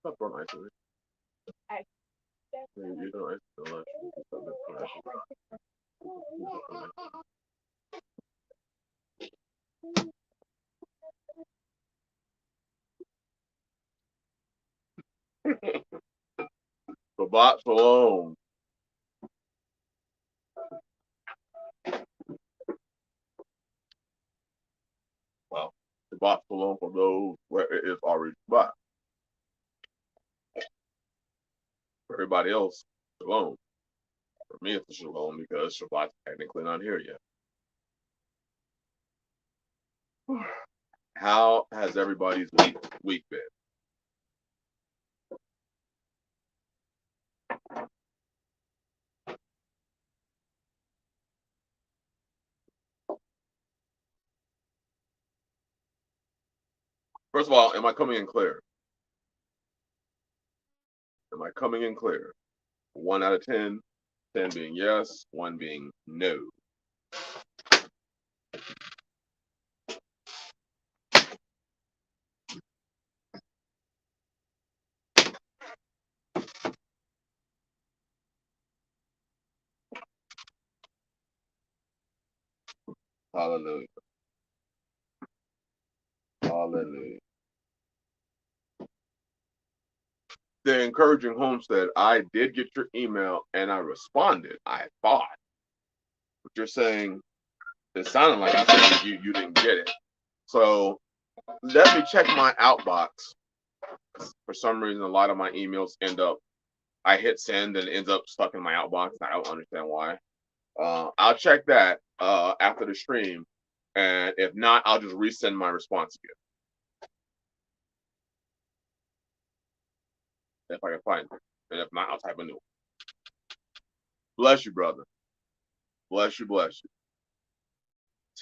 Stop throwing ice in it. You don't ice in the Shabbat Shalom. Well, Shabbat Shalom for those where it is already Shabbat. For everybody else, Shalom. For me, it's a Shalom because Shabbat's technically not here yet. How has everybody's week been? First of all, am I coming in clear? Am I coming in clear? 1 out of 10, 10 being yes, 1 being no. Hallelujah. Hallelujah. The encouraging homestead, I did get your email and I responded. I thought. But you're saying it sounded like I said you didn't get it. So let me check my outbox. For some reason, a lot of my emails end up, I hit send and it ends up stuck in my outbox. I don't understand why. I'll check that after the stream. And if not, I'll just resend my response again. If I can find it. And if not, I'll type a new one. Bless you, brother. Bless you, bless you.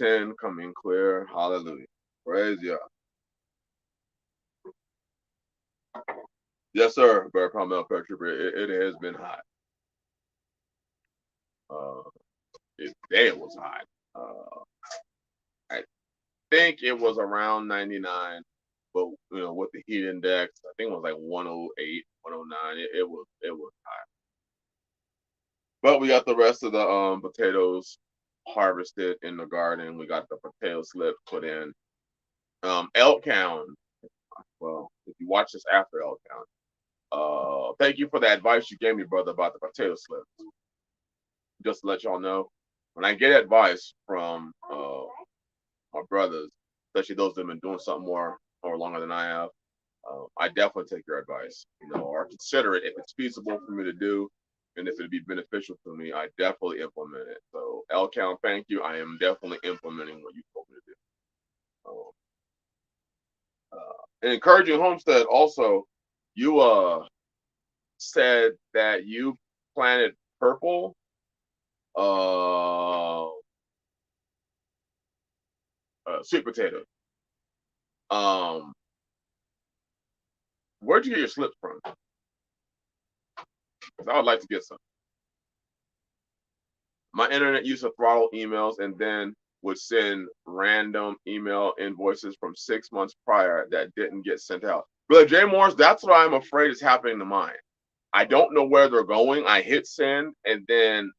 10 coming clear. Hallelujah. Praise you. Yes, sir. Bear Palmel Trooper. It has been hot. Today it was hot. I think it was around 99, but with the heat index, I think it was like 108, 109. It was hot. But we got the rest of the potatoes harvested in the garden. We got the potato slips put in. Elk Count. Well, if you watch this after Elk Count, thank you for the advice you gave me, brother, about the potato slips. Just to let y'all know, when I get advice from my brothers, especially those that have been doing something more or longer than I have, I definitely take your advice, or consider it if it's feasible for me to do. And if it'd be beneficial to me, I definitely implement it. So, L Count, thank you. I am definitely implementing what you told me to do. And encouraging homestead. Also, you said that you planted purple sweet potato. Where'd you get your slips from? Because I would like to get some. My internet used to throttle emails and then would send random email invoices from 6 months prior that didn't get sent out. Brother Jay Morris, that's what I'm afraid is happening to mine. I don't know where they're going. I hit send and then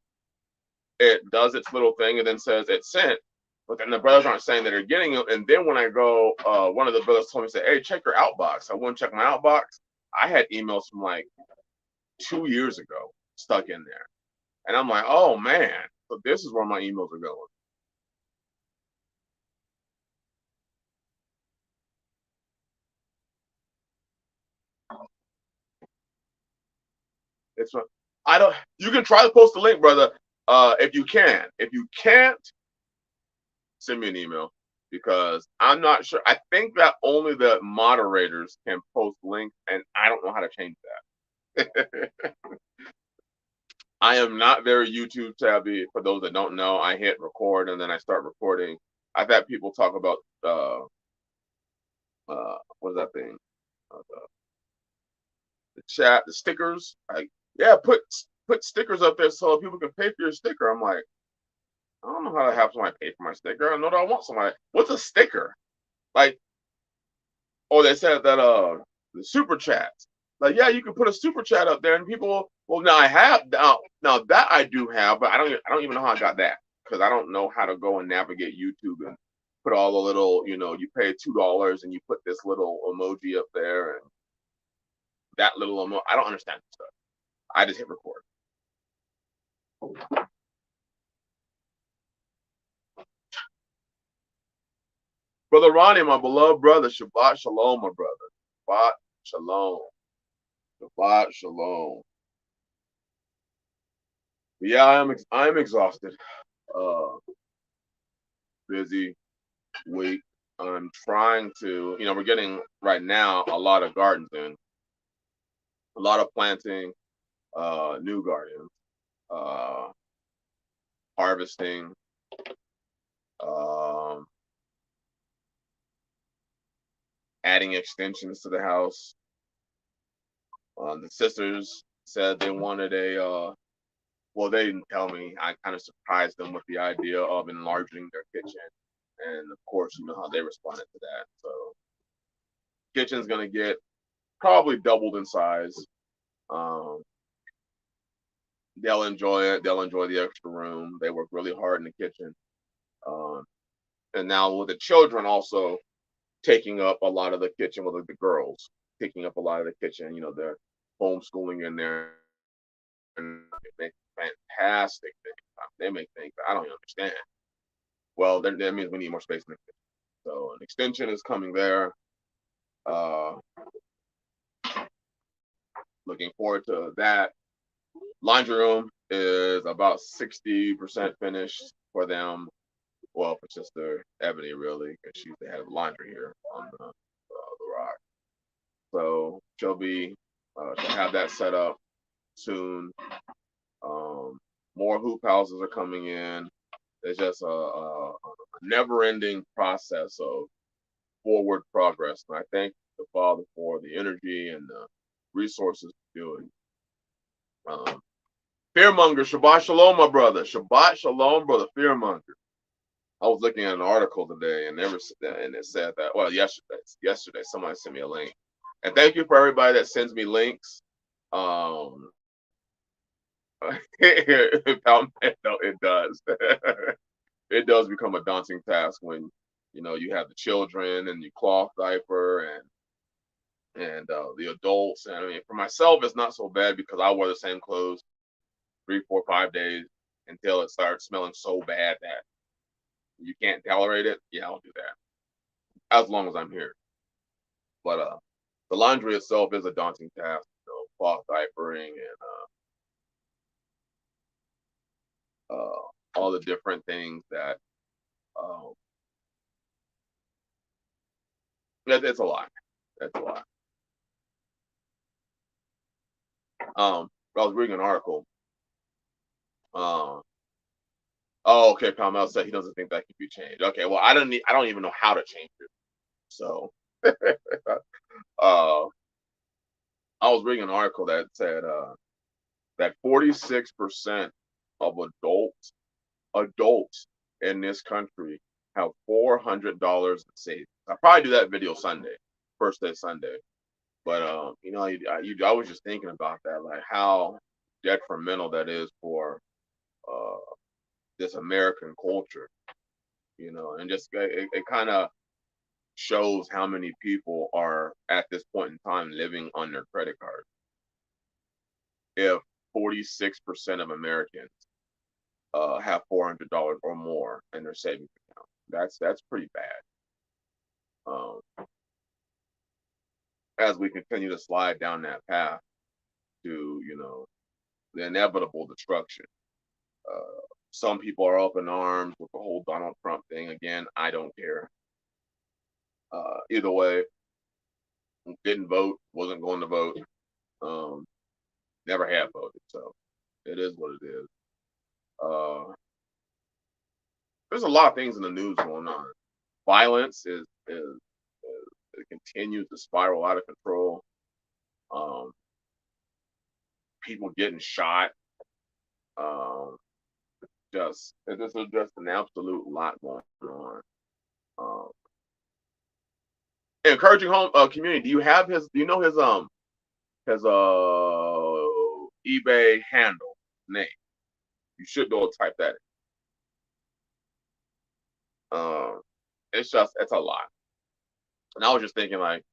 it does its little thing and then says it's sent. But then the brothers aren't saying that they're getting it. And then when I go, one of the brothers told me, say, hey, check your outbox. I went and check my outbox. I had emails from like 2 years ago stuck in there. And I'm like, oh, man. So this is where my emails are going. It's I don't. You can try to post the link, brother, if you can. If you can't, send me an email because I'm not sure. I think that only the moderators can post links, and I don't know how to change that. I am not very YouTube savvy. For those that don't know, I hit record and then I start recording. I've had people talk about what is that thing? The chat, the stickers. Like, yeah, put stickers up there so people can pay for your sticker. I'm like, I don't know how to have somebody pay for my sticker. I know that I want somebody. What's a sticker? Like, oh, they said that the super chats. Like, yeah, you can put a super chat up there, and people will. Well, now I have now that I do have, but I don't even know how I got that because I don't know how to go and navigate YouTube and put all the little, you pay $2 and you put this little emoji up there and that little emoji. I don't understand this stuff. I just hit record. Brother Ronnie, my beloved brother, Shabbat Shalom, my brother. Shabbat Shalom. Shabbat Shalom. Yeah, I'm exhausted. Uh, Busy week. I'm trying to, we're getting right now a lot of gardens in, a lot of planting, new gardens, uh, harvesting, um, adding extensions to the house. The sisters said they wanted well, they didn't tell me. I kind of surprised them with the idea of enlarging their kitchen. And of course, you know how they responded to that. So, kitchen's going to get probably doubled in size. Um, they'll enjoy it. They'll enjoy the extra room. They work really hard in the kitchen. Um, and now with the children also taking up a lot of the kitchen, with the girls taking up a lot of the kitchen, they're homeschooling in there and they make fantastic things. They make things I don't even understand. Well, that means we need more space in the kitchen. So an extension is coming there. Uh, Looking forward to that. Laundry room is about 60% finished for them. Well, for Sister Ebony, really, because she's the head of laundry here on the Rock. So she'll have that set up soon. More hoop houses are coming in. It's just a never-ending process of forward progress. And I thank the Father for the energy and the resources to do it. Fearmonger, Shabbat Shalom, my brother. Shabbat Shalom, brother. Fearmonger. I was looking at an article today, and it said that. Well, yesterday, somebody sent me a link, and thank you for everybody that sends me links. It does. It does become a daunting task when you have the children and you cloth diaper and the adults. And I mean, for myself, it's not so bad because I wear the same clothes 3, 4, 5 days until it starts smelling so bad that you can't tolerate it. Yeah, I'll do that as long as I'm here. But the laundry itself is a daunting task. Cloth diapering and all the different things that it's a lot. That's a lot. I was reading an article. Oh, okay. Palmel said he doesn't think that can be changed. Okay, well, I don't even know how to change it. So, I was reading an article that said that 46% of adults in this country have $400 in savings. I'll probably do that video Sunday, first day Sunday. But I was just thinking about that, like how detrimental that is for this American culture, and just it kind of shows how many people are at this point in time living on their credit card. If 46% of Americans have $400 or more in their savings account, that's pretty bad. As we continue to slide down that path to the inevitable destruction. Some people are up in arms with the whole Donald Trump thing. Again, I don't care. Either way, didn't vote, wasn't going to vote, never have voted. So it is what it is. There's a lot of things in the news going on. Violence is it continues to spiral out of control. People getting shot. This is just an absolute lot going on. Encouraging home community. Do you know his his eBay handle name. You should go type that in. It's a lot. And I was just thinking, like,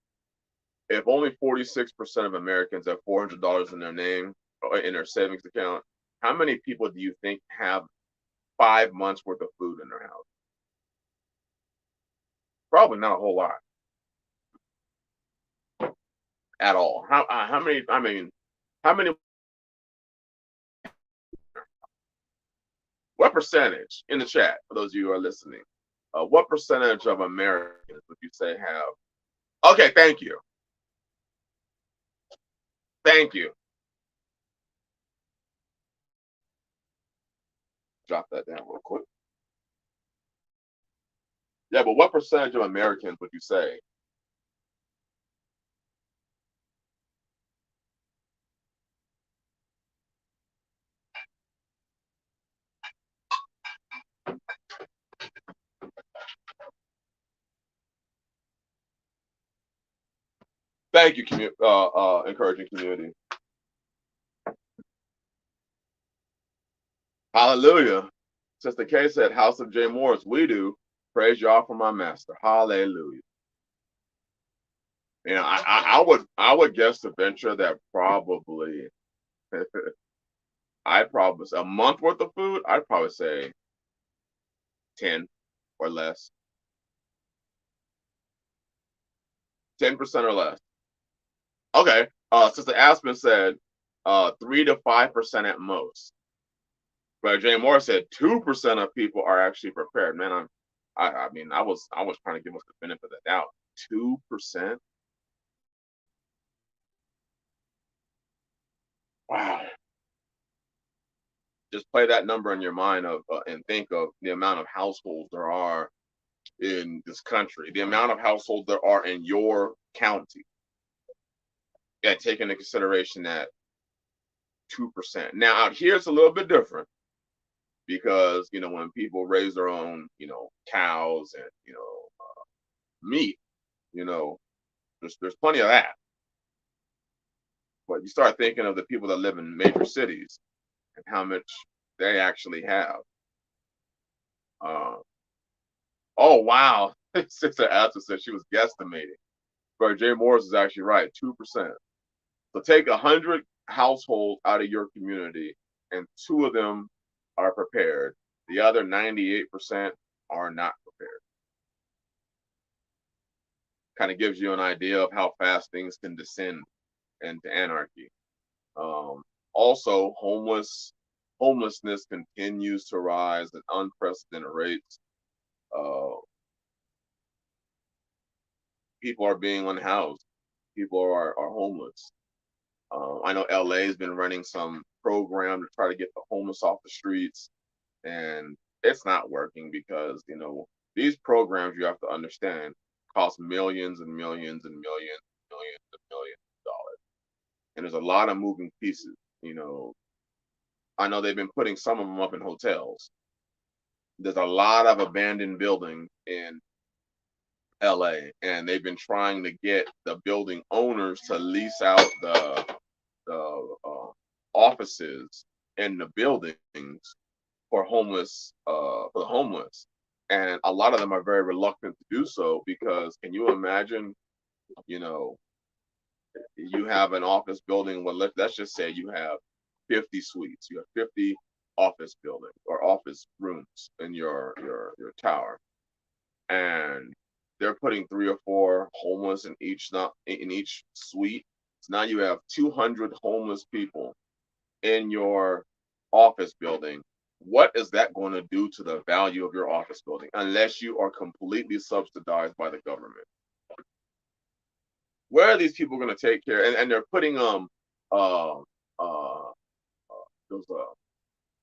if only 46% of Americans have $400 in their name or in their savings account, how many people do you think have 5 months worth of food in their house? Probably not a whole lot at all. How many? I mean, how many? What percentage in the chat for those of you who are listening? What percentage of Americans would you say have? Okay, thank you, thank you. Drop that down real quick. Yeah, but what percentage of Americans would you say? Thank you, encouraging community. Hallelujah. Sister K said, House of J. Morris, we do. Praise y'all for my master. Hallelujah. You know, I would guess to venture that probably I'd probably a month worth of food, I'd probably say 10 or less. 10% or less. Okay. Sister Aspen said 3 to 5% at most. But Jay Moore said 2% of people are actually prepared. Man, I mean, I was trying to give us the benefit of the doubt. 2%. Wow. Just play that number in your mind and think of the amount of households there are in this country, the amount of households there are in your county. Yeah, take into consideration that 2%. Now out here it's a little bit different because when people raise their own cows and meat, there's plenty of that. But you start thinking of the people that live in major cities and how much they actually have. Oh wow, Sister Astor said she was guesstimating. But Jay Morris is actually right, 2%. So take 100 households out of your community, and 2 of them are prepared. The other 98% are not prepared. Kind of gives you an idea of how fast things can descend into anarchy. Also, homelessness continues to rise at unprecedented rates. People are being unhoused. People are homeless. I know LA has been running some program to try to get the homeless off the streets, and it's not working because these programs, you have to understand, cost millions and millions and millions and millions and millions of dollars, and there's a lot of moving pieces. I know they've been putting some of them up in hotels. There's a lot of abandoned buildings in LA, and they've been trying to get the building owners to lease out the offices in the buildings for the homeless, and a lot of them are very reluctant to do so because can you imagine, you have an office building. Well, let's just say you have 50 suites. You have 50 office buildings or office rooms in your tower, and they're putting 3 or 4 homeless in each suite. So now you have 200 homeless people in your office building. What is that going to do to the value of your office building unless you are completely subsidized by the government? Where are these people going to take care? And they're putting those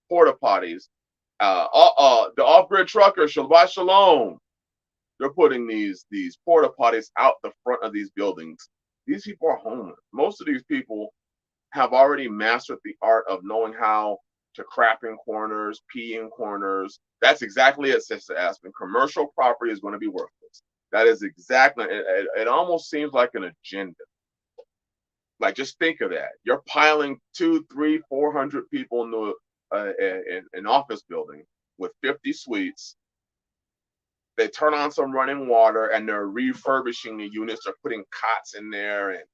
porta potties. The off-grid truckers, Shabbat Shalom. They're putting these porta potties out the front of these buildings. These people are homeless. Most of these people have already mastered the art of knowing how to crap in corners, pee in corners. That's exactly it, Sister Aspen. Commercial property is going to be worthless. That is exactly it. It almost seems like an agenda. Like, just think of that. You're piling 2, 3, 400 people into an office building with 50 suites. They turn on some running water and they're refurbishing the units. They're putting cots in there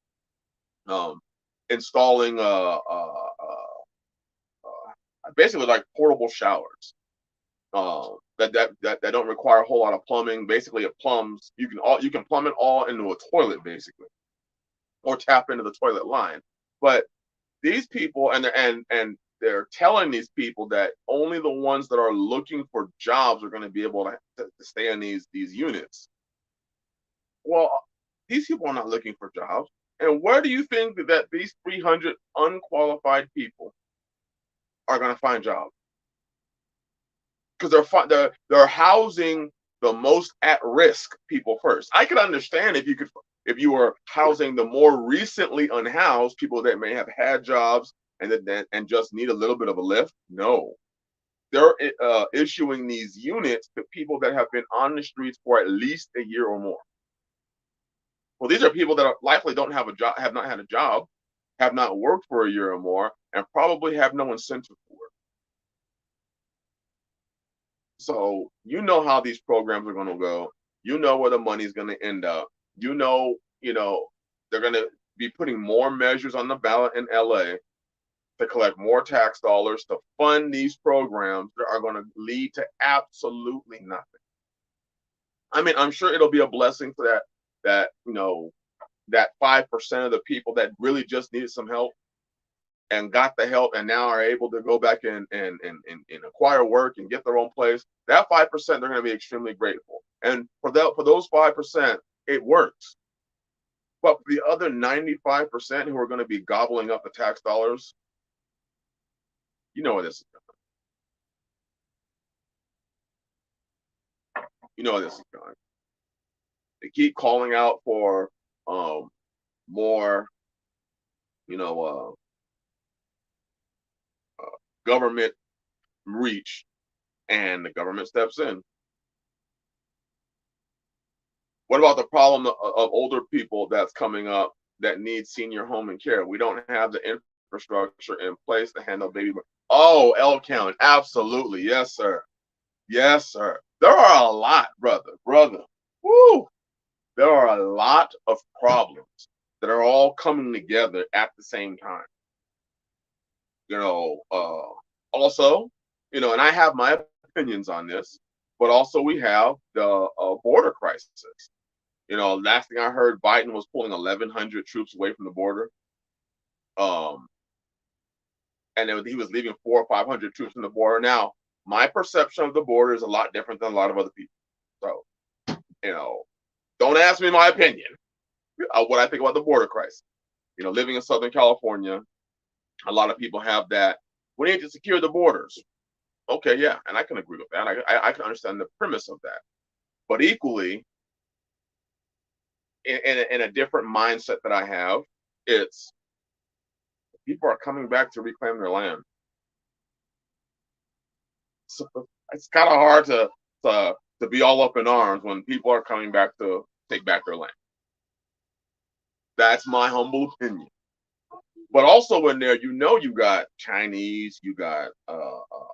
and installing basically like portable showers that don't require a whole lot of plumbing. Basically, it plumbs. You can plumb it all into a toilet basically, or tap into the toilet line. But these people and they're telling these people that only the ones that are looking for jobs are going to be able to stay in these units. Well, these people are not looking for jobs. And where do you think that these 300 unqualified people are going to find jobs? Because they're housing the most at-risk people first. I could understand if you were housing the more recently unhoused people that may have had jobs and just need a little bit of a lift. No, they're issuing these units to people that have been on the streets for at least a year or more. Well, these are people that likely don't have a job, have not had a job, have not worked for a year or more, and probably have no incentive for it. So you know how these programs are going to go. You know where the money's going to end up. You know, they're going to be putting more measures on the ballot in LA to collect more tax dollars to fund these programs that are going to lead to absolutely nothing. I mean, I'm sure it'll be a blessing for that 5% of the people that really just needed some help and got the help and now are able to go back and acquire work and get their own place. That 5%, they're going to be extremely grateful. And for those 5%, it works. But for the other 95% who are going to be gobbling up the tax dollars, you know where this is going. You know where this is going. They keep calling out for more, government reach, and the government steps in. What about the problem of older people that's coming up that need senior home and care? We don't have the infrastructure in place to handle baby. Oh, L count, absolutely, yes, sir, yes, sir. There are a lot, brother. Woo! There are a lot of problems that are all coming together at the same time. Also, and I have my opinions on this, but also we have the border crisis. Last thing I heard, Biden was pulling 1,100 troops away from the border. And then he was leaving 400 or 500 troops on the border. Now, my perception of the border is a lot different than a lot of other people. So, don't ask me my opinion what I think about the border crisis. Living in Southern California, a lot of people have that. We need to secure the borders. Okay, yeah, and I can agree with that. I can understand the premise of that. But equally, in a different mindset that I have, it's people are coming back to reclaim their land. So it's kind of hard to be all up in arms when people are coming back to take back their land. That's my humble opinion. But also in there, you got Chinese, you got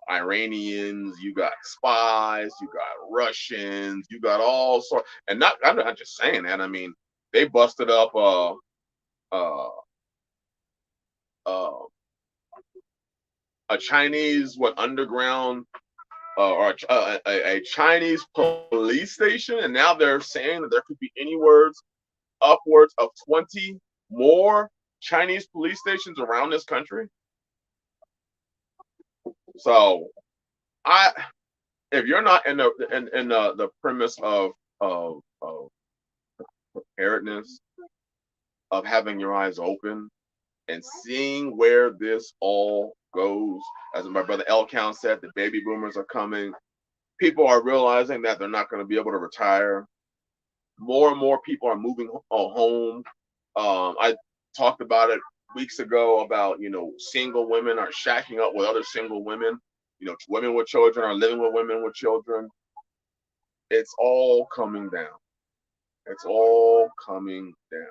Iranians, you got spies, you got Russians, you got all sorts. And I'm not just saying that. I mean, they busted up a Chinese underground or a Chinese police station, and now they're saying that there could be upwards of 20 more Chinese police stations around this country. So, if you're not in the premise of preparedness, of having your eyes open and seeing where this all goes, as my brother L Count said, the baby boomers are coming. People are realizing that they're not going to be able to retire. More and more people are moving home. I talked about it weeks ago about, single women are shacking up with other single women. Women with children are living with women with children. It's all coming down. It's all coming down.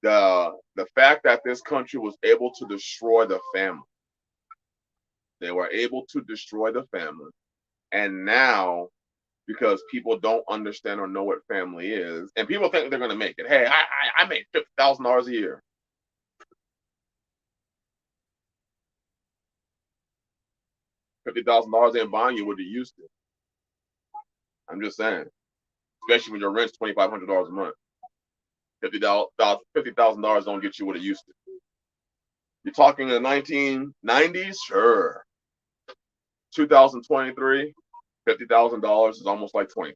The fact that this country was able to destroy the family. They were able to destroy the family. And now, because people don't understand or know what family is, and people think they're going to make it. Hey, I made $50,000 a year. $50,000 ain't buying you what you used to. I'm just saying, especially when your rent's $2,500 a month. $50,000 don't get you what it used to. You're talking in the 1990s, sure. 2023, $50,000 is almost like $20,000.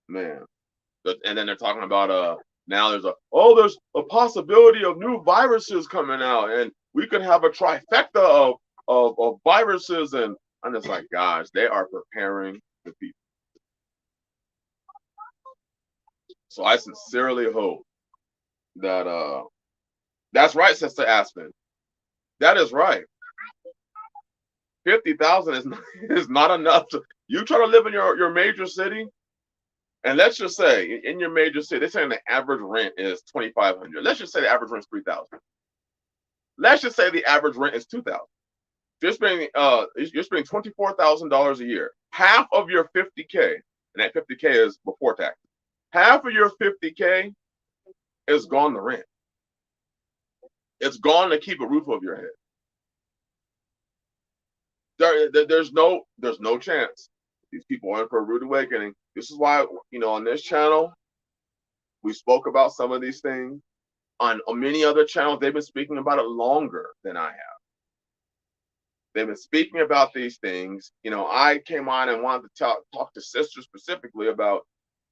Man, and then they're talking about now there's a possibility of new viruses coming out, and we could have a trifecta of viruses, and I'm just like, gosh, they are preparing the people. So I sincerely hope that that's right, Sister Aspen. That is right. 50,000 is not enough to you try to live in your major city, and let's just say in your major city, they're saying the average rent is 2,500. Let's just say the average rent is 3,000. Let's just say the average rent is 2,000. You're spending $24,000 a year. Half of your 50K, and that 50K is before tax. Half of your 50K is gone to rent. It's gone to keep a roof over your head. There's no chance these people are in for a rude awakening. This is why, on this channel, we spoke about some of these things. On many other channels, they've been speaking about it longer than I have. They've been speaking about these things. I came on and wanted to talk to sisters specifically about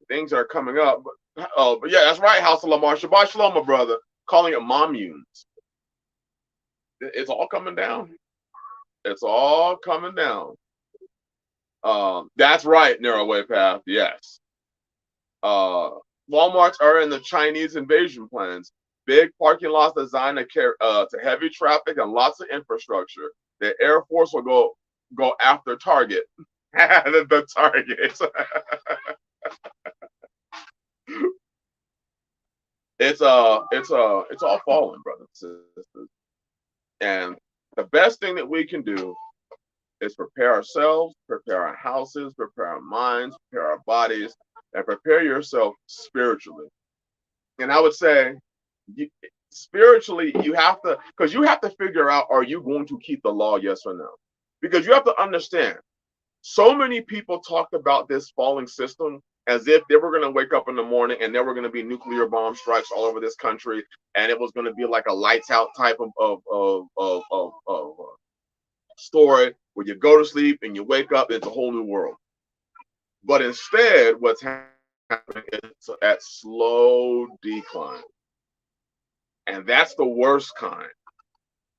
things that are coming up. But yeah, that's right, House of Lamar. Shabbat Shalom, my brother. Calling it mommunes. It's all coming down. It's all coming down. That's right, Narrow Way Path. Yes. Walmarts are in the Chinese invasion plans. Big parking lots designed to heavy traffic and lots of infrastructure. The Air Force will go after Target. The Target. It's all falling, brothers and sisters. And the best thing that we can do is prepare ourselves, prepare our houses, prepare our minds, prepare our bodies, and prepare yourself spiritually. And I would say, spiritually, you have to figure out, are you going to keep the law, yes or no? Because you have to understand, so many people talked about this falling system as if they were going to wake up in the morning and there were going to be nuclear bomb strikes all over this country, and it was going to be like a lights out type of story where you go to sleep and you wake up, it's a whole new world. But instead, what's happening is at slow decline. And that's the worst kind,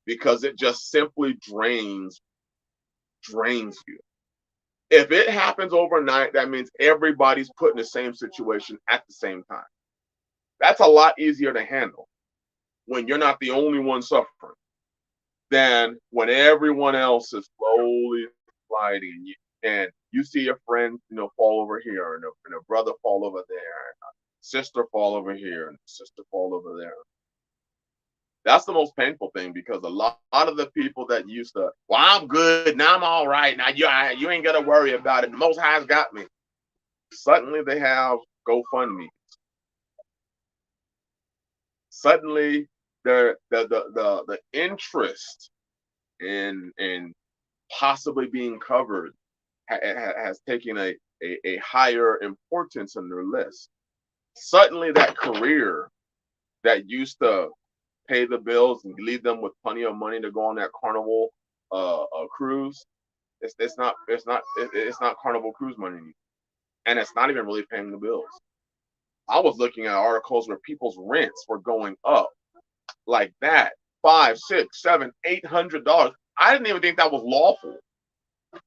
because it just simply drains you. If it happens overnight, that means everybody's put in the same situation at the same time. That's a lot easier to handle when you're not the only one suffering than when everyone else is slowly sliding. And you see a friend, fall over here, and a brother fall over there, and a sister fall over here, and a sister fall over there. That's the most painful thing, because a lot of the people that used to, well, I'm good, now I'm all right, now you ain't got to worry about it, the Most High's got me. Suddenly they have GoFundMe. Suddenly the interest in possibly being covered has taken a higher importance in their list. Suddenly that career that used to pay the bills and leave them with plenty of money to go on that Carnival cruise, it's not Carnival cruise money anymore. And it's not even really paying the bills. I was looking at articles where people's rents were going up like that, $500, $600, $700, $800. I didn't even think that was lawful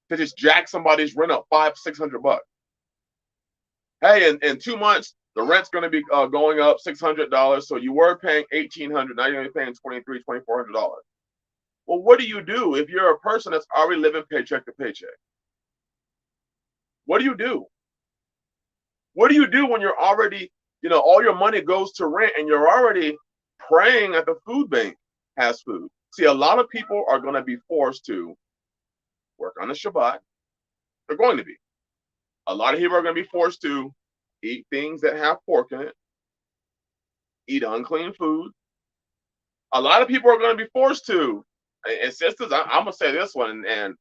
to just jack somebody's rent up $500, $600. Hey, in 2 months the rent's going to be going up $600. So you were paying $1,800, now you're only paying $2,300, $2,400. Well, what do you do if you're a person that's already living paycheck to paycheck? What do you do? What do you do when you're already, all your money goes to rent and you're already praying that the food bank has food? See, a lot of people are going to be forced to work on the Shabbat. They're going to be. A lot of people are going to be forced to eat things that have pork in it, eat unclean food. A lot of people are going to be forced to, and sisters, I'm going to say this one, and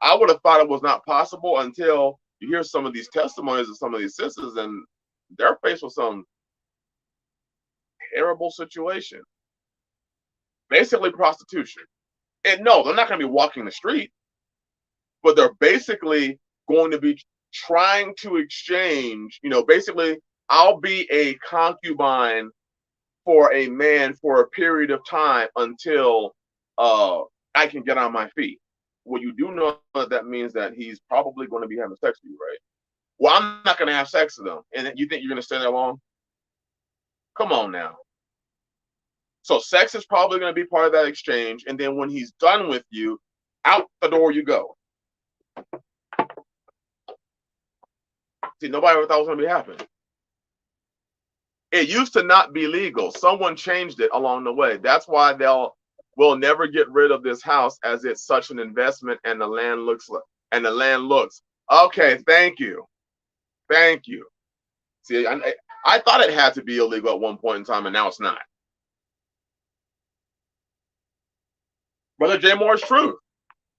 I would have thought it was not possible until you hear some of these testimonies of some of these sisters, and they're faced with some terrible situation. Basically, prostitution. And no, they're not going to be walking the street, but they're basically going to be trying to exchange, basically, I'll be a concubine for a man for a period of time until I can get on my feet. Well, you do know that means that he's probably going to be having sex with you, right? Well, I'm not going to have sex with him. And you think you're going to stay there long? Come on now. So sex is probably going to be part of that exchange. And then when he's done with you, out the door you go. See, nobody ever thought it was going to be happening. It used to not be legal. Someone changed it along the way. That's why we'll never get rid of this house, as it's such an investment, and the land looks okay. Thank you. See, I thought it had to be illegal at one point in time, and now it's not. Brother J. Moore's truth.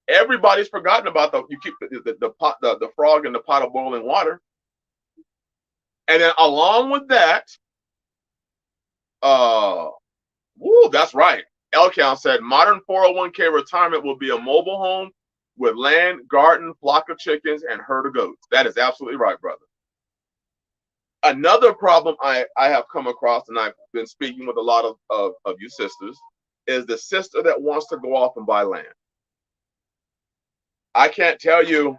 Everybody's forgotten about you keep the frog in the pot of boiling water, and then along with that, that's right. Elcount said modern 401k retirement will be a mobile home with land, garden, flock of chickens, and herd of goats. That is absolutely right, brother. Another problem I have come across, and I've been speaking with a lot of you sisters, is the sister that wants to go off and buy land. I can't tell you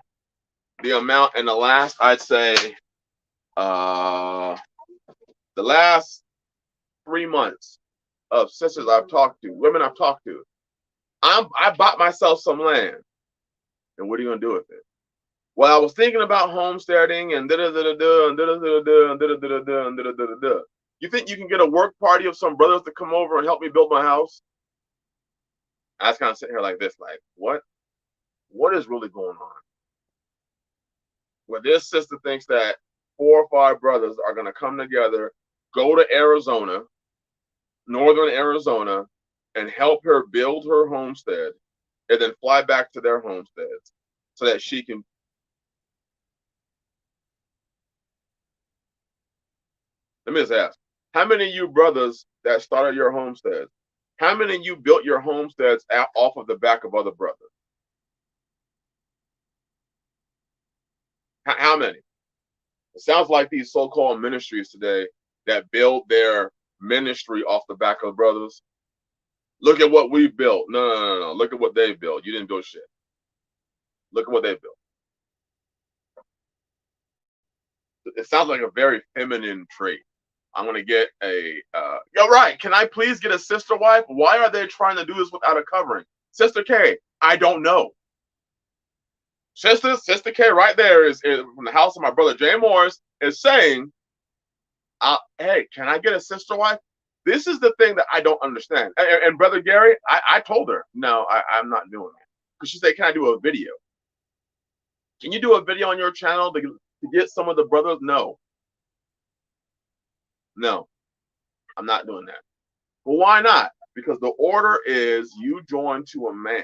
the amount in the last, I'd say, the last 3 months of sisters I've talked to, women I've talked to. I bought myself some land. And what are you going to do with it? Well, I was thinking about homesteading and da-da-da-da-da and da-da-da-da-da and da-da-da-da-da and da-da-da-da-da. You think you can get a work party of some brothers to come over and help me build my house? I was kind of sitting here like this, like, what? What is really going on? Well, this sister thinks that 4 or 5 brothers are going to come together, go to Arizona, northern Arizona, and help her build her homestead, and then fly back to their homesteads so that she can. Let me just ask, how many of you brothers that started your homesteads, how many of you built your homesteads off of the back of other brothers? How many? It sounds like these so-called ministries today that build their ministry off the back of brothers. Look at what we built. No. Look at what they built. You didn't build shit. Look at what they built. It sounds like a very feminine trait. I'm going to get you're right. Can I please get a sister wife? Why are they trying to do this without a covering? Sister K, I don't know. Sister K right there is from the house of my brother Jay Morris is saying, hey, can I get a sister wife? This is the thing that I don't understand. And Brother Gary, I told her, no, I'm not doing it. Because she said, can I do a video? Can you do a video on your channel to get some of the brothers? No, I'm not doing that. Well, why not? Because the order is you join to a man,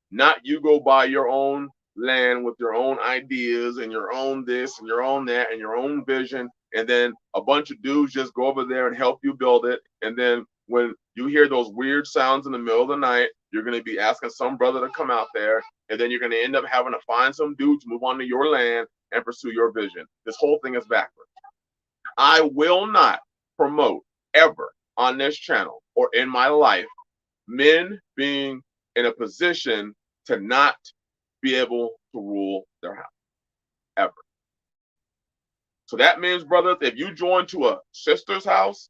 not you go buy your own land with your own ideas and your own this and your own that and your own vision. And then a bunch of dudes just go over there and help you build it. And then when you hear those weird sounds in the middle of the night, you're going to be asking some brother to come out there. And then you're going to end up having to find some dude to move onto your land and pursue your vision. This whole thing is backwards. I will not promote ever on this channel or in my life men being in a position to not be able to rule their house ever. So that means, brothers, if you join to a sister's house,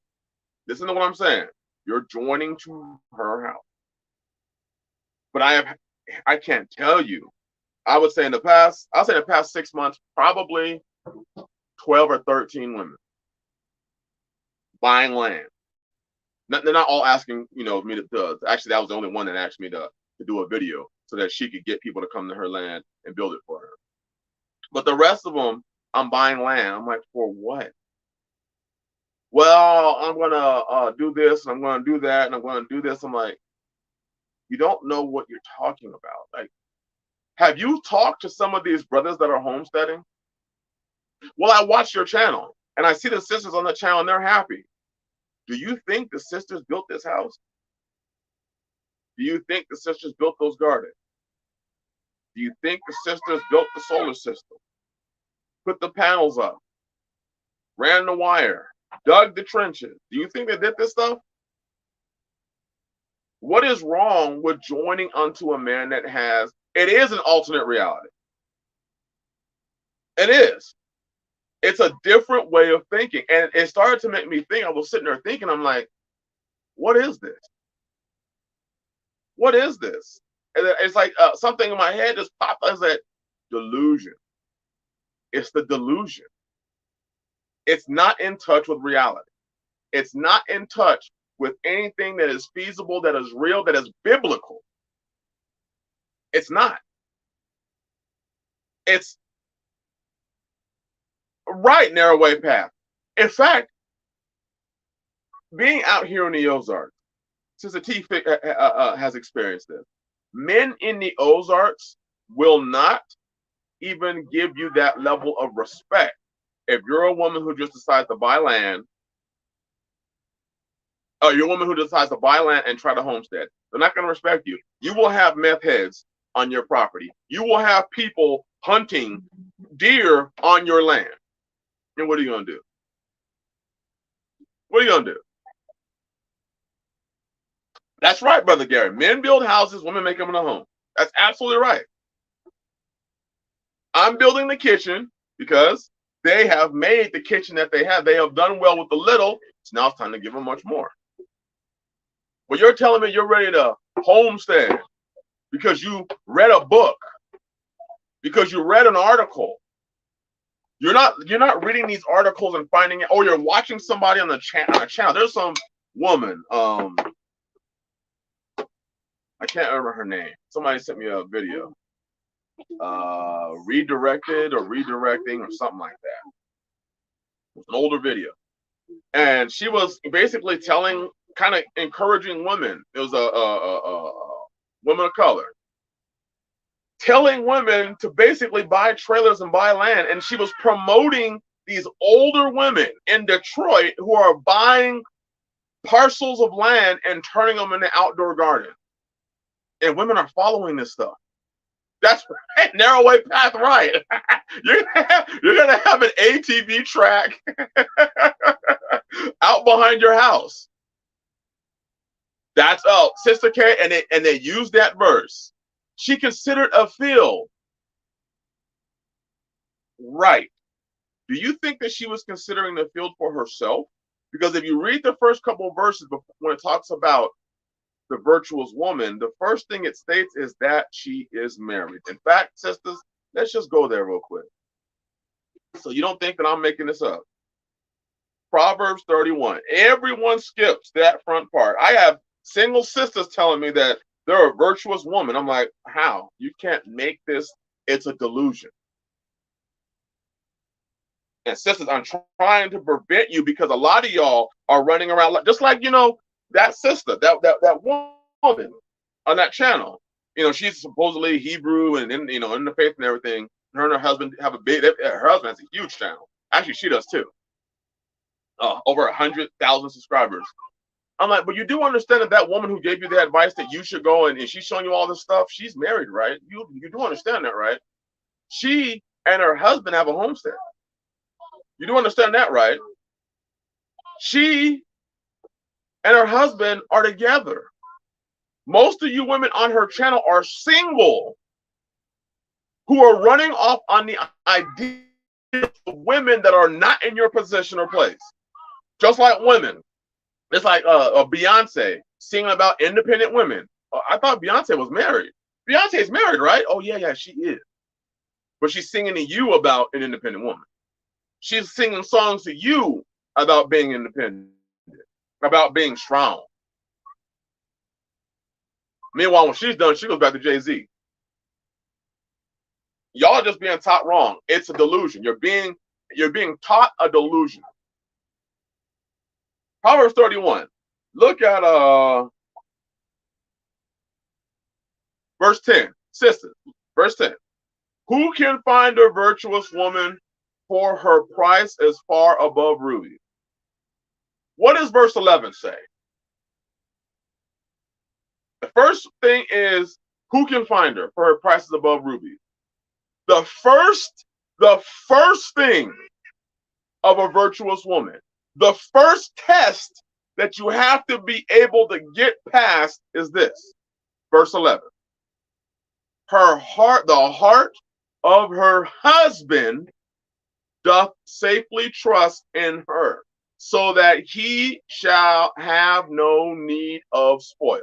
listen to what I'm saying. You're joining to her house. But I can't tell you I would say in the past, I'll say in the past 6 months, probably 12 or 13 women buying land. They're not all asking, me to. Actually, that was the only one that asked me to do a video so that she could get people to come to her land and build it for her. But the rest of them, I'm buying land. I'm like, for what? Well, I'm gonna do this, and I'm gonna do that, and I'm gonna do this. I'm like, you don't know what you're talking about. Like, have you talked to some of these brothers that are homesteading? Well, I watch your channel, and I see the sisters on the channel, and they're happy. Do you think the sisters built this house? Do you think the sisters built those gardens? Do you think the sisters built the solar system? Put the panels up, ran the wire, dug the trenches? Do you think they did this stuff? What is wrong with joining onto a man that has, it is an alternate reality. It is. It's a different way of thinking. And it started to make me think. I was sitting there thinking, I'm like, what is this? What is this? And it's like something in my head just popped up as that delusion. It's the delusion. It's not in touch with reality. It's not in touch with anything that is feasible, that is real, that is biblical. It's not. It's right narrow way path. In fact, being out here in the Ozarks, Sister T has experienced this. Men in the Ozarks will not even give you that level of respect. If you're a woman who just decides to buy land, or you're a woman who decides to buy land and try to homestead, they're not going to respect you. You will have meth heads on your property. You will have people hunting deer on your land. And what are you going to do? What are you going to do? That's right, Brother Gary. Men build houses, women make them in a home. That's absolutely right. I'm building the kitchen because they have made the kitchen that they have. They have done well with the little. So now it's time to give them much more. But you're telling me you're ready to homestead because you read a book, because you read an article. You're not reading these articles and finding it. Oh, you're watching somebody on the channel. There's some woman. I can't remember her name. Somebody sent me a video. Redirected or redirecting or something like that. It was an older video. And she was basically telling, kind of encouraging women. It was a woman of color. Telling women to basically buy trailers and buy land. And she was promoting these older women in Detroit who are buying parcels of land and turning them into outdoor gardens. And women are following this stuff. That's right. Narrow way path, right? You're gonna have an ATV track out behind your house. That's Sister K, and they use that verse. She considered a field. Right. Do you think that she was considering the field for herself? Because if you read the first couple of verses when it talks about the virtuous woman, the first thing it states is that she is married. In fact, sisters, let's just go there real quick. So you don't think that I'm making this up. Proverbs 31. Everyone skips that front part. I have single sisters telling me that they're a virtuous woman. I'm like, how? You can't make this. It's a delusion. And sisters, I'm trying to prevent you because a lot of y'all are running around just like, that sister, that woman on that channel. She's supposedly Hebrew and in the faith and everything. Her and her husband have her husband has a huge channel. Actually, she does too. Over 100,000 subscribers. I'm like, but you do understand that woman who gave you the advice that you should go and she's showing you all this stuff, she's married, right? You do understand that, right? She and her husband have a homestead. You do understand that, right? She and her husband are together. Most of you women on her channel are single who are running off on the idea of women that are not in your position or place. Just like women. It's like Beyonce singing about independent women. I thought Beyonce was married. Beyonce is married, right? Oh, yeah, she is. but she's singing to you about an independent woman. She's singing songs to you about being independent, about being strong. Meanwhile, when she's done, she goes back to Jay-Z. Y'all just being taught wrong. It's a delusion. You're being taught a delusion. Proverbs 31. Look at verse 10. Sisters, verse 10. Who can find a virtuous woman, for her price is far above rubies? What does verse 11 say? The first thing is, who can find her, for her price is above rubies? The first thing of a virtuous woman, the first test that you have to be able to get past is this. Verse 11. Her heart, the heart of her husband doth safely trust in her, so that he shall have no need of spoil.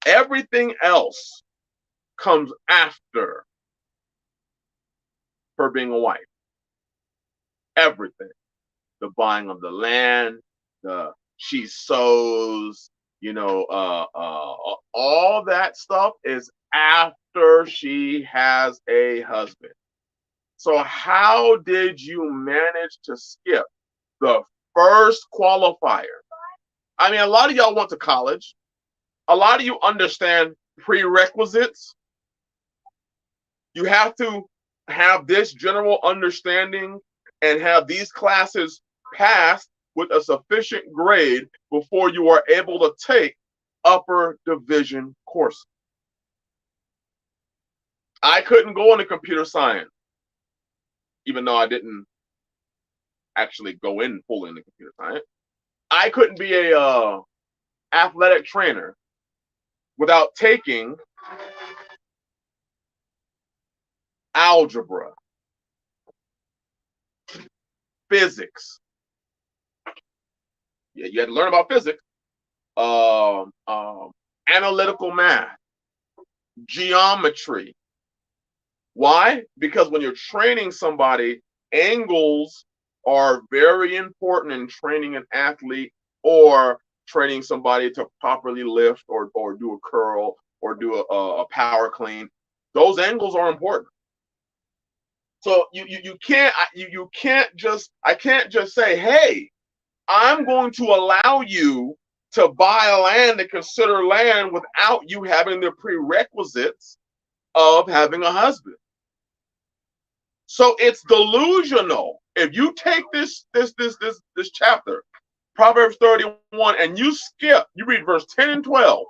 Everything else comes after her being a wife. Everything. The buying of the land, she sows, all that stuff is after she has a husband. So how did you manage to skip the first qualifier? I mean, a lot of y'all went to college. A lot of you understand prerequisites. You have to have this general understanding and have these classes passed with a sufficient grade before you are able to take upper division courses. I couldn't go into computer science, even though I didn't actually go in fully into computer science. I couldn't be a athletic trainer without taking algebra, physics. Yeah, you had to learn about physics, analytical math, geometry. Why? Because when you're training somebody, angles are very important in training an athlete or training somebody to properly lift or do a curl or do a power clean. Those angles are important. So you can't just I can't just say, hey, I'm going to allow you to buy land and consider land without you having the prerequisites of having a husband. So it's delusional. If you take this chapter, Proverbs 31, and you read verse 10 and 12,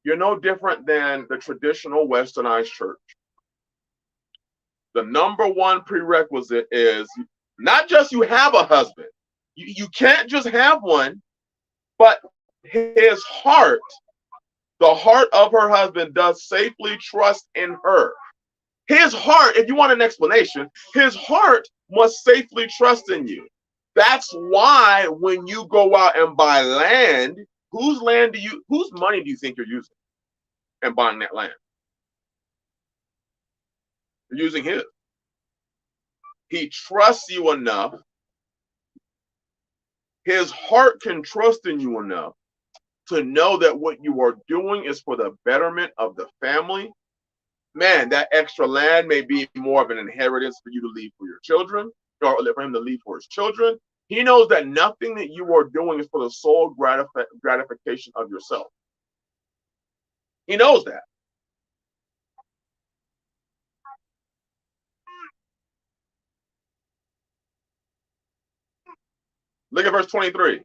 you're no different than the traditional westernized church. The number one prerequisite is not just you have a husband. You can't just have one, but his heart, the heart of her husband, does safely trust in her. His heart, if you want an explanation, his heart must safely trust in you. That's why when you go out and buy land, whose money do you think you're using in buying that land? You're using his. He trusts you enough. His heart can trust in you enough to know that what you are doing is for the betterment of the family. Man, that extra land may be more of an inheritance for you to leave for your children, or for him to leave for his children. He knows that nothing that you are doing is for the sole gratification of yourself. He knows that. Look at verse 23.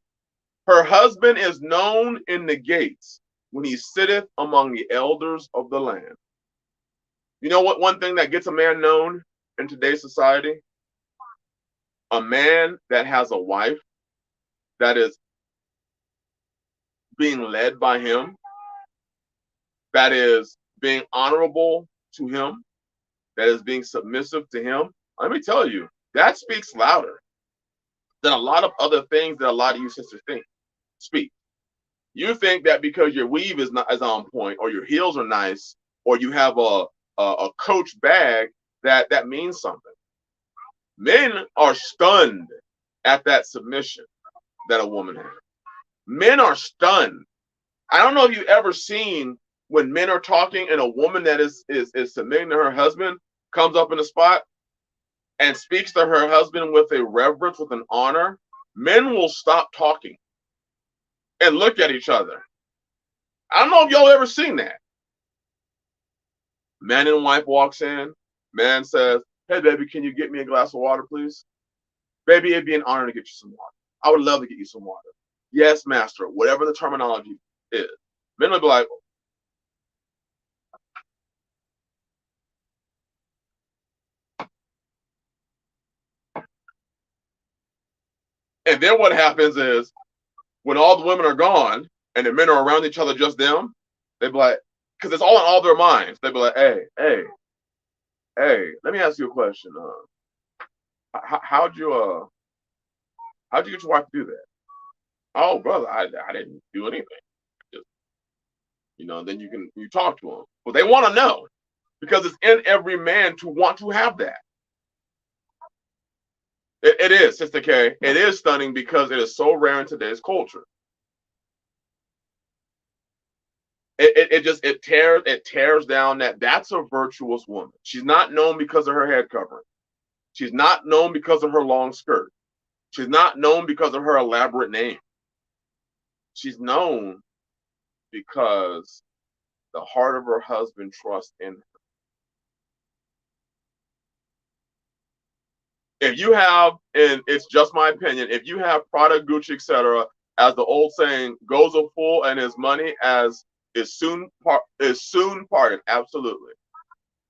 Her husband is known in the gates when he sitteth among the elders of the land. You know what? One thing that gets a man known in today's society? A man that has a wife that is being led by him, that is being honorable to him, that is being submissive to him. Let me tell you, that speaks louder than a lot of other things that a lot of you sisters speak. You think that because your weave is not as on point, or your heels are nice, or you have a a Coach bag, that means something. Men are stunned at that submission that a woman has. Men are stunned. I don't know if you've ever seen when men are talking and a woman that is submitting to her husband comes up in the spot and speaks to her husband with a reverence, with an honor. Men will stop talking and look at each other. I don't know if y'all ever seen that. Man and wife walks in. Man says, "Hey, baby, can you get me a glass of water, please? Baby, it'd be an honor to get you some water. I would love to get you some water." Yes, master, whatever the terminology is. Men will be like, and then what happens is when all the women are gone and the men are around each other, just them, they be like, because it's all in all their minds. They be like, hey, let me ask you a question. How'd you get your wife to do that? Oh, brother, I didn't do anything. Just, then you talk to them. But they want to know because it's in every man to want to have that. It is, Sister K. It is stunning because it is so rare in today's culture. It tears down that's a virtuous woman. She's not known because of her head covering. She's not known because of her long skirt. She's not known because of her elaborate name. She's known because the heart of her husband trusts in her. If you have, and it's just my opinion, if you have Prada, Gucci, etc., as the old saying, goes a fool and his money as is soon parted. Absolutely.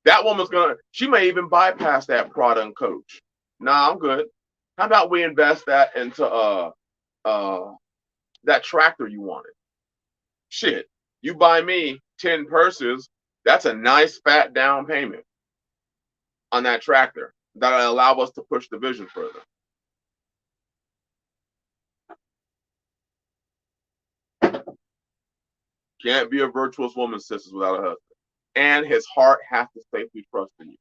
That woman's she may even bypass that Prada and Coach. Nah, I'm good. How about we invest that into that tractor you wanted? Shit, you buy me 10 purses, that's a nice fat down payment on that tractor that'll allow us to push the vision further. Can't be a virtuous woman, sisters, without a husband. And his heart has to safely trust in you.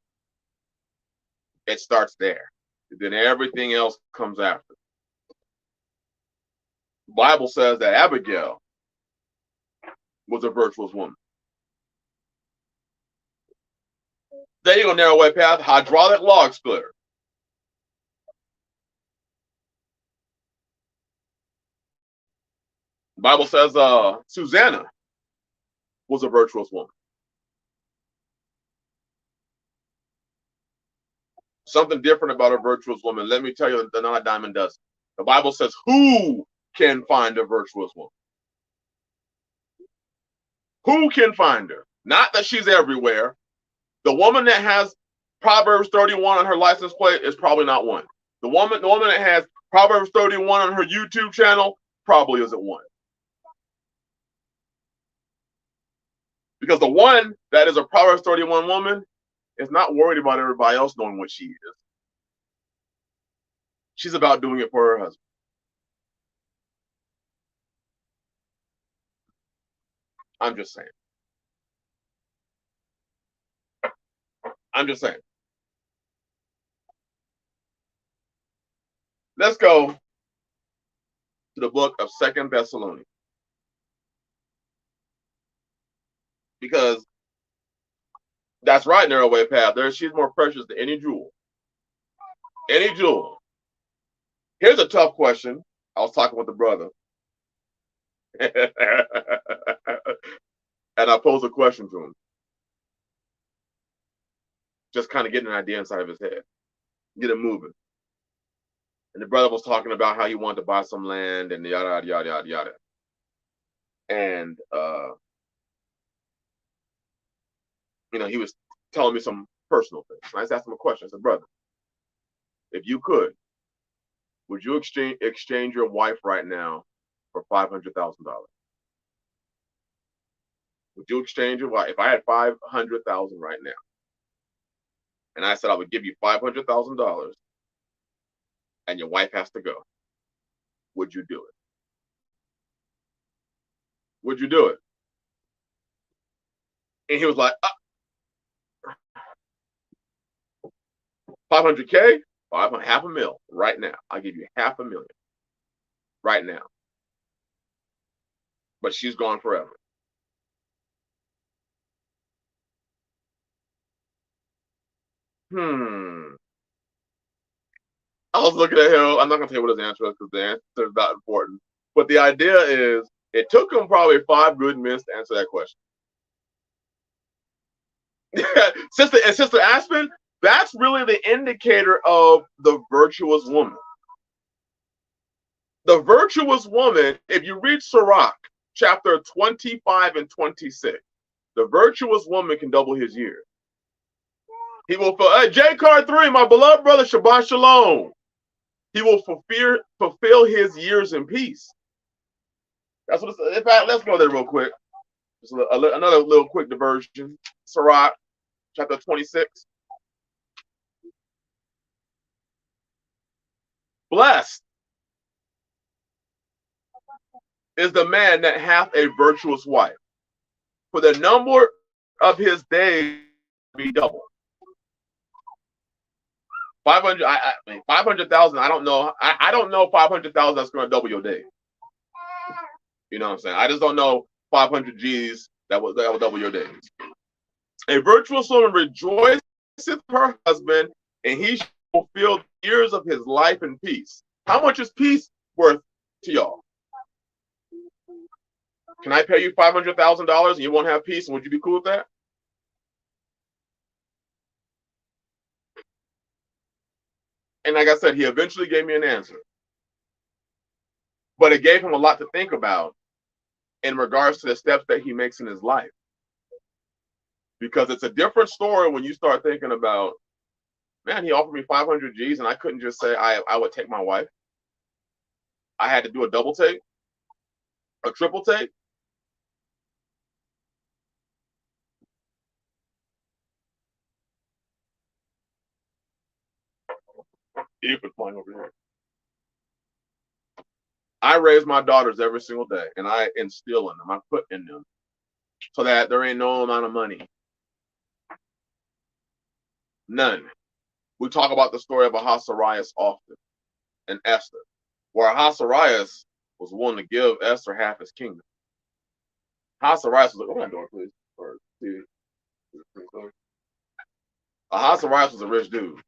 It starts there. Then everything else comes after. The Bible says that Abigail was a virtuous woman. There you go, narrow way path, hydraulic log splitter. The Bible says Susanna was a virtuous woman. Something different about a virtuous woman. Let me tell you, the not a diamond does. The Bible says, who can find a virtuous woman? Who can find her? Not that she's everywhere. The woman that has Proverbs 31 on her license plate is probably not one. The woman that has Proverbs 31 on her YouTube channel probably isn't one. Because the one that is a Proverbs 31 woman is not worried about everybody else knowing what she is. She's about doing it for her husband. I'm just saying. I'm just saying. Let's go to the book of 2 Thessalonians. Because that's right, narrow way path. She's more precious than any jewel. Any jewel. Here's a tough question. I was talking with the brother. And I posed a question to him. Just kind of getting an idea inside of his head. Get it moving. And the brother was talking about how he wanted to buy some land and yada, yada, yada, yada. And, he was telling me some personal things. And I just asked him a question. I said, brother, if you could, would you exchange your wife right now for $500,000? Would you exchange your wife? If I had $500,000 right now, and I said I would give you $500,000, and your wife has to go, would you do it? Would you do it? And he was like, 500K, half a mil right now. I'll give you $500,000 right now. But she's gone forever. I was looking at him. I'm not gonna tell you what his answer is because the answer is not important. But the idea is, it took him probably 5 good minutes to answer that question. Sister Aspen, that's really the indicator of the virtuous woman. The virtuous woman, if you read Sirach, chapter 25 and 26, the virtuous woman can double his years. He will fulfill, J Card 3, my beloved brother, Shabbat Shalom. He will fulfill his years in peace. That's what it's. In fact, let's go there real quick. Just another little quick diversion. Sirach, chapter 26. Blessed is the man that hath a virtuous wife, for the number of his days be double. 500. I mean, 500,000. I don't know. I don't know 500,000 that's going to double your day. You know what I'm saying? I just don't know 500 G's that will double your days. A virtuous woman rejoiceth her husband, and he shall fulfill the years of his life in peace. How much is peace worth to y'all? Can I pay you $500,000 and you won't have peace? And would you be cool with that? And like I said, he eventually gave me an answer. But it gave him a lot to think about in regards to the steps that he makes in his life. Because it's a different story when you start thinking about, man, he offered me 500 G's and I couldn't just say I would take my wife. I had to do a double take, a triple take. Flying over here. I raise my daughters every single day, and I instill in them, I put in them, so that there ain't no amount of money. None. We talk about the story of Ahasuerus often, and Esther, where Ahasuerus was willing to give Esther half his kingdom. Ahasuerus was like, open that door, please. Ahasuerus was a rich dude.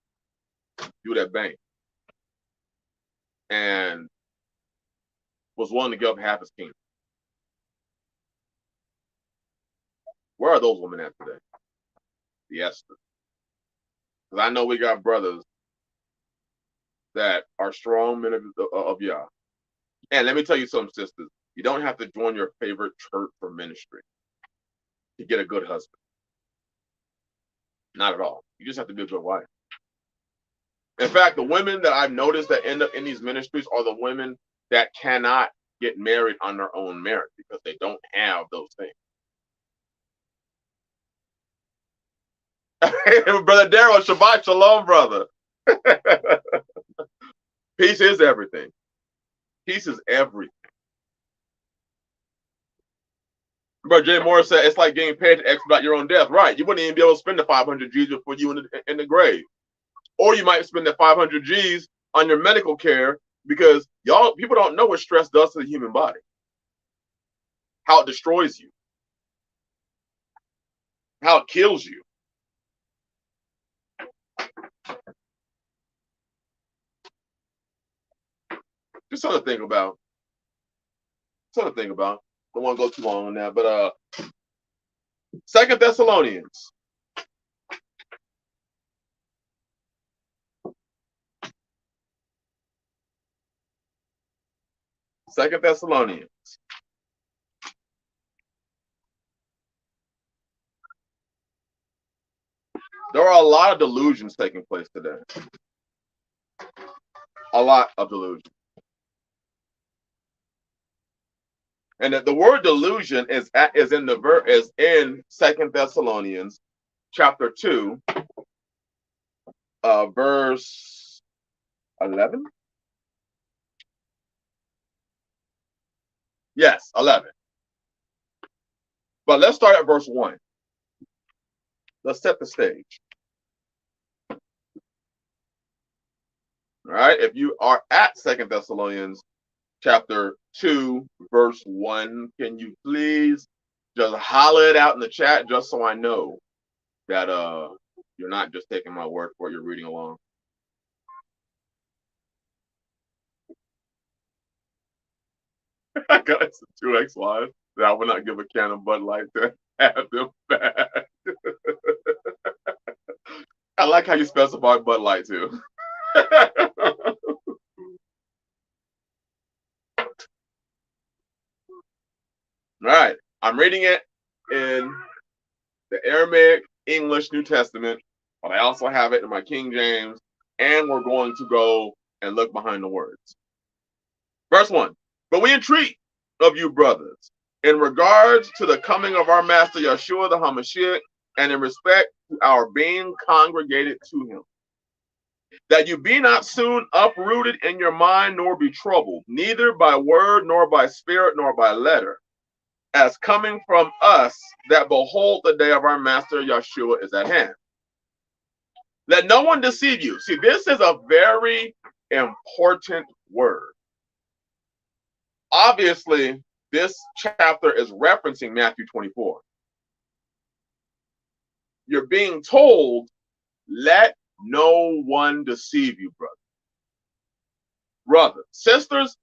Dude at bank. And was willing to give up half his kingdom. Where are those women at today? The Esther. Because I know we got brothers that are strong men of Yah. And let me tell you something, sisters. You don't have to join your favorite church for ministry to get a good husband. Not at all. You just have to be a good wife. In fact, the women that I've noticed that end up in these ministries are the women that cannot get married on their own merit because they don't have those things. Brother Darrell, Shabbat Shalom, brother. Peace is everything. Peace is everything. But Jay Moore said it's like getting paid to expedite your own death. Right. You wouldn't even be able to spend the 500 G's for you in the grave. Or you might spend the 500 G's on your medical care because people don't know what stress does to the human body. How it destroys you. How it kills you. Just something to think about. Don't want to go too long on that. But 2 Thessalonians. Second Thessalonians. There are a lot of delusions taking place today. A lot of delusion. And the word delusion is in 2 Thessalonians chapter 2, verse 11. Yes, 11. But let's start at verse 1. Let's set the stage. right. If you are at 2 Thessalonians chapter 2, verse 1, can you please just holler it out in the chat just so I know that you're not just taking my word for it, you're reading along. I got it to 2x live that I would not give a can of Bud Light to have them back. I like how you specified Bud Light too. All right, I'm reading it in the Aramaic English New Testament, but I also have it in my King James, and we're going to go and look behind the words. Verse 1, but we entreat of you, brothers, in regards to the coming of our Master Yeshua the Hamashiach, and in respect to our being congregated to him, that you be not soon uprooted in your mind, nor be troubled, neither by word, nor by spirit, nor by letter, as coming from us, that behold, the day of our Master Yeshua is at hand. Let no one deceive you. See, this is a very important word. Obviously, this chapter is referencing Matthew 24. You're being told, let no one deceive you, brother. Brother, sisters,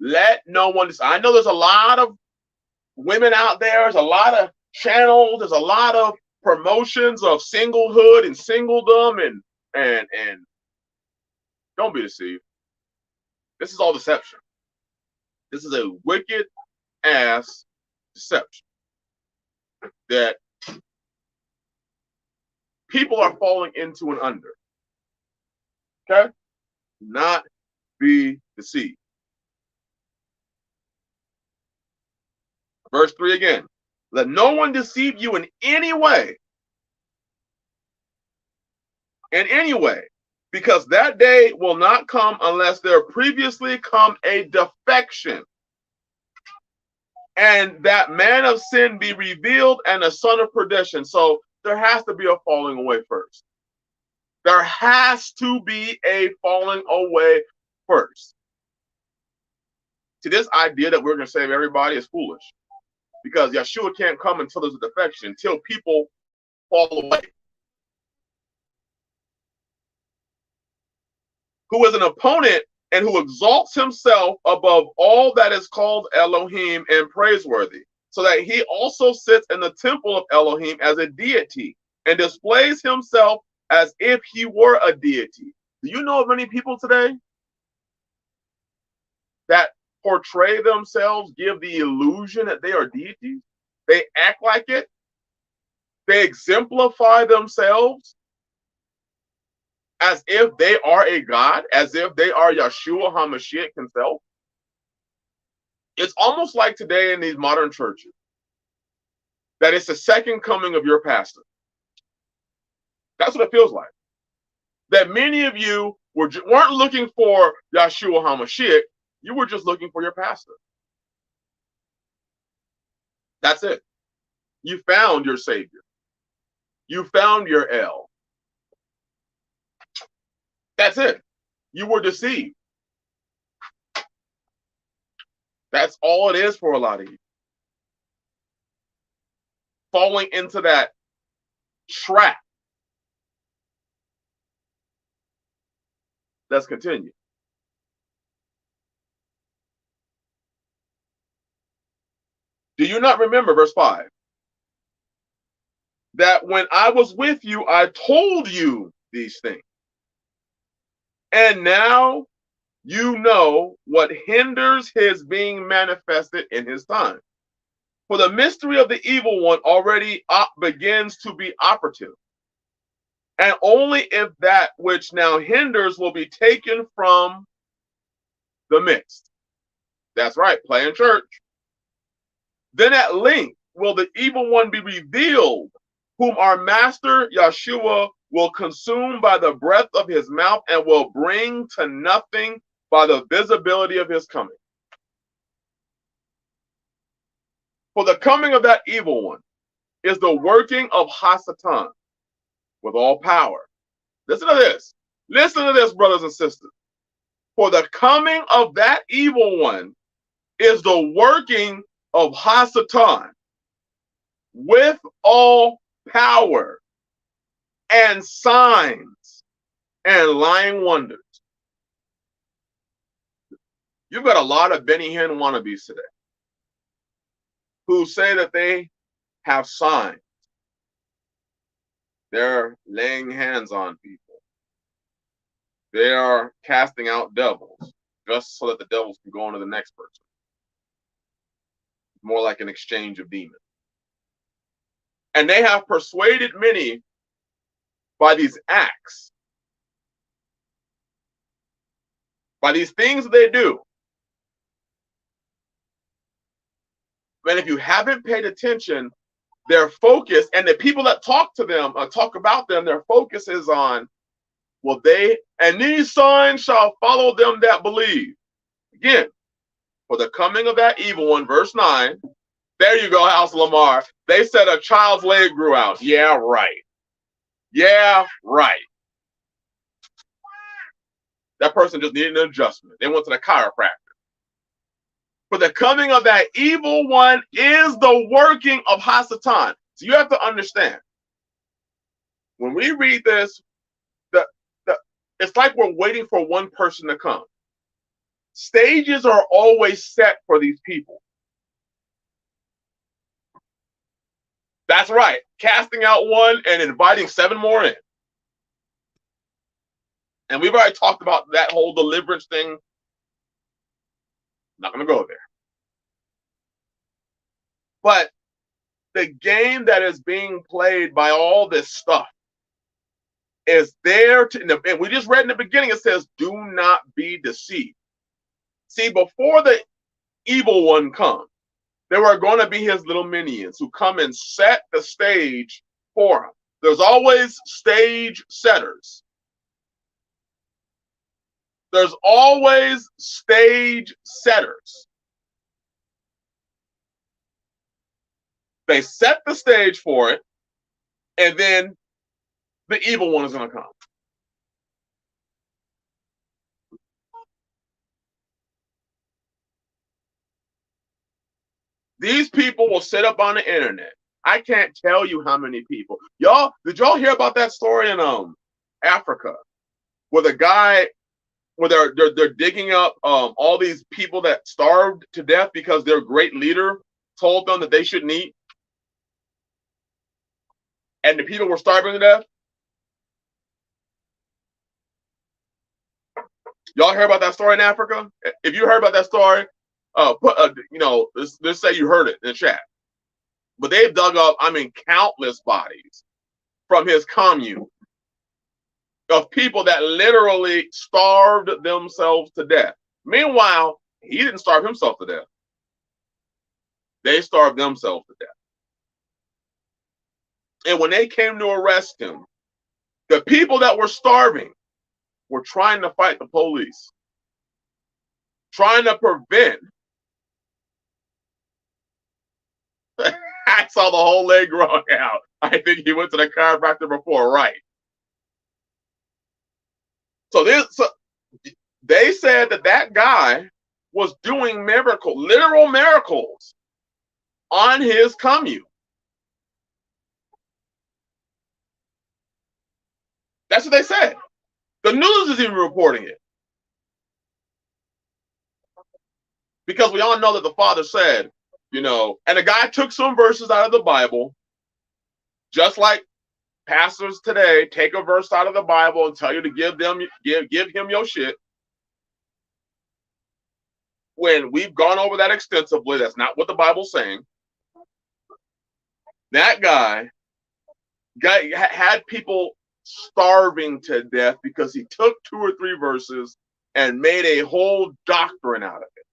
let no one. I know there's a lot of women out there. There's a lot of channels. There's a lot of promotions of singlehood and singledom, and don't be deceived. This is all deception. This is a wicked ass deception that people are falling into and under. Okay? Not be deceived. Verse 3 again. Let no one deceive you in any way. In any way. Because that day will not come unless there previously come a defection, and that man of sin be revealed, and a son of perdition. So there has to be a falling away first. There has to be a falling away first. See, this idea that we're going to save everybody is foolish, because Yeshua can't come until there's a defection, until people fall away. Who is an opponent and who exalts himself above all that is called Elohim and praiseworthy, so that he also sits in the temple of Elohim as a deity and displays himself as if he were a deity. Do you know of many people today that portray themselves, give the illusion that they are deities? They act like it. They exemplify themselves as if they are a God, as if they are Yeshua HaMashiach himself. It's almost like today in these modern churches that it's the second coming of your pastor. That's what it feels like. That many of you weren't looking for Yeshua HaMashiach, you were just looking for your pastor. That's it. You found your Savior. You found your El. That's it. You were deceived. That's all it is for a lot of you. Falling into that trap. Let's continue. Do you not remember, verse 5, that when I was with you, I told you these things? And now you know what hinders his being manifested in his time. For the mystery of the evil one already begins to be operative. And only if that which now hinders will be taken from the midst. That's right, playing church. Then at length will the evil one be revealed, whom our master Yeshua will consume by the breath of his mouth, and will bring to nothing by the visibility of his coming. For the coming of that evil one is the working of Hasatan with all power. Listen to this. Listen to this, brothers and sisters. For the coming of that evil one is the working of Hasatan with all power and signs and lying wonders. You've got a lot of Benny Hinn wannabes today who say that they have signs. They're laying hands on people. They are casting out devils just so that the devils can go on to the next person. More like an exchange of demons. And they have persuaded many by these acts, by these things that they do. And if you haven't paid attention, their focus, and the people that talk to them, talk about them, their focus is on, well, and these signs shall follow them that believe. Again, for the coming of that evil one, verse 9. There you go, House Lamar. They said a child's leg grew out. Yeah, right. Yeah, right. That person just needed an adjustment. They went to the chiropractor. For the coming of that evil one is the working of Hasatan. So you have to understand, when we read this, it's like we're waiting for one person to come. Stages are always set for these people. That's right. Casting out one and inviting 7 more in. And we've already talked about that whole deliverance thing. Not going to go there. But the game that is being played by all this stuff is there to, and we just read in the beginning, it says, do not be deceived. See, before the evil one comes, there are going to be his little minions who come and set the stage for him. There's always stage setters. There's always stage setters. They set the stage for it, and then the evil one is going to come. These people will sit up on the internet. I can't tell you how many people. Did y'all hear about that story in Africa, where the guy, where they're digging up all these people that starved to death because their great leader told them that they shouldn't eat, and the people were starving to death? Y'all heard about that story in Africa? If you heard about that story, let's say you heard it in the chat. But they've dug up, countless bodies from his commune of people that literally starved themselves to death. Meanwhile, he didn't starve himself to death. They starved themselves to death. And when they came to arrest him, the people that were starving were trying to fight the police, trying to prevent. I saw the whole leg growing out. I think he went to the chiropractor before, right? So they said that guy was doing literal miracles on his commune. That's what they said. The news is even reporting it. Because we all know that the Father said, and the guy took some verses out of the Bible, just like pastors today take a verse out of the Bible and tell you to give him your shit. When we've gone over that extensively, that's not what the Bible's saying. That guy had people starving to death because he took 2 or 3 verses and made a whole doctrine out of it.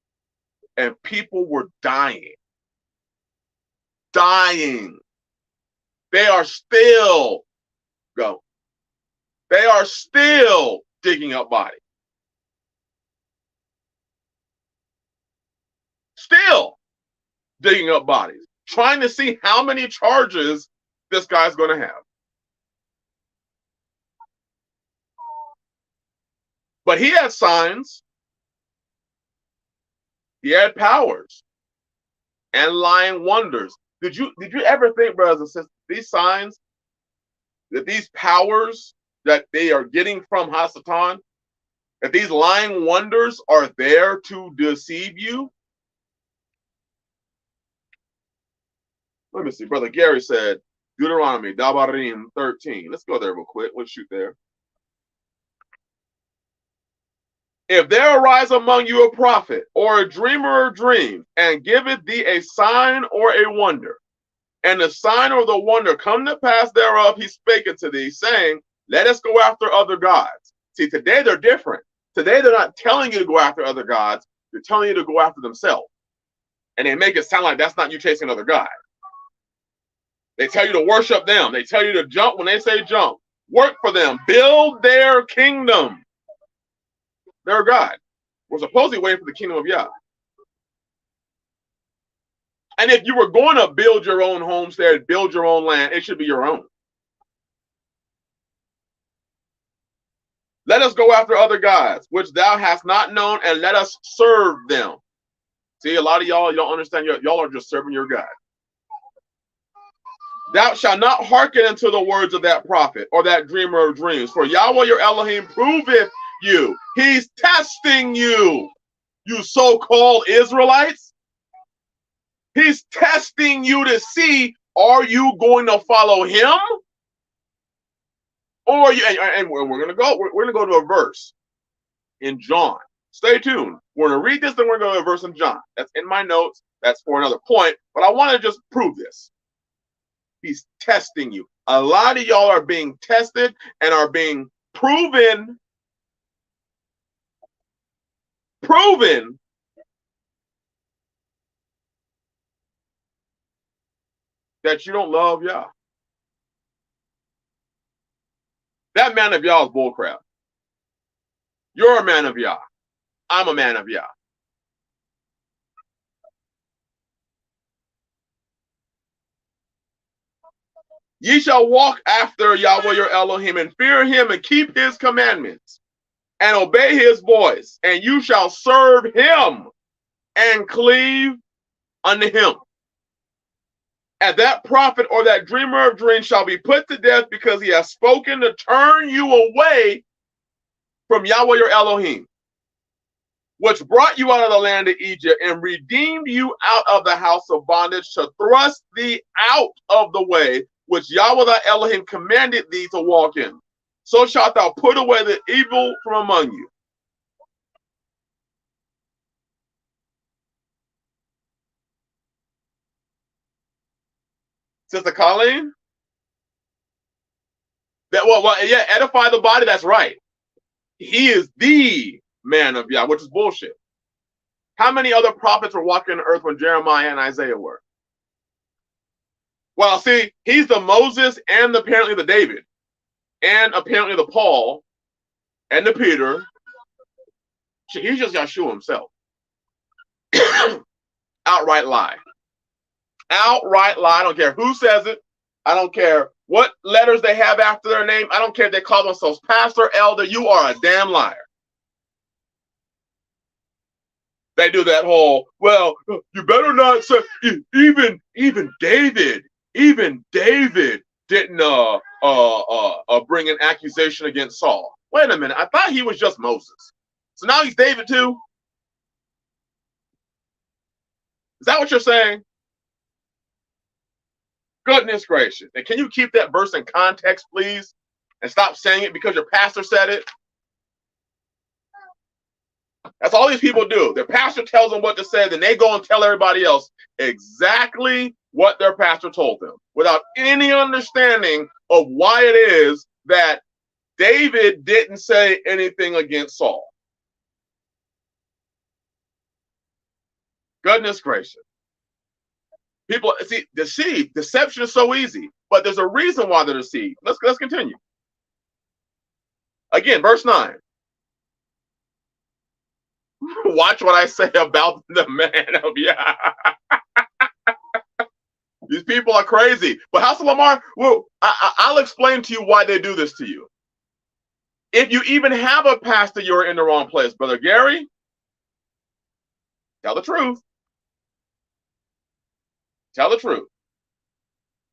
And people were dying. They are still going. They are still digging up bodies. Still digging up bodies. Trying to see how many charges this guy's going to have. But he had signs. He had powers and lying wonders. Did you ever think, brothers and sisters, these signs, that these powers that they are getting from Hasatan, that these lying wonders are there to deceive you? Let me see. Brother Gary said, Deuteronomy, Dabarim 13. Let's go there real quick. Let's shoot there. If there arise among you a prophet or a dreamer of dreams, and giveth thee a sign or a wonder, and the sign or the wonder come to pass thereof, he spake unto thee, saying, let us go after other gods. See, today they're different. Today they're not telling you to go after other gods. They're telling you to go after themselves. And they make it sound like that's not you chasing another god. They tell you to worship them. They tell you to jump when they say jump. Work for them. Build their kingdom. Their God. We're supposedly waiting for the kingdom of Yah. And if you were going to build your own homestead, build your own land, it should be your own. Let us go after other gods, which thou hast not known, and let us serve them. See, a lot of y'all, you don't understand. Y'all are just serving your God. Thou shalt not hearken unto the words of that prophet or that dreamer of dreams, for Yahweh your Elohim proveth you. He's testing you, you so-called Israelites. He's testing you to see, are you going to follow him? Or you, and we're going to go to a verse in John. Stay tuned. We're going to read this, then we're going to go to a verse in John. That's in my notes. That's for another point. But I want to just prove this. He's testing you. A lot of y'all are being tested and are being proven that you don't love Yah. That man of Yah is bullcrap. You're a man of Yah. I'm a man of Yah. Ye shall walk after Yahweh your Elohim, and fear him, and keep his commandments, and obey his voice, and you shall serve him and cleave unto him. And that prophet or that dreamer of dreams shall be put to death, because he has spoken to turn you away from Yahweh your Elohim, which brought you out of the land of Egypt and redeemed you out of the house of bondage, to thrust thee out of the way which Yahweh thy Elohim commanded thee to walk in. So shalt thou put away the evil from among you. Sister Colleen? Yeah, edify the body, that's right. He is the man of Yah, which is bullshit. How many other prophets were walking the earth when Jeremiah and Isaiah were? Well, see, he's the Moses and apparently the David, and apparently the Paul and the Peter. He's just Yahshua himself. Outright lie. Outright lie. I don't care who says it. I don't care what letters they have after their name. I don't care if they call themselves pastor, elder. You are a damn liar. They do that whole, well, you better not say, even David didn't bring an accusation against Saul. Wait a minute, I thought he was just Moses. So now he's David too? Is that what you're saying? Goodness gracious. And can you keep that verse in context, please? And stop saying it because your pastor said it? That's all these people do. Their pastor tells them what to say, then they go and tell everybody else exactly what their pastor told them, without any understanding of why it is that David didn't say anything against Saul. Goodness gracious. People see, deception is so easy, but there's a reason why they're deceived. Let's continue. Again, verse 9. Watch what I say about the man of Yah. These people are crazy. But House of Lamar, well, I'll explain to you why they do this to you. If you even have a pastor, you're in the wrong place. Brother Gary, Tell the truth. Tell the truth.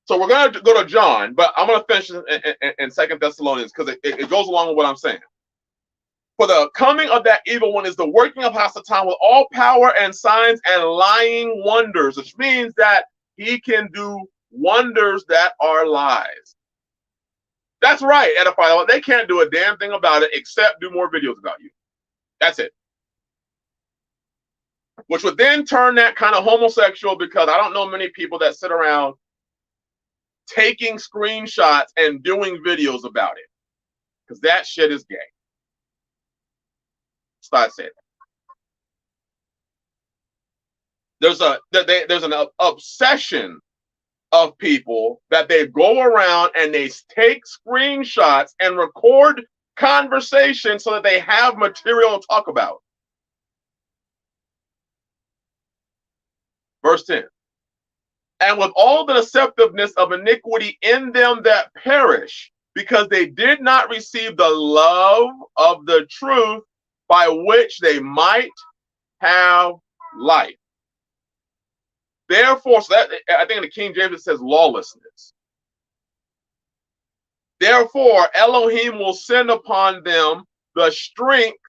So we're going to go to John, but I'm going to finish in 2 Thessalonians because it goes along with what I'm saying. For the coming of that evil one is the working of Hasatan with all power and signs and lying wonders, which means that he can do wonders that are lies. That's right, Edify. They can't do a damn thing about it except do more videos about you. That's it. Which would then turn that kind of homosexual, because I don't know many people that sit around taking screenshots and doing videos about it, because that shit is gay. Start saying that. There's an obsession of people that they go around and they take screenshots and record conversations so that they have material to talk about. Verse 10. And with all the deceptiveness of iniquity in them that perish, because they did not receive the love of the truth by which they might have life. Therefore, so that, I think in the King James it says lawlessness. Therefore, Elohim will send upon them the strength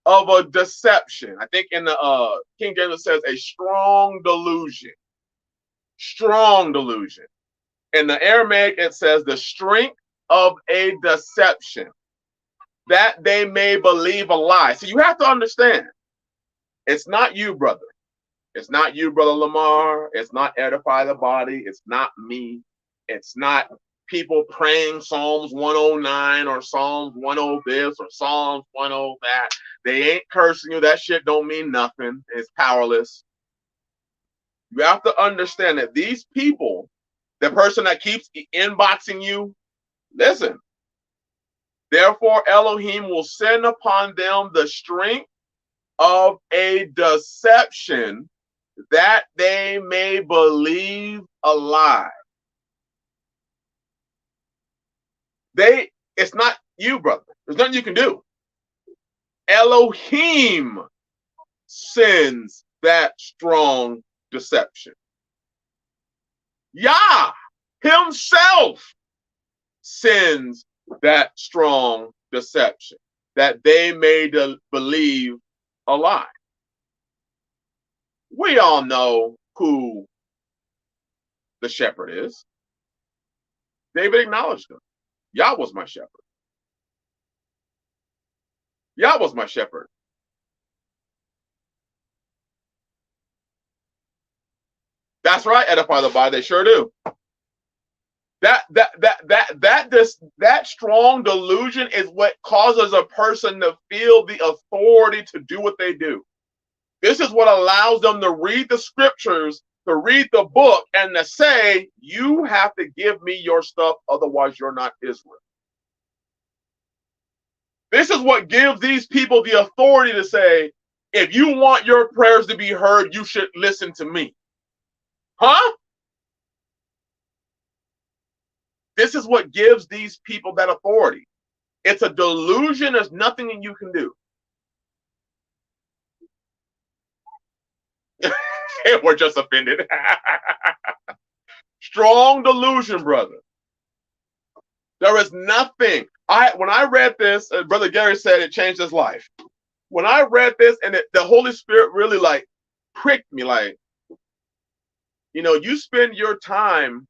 of a deception. I think in the King James it says a strong delusion. Strong delusion. In the Aramaic it says the strength of a deception, that they may believe a lie. So you have to understand, it's not you, brother. It's not you, Brother Lamar. It's not Edify the Body. It's not me. It's not people praying Psalms 109 or Psalms 10 this or Psalms 10 that. They ain't cursing you. That shit don't mean nothing. It's powerless. You have to understand that these people, the person that keeps inboxing you, listen. Therefore, Elohim will send upon them the strength of a deception, that they may believe a lie. It's not you, brother. There's nothing you can do. Elohim sends that strong deception. Yah himself sends that strong deception, that they may believe a lie. We all know who the shepherd is. David acknowledged him. Yah was my shepherd. Yah was my shepherd. That's right, Edify the Body. They sure do. That strong delusion is what causes a person to feel the authority to do what they do. This is what allows them to read the scriptures, to read the book, and to say, you have to give me your stuff, otherwise you're not Israel. This is what gives these people the authority to say, if you want your prayers to be heard, you should listen to me. Huh? This is what gives these people that authority. It's a delusion. There's nothing you can do. We're just offended. Strong delusion, brother. There is nothing. When I read this, Brother Gary said it changed his life. When I read this, and the Holy Spirit really like pricked me, like, you know, you spend your time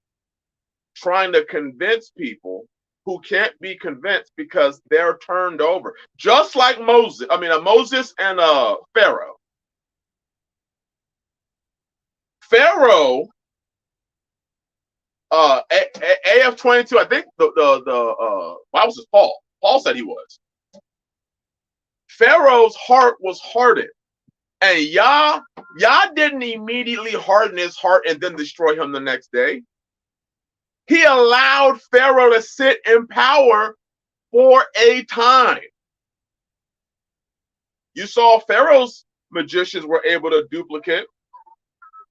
trying to convince people who can't be convinced because they're turned over. Just like Moses and Pharaoh. Pharaoh, AF-22, I think the Bible says Paul. Paul said he was. Pharaoh's heart was hardened. And Yah didn't immediately harden his heart and then destroy him the next day. He allowed Pharaoh to sit in power for a time. You saw Pharaoh's magicians were able to duplicate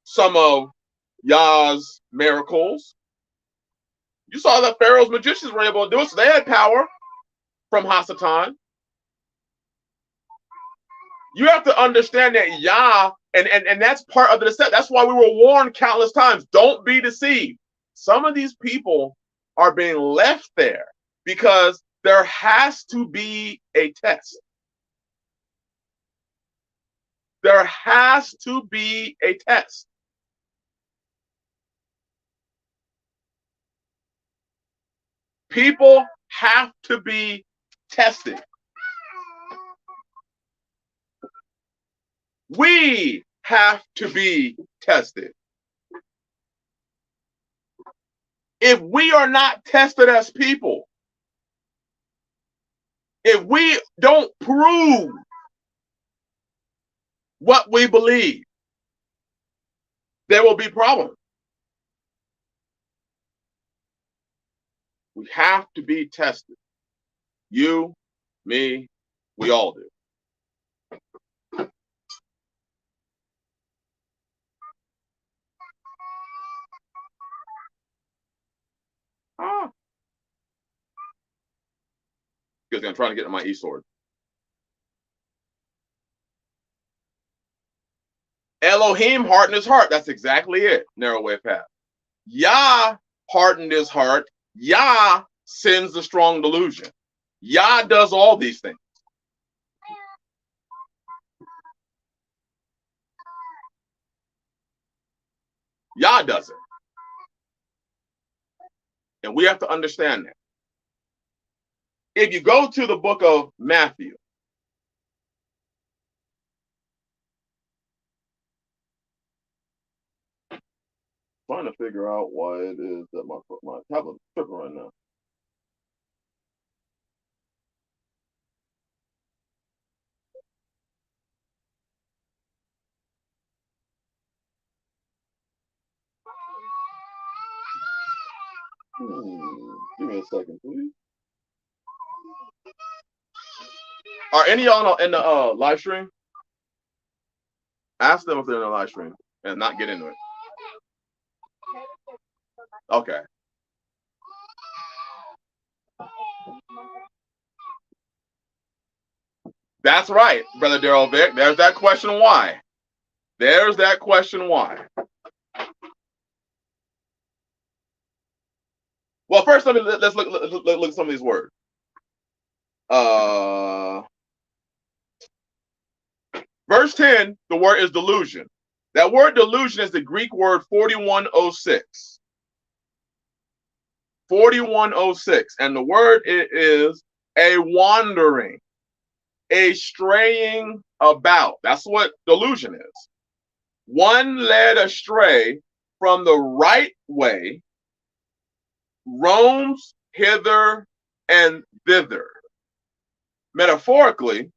some of Yah's miracles. You saw that Pharaoh's magicians were able to do it, so they had power from Hasatan. You have to understand that Yah, and that's part of the deception. That's why we were warned countless times. Don't be deceived. Some of these people are being left there because there has to be a test. There has to be a test. People have to be tested. We have to be tested. If we are not tested as people, if we don't prove what we believe, there will be problems. We have to be tested. You, me, we all do. Because I'm trying to get to my e-sword. Elohim hardened his heart. That's exactly it. Narrow way path. Yah hardened his heart. Yah sends the strong delusion. Yah does all these things. Yah does it. And we have to understand that. If you go to the book of Matthew, trying to figure out why it is that my tablet's tripping right now. Give me a second, please. Are any of y'all in the live stream? Ask them if they're in the live stream and not get into it. Okay. That's right, Brother Daryl Vic. There's that question why. There's that question why. Well, first let's look at some of these words. Verse 10, the word is delusion. That word delusion is the Greek word 4106. 4106. And the word is a wandering, a straying about. That's what delusion is. One led astray from the right way, roams hither and thither. Metaphorically,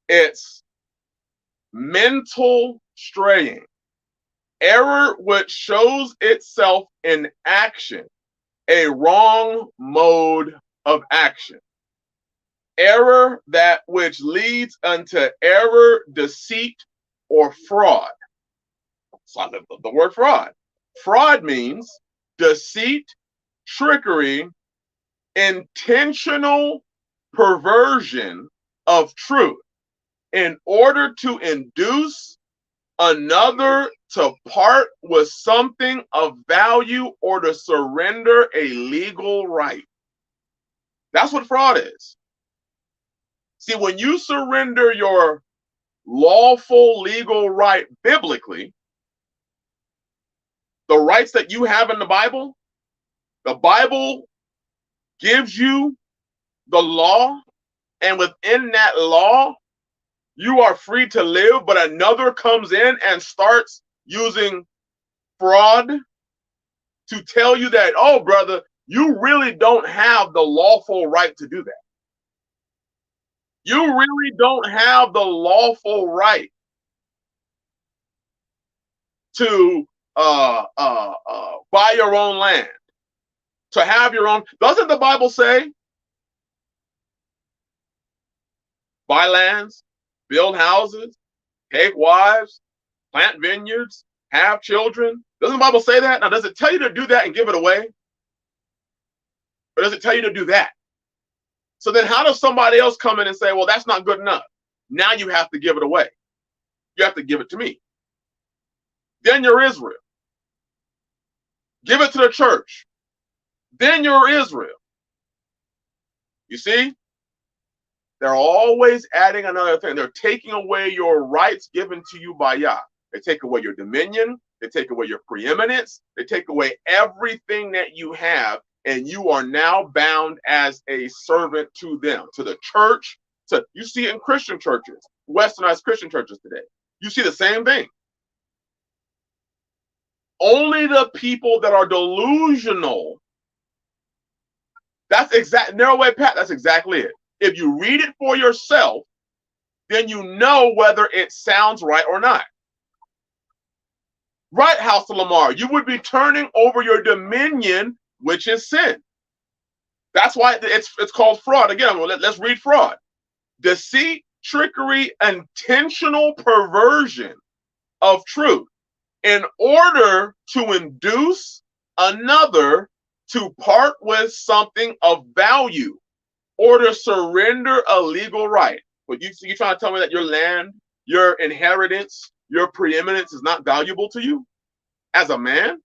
it's mental straying, error which shows itself in action, a wrong mode of action, error that which leads unto error, deceit, or fraud. So the word fraud. Fraud means deceit, trickery, intentional perversion of truth in order to induce another to part with something of value or to surrender a legal right. That's what fraud is. See, when you surrender your lawful legal right biblically, the rights that you have in the Bible gives you the law, and within that law, you are free to live, but another comes in and starts using fraud to tell you that, oh, brother, you really don't have the lawful right to do that. You really don't have the lawful right to buy your own land, to have your own. Doesn't the Bible say buy lands, build houses, take wives, plant vineyards, have children? Doesn't the Bible say that? Now, does it tell you to do that and give it away? Or does it tell you to do that? So then how does somebody else come in and say, well, that's not good enough? Now you have to give it away. You have to give it to me. Then you're Israel. Give it to the church. Then you're Israel. You see? They're always adding another thing. They're taking away your rights given to you by Yah. They take away your dominion. They take away your preeminence. They take away everything that you have, and you are now bound as a servant to them, to the church. You see it in Christian churches, westernized Christian churches today. You see the same thing. Only the people that are delusional. That's narrow way path. That's exactly it. If you read it for yourself, then you know whether it sounds right or not. Right, House of Lamar, you would be turning over your dominion, which is sin. That's why it's called fraud. Again, let's read fraud. Deceit, trickery, intentional perversion of truth in order to induce another to part with something of value or to surrender a legal right. But you're trying to tell me that your land, your inheritance, your preeminence is not valuable to you as a man?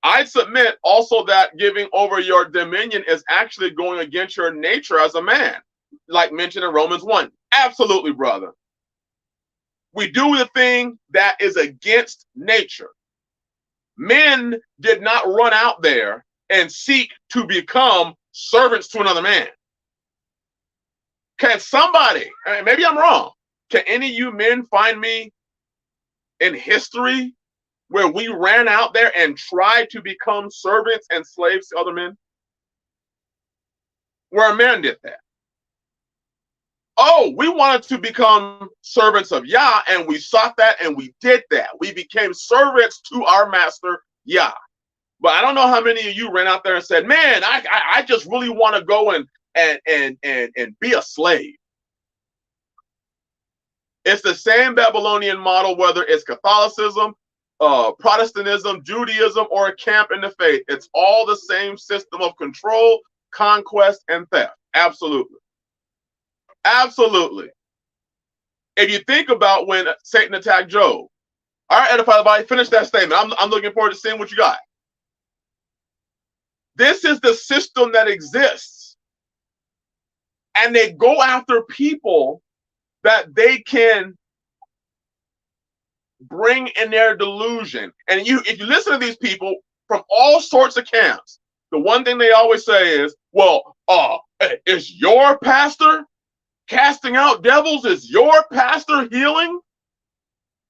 I submit also that giving over your dominion is actually going against your nature as a man, like mentioned in Romans 1. Absolutely, brother. We do the thing that is against nature. Men did not run out there and seek to become servants to another man. Can somebody, maybe I'm wrong, can any of you men find me in history where we ran out there and tried to become servants and slaves to other men? Where a man did that. Oh, we wanted to become servants of Yah, and we sought that, and we did that. We became servants to our master, Yah. But I don't know how many of you ran out there and said, man, I just really want to go and be a slave. It's the same Babylonian model, whether it's Catholicism, Protestantism, Judaism, or a camp in the faith. It's all the same system of control, conquest, and theft. Absolutely. Absolutely. If you think about when Satan attacked Job. All right, Edify the Body, finish that statement. I'm looking forward to seeing what you got. This is the system that exists. And they go after people that they can bring in their delusion. And if you listen to these people from all sorts of camps, the one thing they always say is, well, is your pastor casting out devils? Is your pastor healing?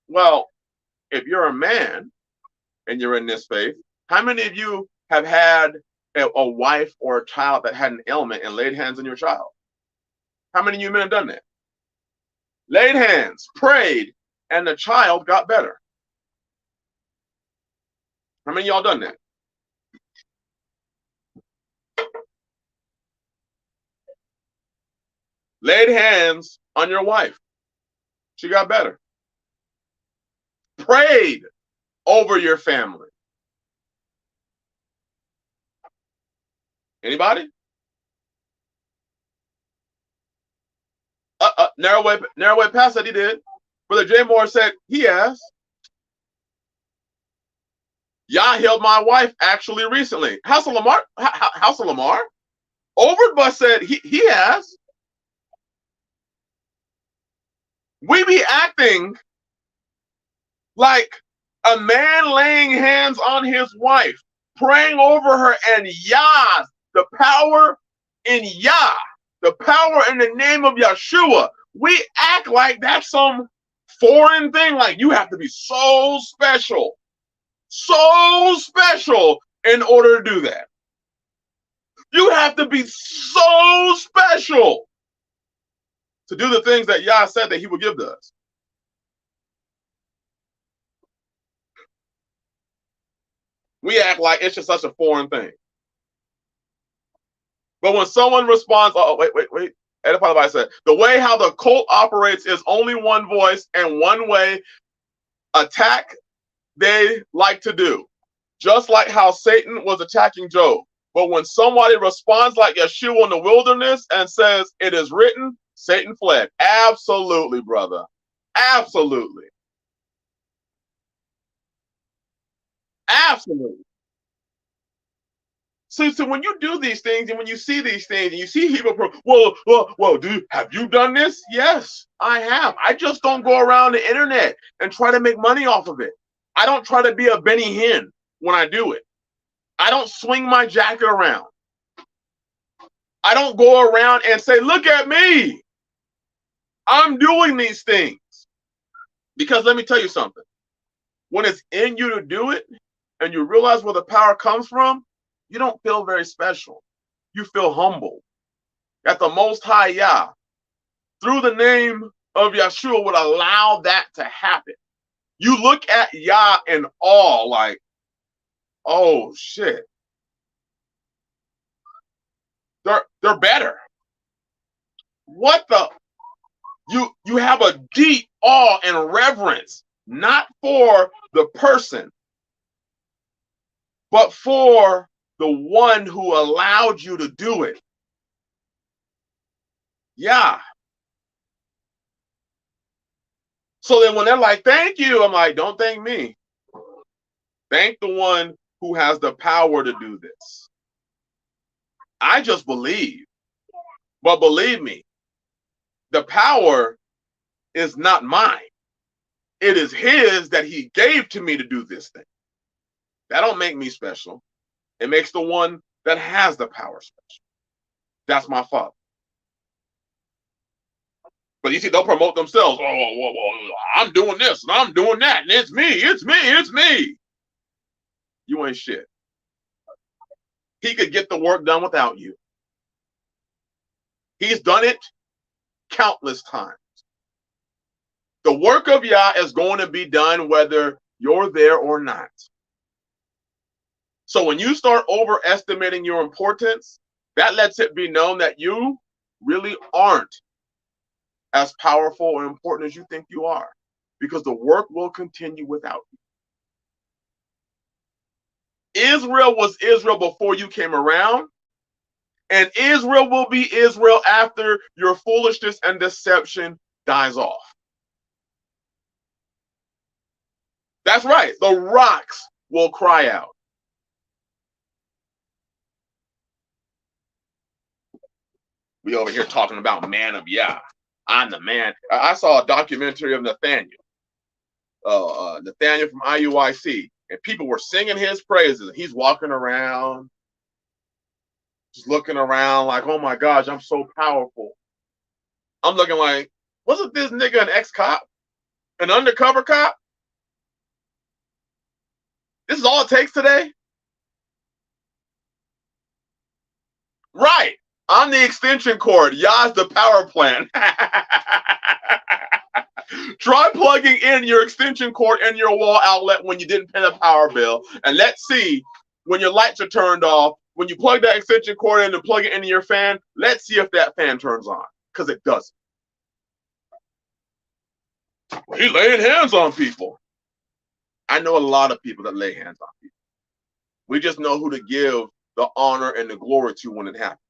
Well, if you're a man and you're in this faith, how many of you have had a wife or a child that had an ailment and laid hands on your child? How many of you men have done that? Laid hands, prayed, and the child got better. How many of y'all done that? Laid hands on your wife. She got better. Prayed over your family. Anybody? Narrow way past that he did. Brother J. Moore said he has. Yah healed my wife actually recently. House of Lamar? Overbus said he has. We be acting like a man laying hands on his wife, praying over her, and Yah, the power in Yah, the power in the name of Yeshua. We act like that's some foreign thing, like you have to be so special in order to do that. You have to be so special to do the things that Yah said that he would give to us. We act like it's just such a foreign thing. But when someone responds, wait. Edify the Body said, the way how the cult operates is only one voice and one way attack they like to do. Just like how Satan was attacking Job. But when somebody responds like Yeshua in the wilderness and says, it is written, Satan fled. Absolutely, brother. Absolutely. Absolutely. So when you do these things and when you see these things and you see people, well, have you done this? Yes, I have. I just don't go around the internet and try to make money off of it. I don't try to be a Benny Hinn when I do it. I don't swing my jacket around. I don't go around and say, look at me. I'm doing these things. Because let me tell you something. When it's in you to do it and you realize where the power comes from, you don't feel very special. You feel humble. That the Most High Yah, through the name of Yeshua, would allow that to happen. You look at Yah in awe, like, oh shit. They're better. What the? You have a deep awe and reverence, not for the person, but for the one who allowed you to do it. Yeah. So then when they're like, thank you, I'm like, don't thank me. Thank the one who has the power to do this. I just believe. But believe me, the power is not mine. It is his that he gave to me to do this thing. That don't make me special. It makes the one that has the power special. That's my Father. But you see, they'll promote themselves. Oh, I'm doing this and I'm doing that. And it's me, it's me, it's me. You ain't shit. He could get the work done without you. He's done it countless times. The work of Yah is going to be done whether you're there or not. So when you start overestimating your importance, that lets it be known that you really aren't as powerful or important as you think you are, because the work will continue without you. Israel was Israel before you came around, and Israel will be Israel after your foolishness and deception dies off. That's right. The rocks will cry out. We over here talking about man of Yah. I'm the man. I saw a documentary of Nathaniel from IUIC, and people were singing his praises. He's walking around, just looking around like, oh my gosh, I'm so powerful. I'm looking like, wasn't this nigga an ex-cop? An undercover cop? This is all it takes today? Right. I'm the extension cord. Yah's the power plant. Try plugging in your extension cord in your wall outlet when you didn't pay the power bill. And let's see, when your lights are turned off, when you plug that extension cord in and plug it into your fan, let's see if that fan turns on. Because it doesn't. He laying hands on people. I know a lot of people that lay hands on people. We just know who to give the honor and the glory to when it happens.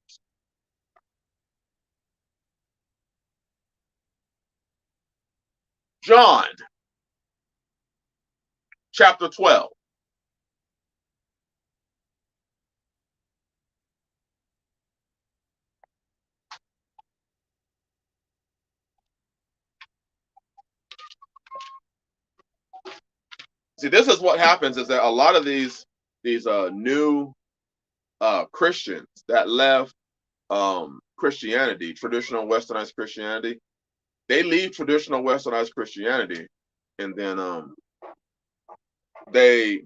John, chapter 12. See, this is what happens is that a lot of these new Christians that left Christianity, traditional westernized Christianity, they leave traditional westernized Christianity, and then they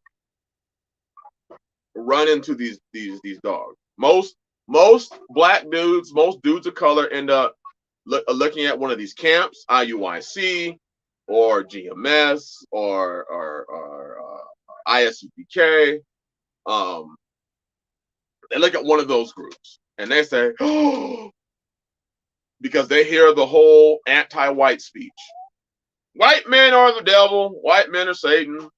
run into these dogs. Most black dudes, most dudes of color end up looking at one of these camps, IUIC or GMS or ISUPK. They look at one of those groups and they say, oh, because they hear the whole anti-white speech. White men are the devil. White men are Satan.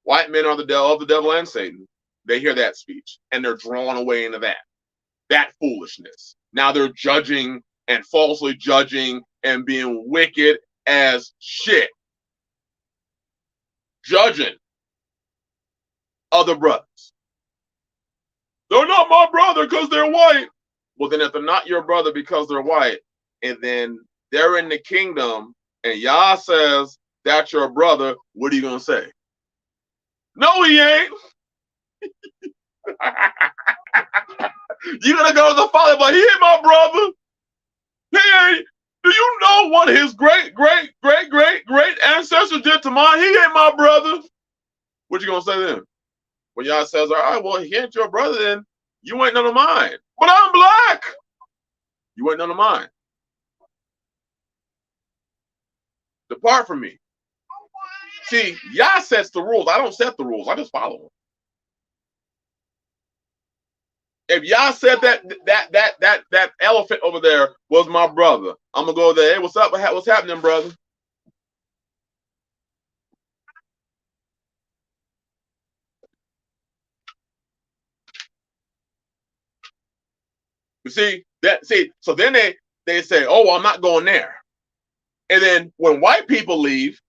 White men are the devil and Satan. They hear that speech and they're drawn away into that foolishness. Now they're judging and falsely judging and being wicked as shit. Judging other brothers. They're not my brother because they're white. Well, then if they're not your brother because they're white, and then they're in the kingdom, and Yah says that's your brother, what are you going to say? No, he ain't. You're going to go to the Father, but he ain't my brother. He ain't. Do you know what his great ancestors did to mine? He ain't my brother. What you going to say then? When Yah says, all right, well, he ain't your brother, then you ain't none of mine. But I'm black. You ain't none of mine. Depart from me. See, Yah sets the rules. I don't set the rules. I just follow them. If Yah said that elephant over there was my brother, I'm gonna go there. Hey, what's up? What's happening, brother? You see that? See, so then they say, oh, well, I'm not going there. And then when white people leave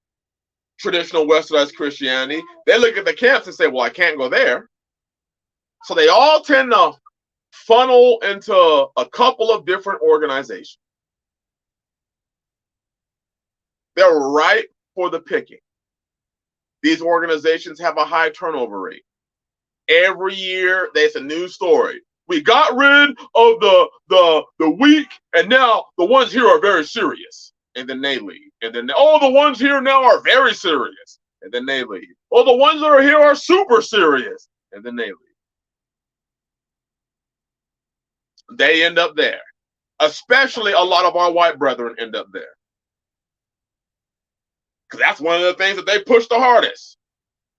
traditional Westernized Christianity, they look at the camps and say, well, I can't go there. So they all tend to funnel into a couple of different organizations. They're ripe for the picking. These organizations have a high turnover rate. Every year, there's a new story. We got rid of the weak, and now the ones here are very serious. And then they leave. And then, the ones here now are very serious. And then they leave. Oh, the ones that are here are super serious. And then they leave. They end up there. Especially a lot of our white brethren end up there. Because that's one of the things that they push the hardest.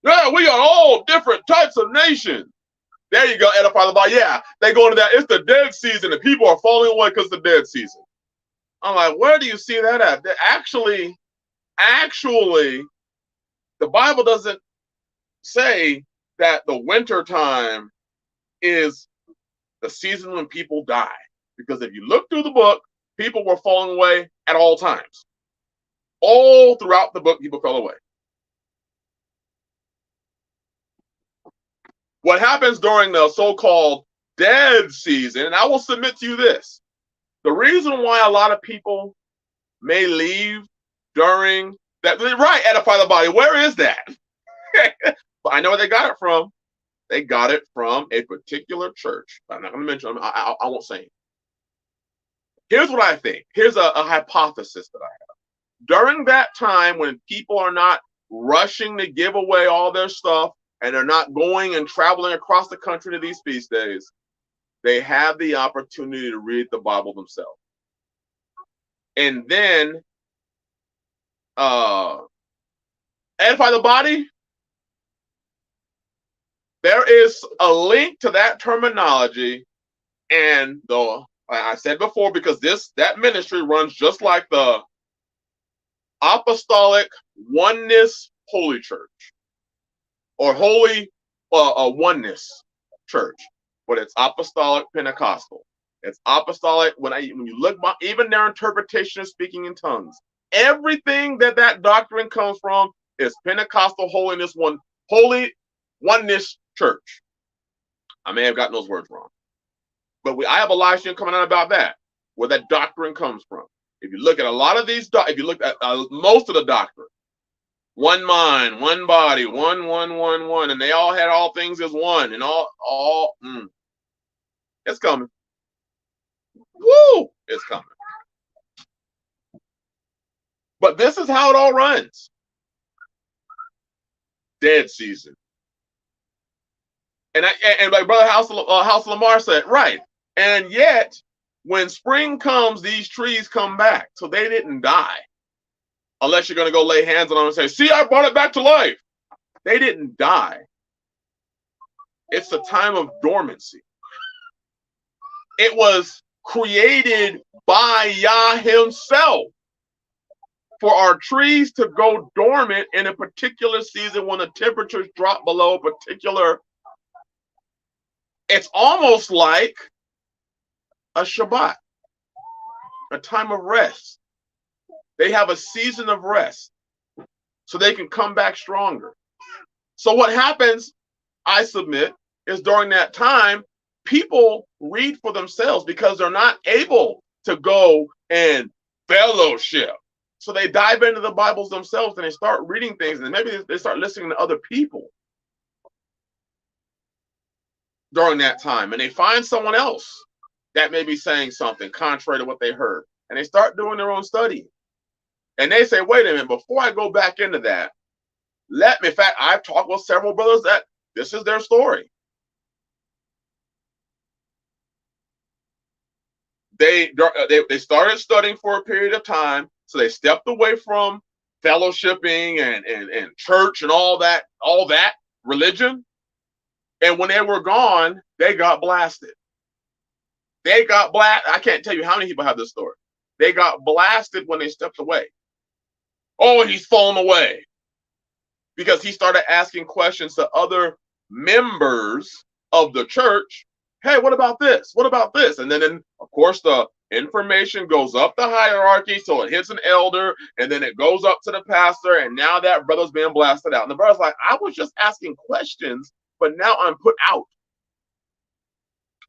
Yeah, we got all different types of nations. There you go, edify the body. Yeah, they go into that. It's the dead season, and people are falling away because it's the dead season. I'm like, where do you see that at? Actually, the Bible doesn't say that the winter time is the season when people die. Because if you look through the book, people were falling away at all times. All throughout the book, people fell away. What happens during the so-called dead season, and I will submit to you this, the reason why a lot of people may leave during that, right, edify the body, where is that? But I know where they got it from. They got it from a particular church. I'm not going to mention them. I won't say it. Here's what I think. Here's a hypothesis that I have. During that time when people are not rushing to give away all their stuff and they're not going and traveling across the country to these feast days, they have the opportunity to read the Bible themselves. And then edify the body. There is a link to that terminology, and I said before, because that ministry runs just like the Apostolic Oneness Holy Church, or Holy Oneness Church, but it's Apostolic Pentecostal. It's Apostolic. When you look, even their interpretation of speaking in tongues, everything that doctrine comes from is Pentecostal Holiness Holy Oneness Church. I may have gotten those words wrong, but I have a live stream coming out about that, where that doctrine comes from. If you look at a lot of these, if you look at most of the doctrine, one mind, one body, one, and they all had all things as one, and it's coming. Woo! It's coming. But this is how it all runs. Dead season. And my brother House Lamar said, right. And yet, when spring comes, these trees come back. So they didn't die. Unless you're going to go lay hands on them and say, see, I brought it back to life. They didn't die. It's a time of dormancy. It was created by Yah himself for our trees to go dormant in a particular season when the temperatures drop below a particular It's almost like a Shabbat, a time of rest. They have a season of rest so they can come back stronger. So what happens, I submit, is during that time, people read for themselves because they're not able to go and fellowship. So they dive into the Bibles themselves and they start reading things, and maybe they start listening to other people during that time. And they find someone else that may be saying something contrary to what they heard. And they start doing their own study. And they say, wait a minute, before I go back into that, let me, in fact, I've talked with several brothers that this is their story. They started studying for a period of time, so they stepped away from fellowshipping and church and all that religion. And when they were gone, they got blasted. They got blasted. I can't tell you how many people have this story. They got blasted when they stepped away. Oh, he's fallen away. Because he started asking questions to other members of the church. Hey, what about this? What about this? And then, of course, the information goes up the hierarchy, so it hits an elder, and then it goes up to the pastor, and now that brother's being blasted out. And the brother's like, I was just asking questions, but now I'm put out.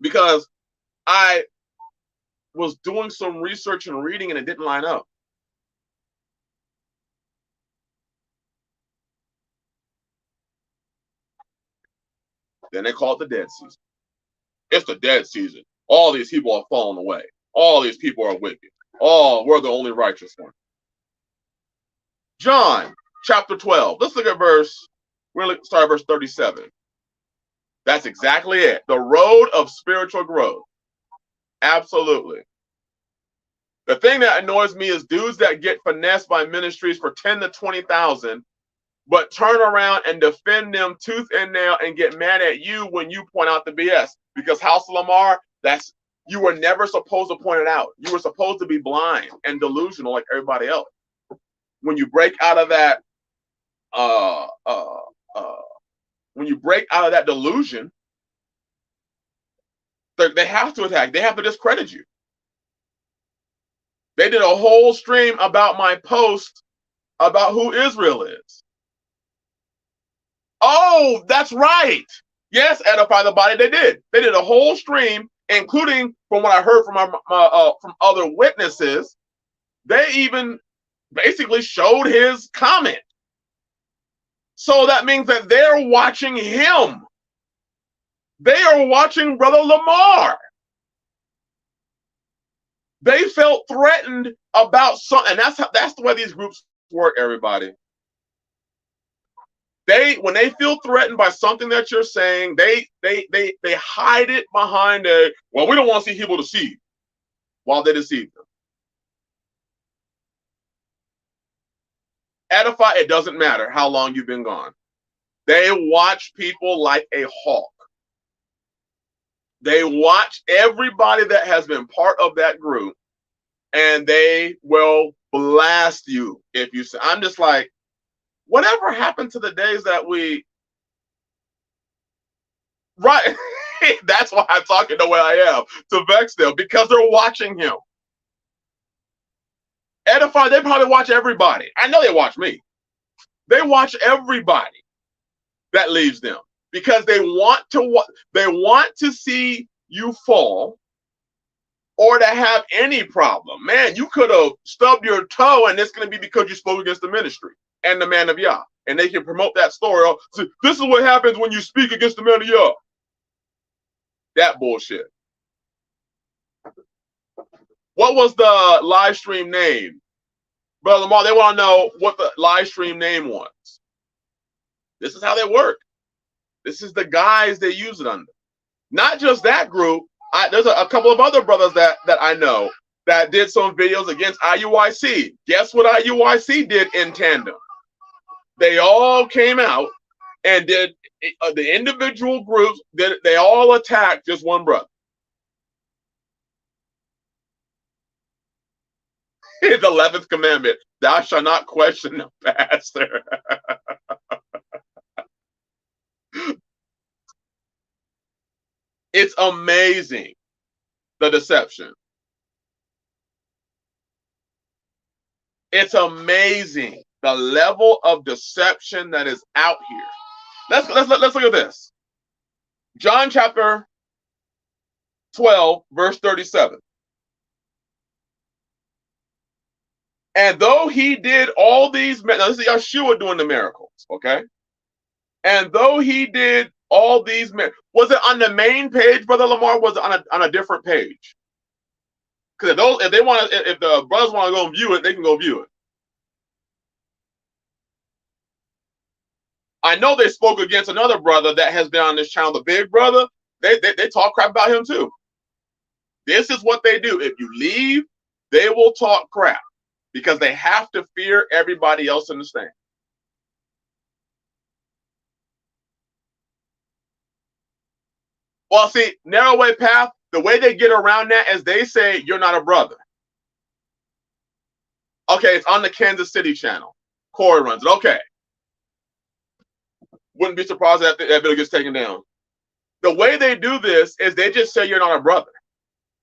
Because I was doing some research and reading, and it didn't line up. Then they call it the dead season. It's the dead season. All these people are fallen away. All these people are wicked. Oh, we're the only righteous one. John chapter 12. Let's look at verse 37. That's exactly it. The road of spiritual growth. Absolutely. The thing that annoys me is dudes that get finessed by ministries for 10 to 20,000, but turn around and defend them tooth and nail and get mad at you when you point out the BS. Because House of Lamar, you were never supposed to point it out. You were supposed to be blind and delusional like everybody else. When you break out of that, delusion, they have to attack. They have to discredit you. They did a whole stream about my post about who Israel is. Oh, that's right. Yes, edify the body. They did. They did a whole stream, including from what I heard from other witnesses. They even basically showed his comment. So that means that they're watching him. They are watching Brother Lamar. They felt threatened about something, and that's the way these groups work, everybody. When they feel threatened by something that you're saying, they hide it behind we don't want to see people deceived while they deceive them. Edify, it doesn't matter how long you've been gone. They watch people like a hawk. They watch everybody that has been part of that group, and they will blast you if you say. I'm just like, whatever happened to the days that we, right? That's why I'm talking the way I am to vex them, because they're watching him. Edify, they probably watch everybody. I know they watch me. They watch everybody that leaves them because they want to see you fall or to have any problem. Man, you could have stubbed your toe, and it's going to be because you spoke against the ministry and the man of Yah. And they can promote that story. So this is what happens when you speak against the man of Yah. That bullshit. What was the live stream name? Brother Lamar, they want to know what the live stream name was. This is how they work. This is the guys they use it under. Not just that group. There's a couple of other brothers that I know that did some videos against IUIC. Guess what IUIC did in tandem? They all came out and did the individual groups. They all attacked just one brother. The 11th commandment: thou shalt not question the pastor. It's amazing, the deception. It's amazing the level of deception that is out here. Let's look at this. John chapter 12, verse 37. And though he did all these, now this is Yeshua doing the miracles, okay? And though he did all these, was it on the main page, Brother Lamar? Was it on a different page? Because if the brothers want to go view it, they can go view it. I know they spoke against another brother that has been on this channel, the big brother. They talk crap about him too. This is what they do. If you leave, they will talk crap because they have to fear everybody else in the stand. Well, see, narrow way path, the way they get around that is they say, you're not a brother. Okay, it's on the Kansas City channel. Corey runs it. Okay. Wouldn't be surprised if that video gets taken down. The way they do this is they just say you're not a brother.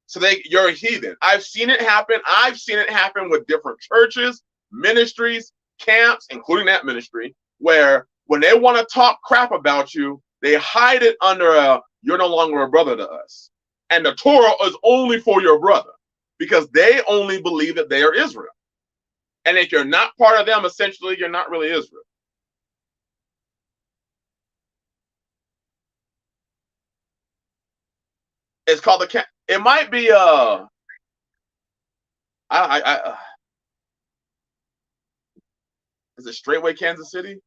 So you're a heathen. I've seen it happen. I've seen it happen with different churches, ministries, camps, including that ministry, where when they want to talk crap about you, they hide it under you're no longer a brother to us. And the Torah is only for your brother because they only believe that they are Israel. And if you're not part of them, essentially, you're not really Israel. It's called the it might be is it Straightway Kansas City?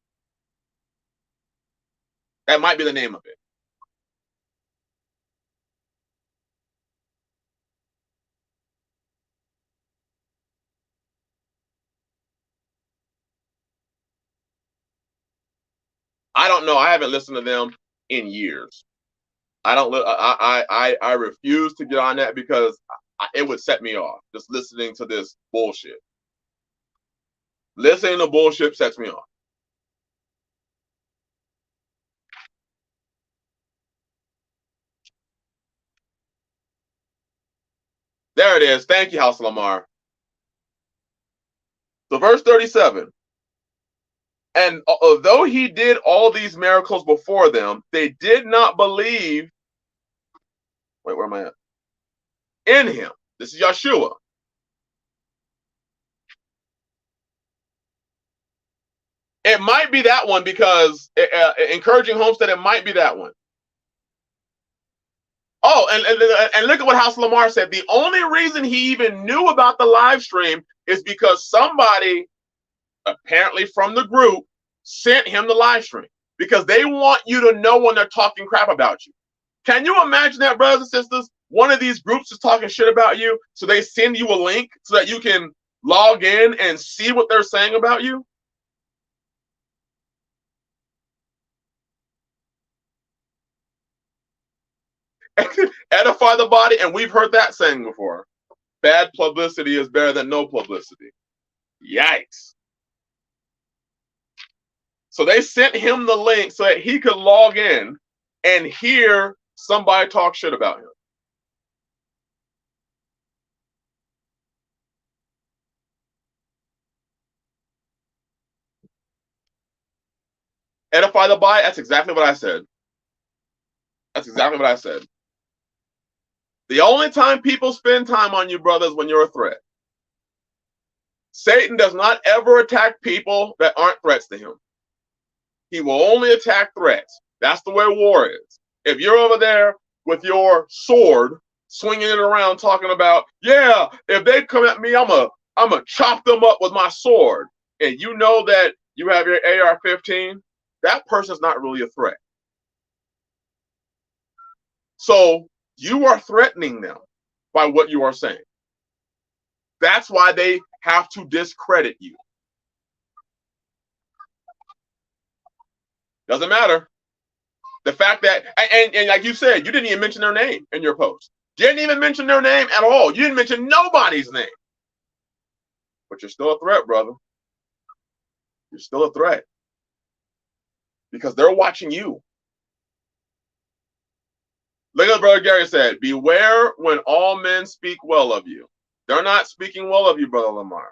That might be the name of it. I don't know. I haven't listened to them in years. I don't. I refuse to get on that because it would set me off just listening to this bullshit. Listening to bullshit sets me off. There it is. Thank you, House Lamar. So verse 37. And although he did all these miracles before them, they did not believe. Wait, where am I at? In him. This is Yeshua. It might be that one because encouraging Homestead, it might be that one. Oh, and look at what House Lamar said. The only reason he even knew about the live stream is because somebody, apparently from the group, sent him the live stream because they want you to know when they're talking crap about you. Can you imagine that, brothers and sisters? One of these groups is talking shit about you, so they send you a link so that you can log in and see what they're saying about you? Edify the body, and we've heard that saying before. Bad publicity is better than no publicity. Yikes. So they sent him the link so that he could log in and hear somebody talk shit about him. Edify the body, that's exactly what I said. That's exactly what I said. The only time people spend time on you, brothers, when you're a threat. Satan does not ever attack people that aren't threats to him. He will only attack threats. That's the way war is. If you're over there with your sword, swinging it around, talking about, yeah, if they come at me, I'm a chop them up with my sword, and you know that you have your AR-15, that person's not really a threat. So you are threatening them by what you are saying. That's why they have to discredit you. Doesn't matter. The fact that, and like you said, you didn't even mention their name in your post. You didn't even mention their name at all. You didn't mention nobody's name. But you're still a threat, brother. You're still a threat. Because they're watching you. Look at what Brother Gary said. Beware when all men speak well of you. They're not speaking well of you, Brother Lamar.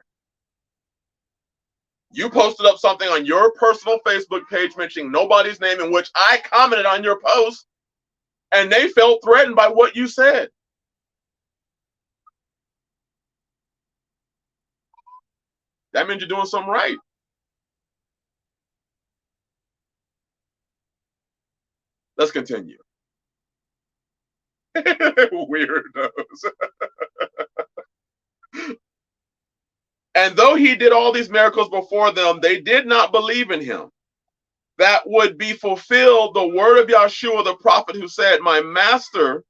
You posted up something on your personal Facebook page mentioning nobody's name, in which I commented on your post, and they felt threatened by what you said. That means you're doing something right. Let's continue. Weirdos. And though he did all these miracles before them, they did not believe in him. That would be fulfilled the word of Yahshua the prophet, who said, my master,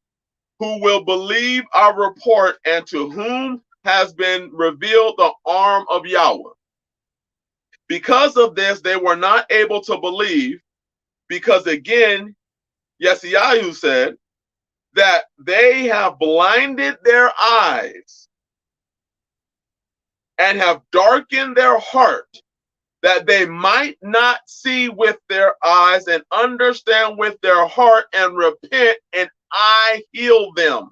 who will believe our report, and to whom has been revealed the arm of Yahweh. Because of this, they were not able to believe, because again, Yeshayahu said that they have blinded their eyes and have darkened their heart, that they might not see with their eyes and understand with their heart and repent, and I heal them.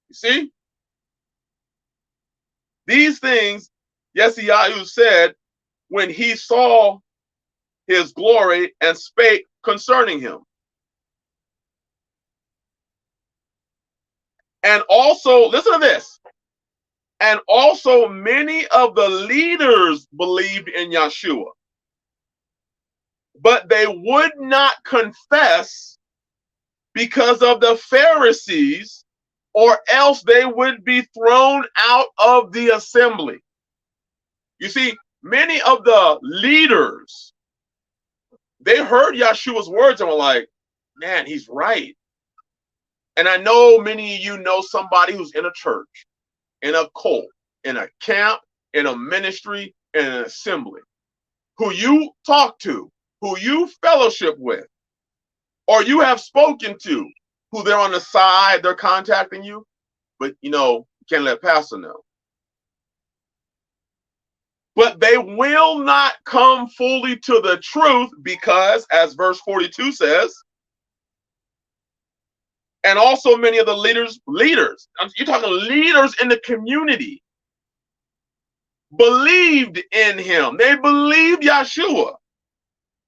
You see? These things Yeshayahu said when he saw his glory and spake concerning him. And also, listen to this. And also many of the leaders believed in Yeshua, but they would not confess because of the Pharisees, or else they would be thrown out of the assembly. You see, many of the leaders, they heard Yeshua's words and were like, man, he's right. And I know many of you know somebody who's in a church, in a cult, in a camp, in a ministry, in an assembly, who you talk to, who you fellowship with, or you have spoken to, who they're on the side, they're contacting you, but you can't let pastor know. But they will not come fully to the truth because, as verse 42 says, and also many of the leaders, you're talking leaders in the community, believed in him. They believed Yeshua,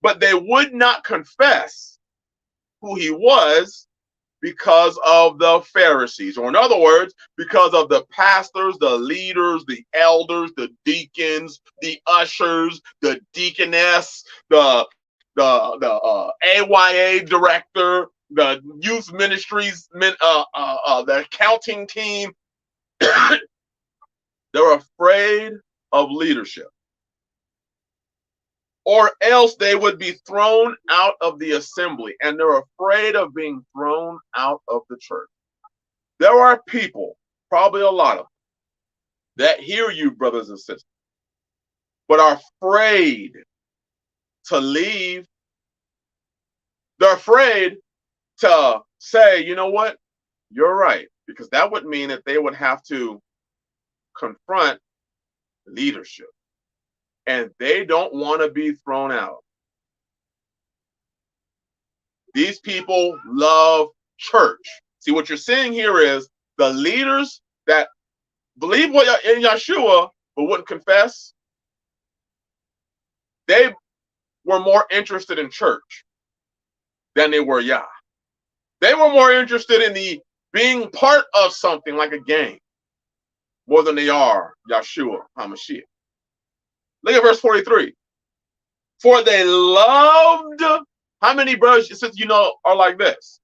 but they would not confess who he was because of the Pharisees, or in other words, because of the pastors, the leaders, the elders, the deacons, the ushers, the deaconess, the AYA director, the youth ministries, the accounting team. They're afraid of leadership, or else they would be thrown out of the assembly, and they're afraid of being thrown out of the church. There are people, probably a lot of them, that hear you, brothers and sisters, but are afraid to leave. They're afraid to say, you know what, you're right, because that would mean that they would have to confront leadership, and they don't want to be thrown out. These people love church. See, what you're seeing here is the leaders that believe in Yeshua but wouldn't confess, they were more interested in church than they were Yah. They were more interested in the being part of something like a gang more than they are Yeshua HaMashiach. Look at verse 43. For they loved, how many brothers and sisters are like this?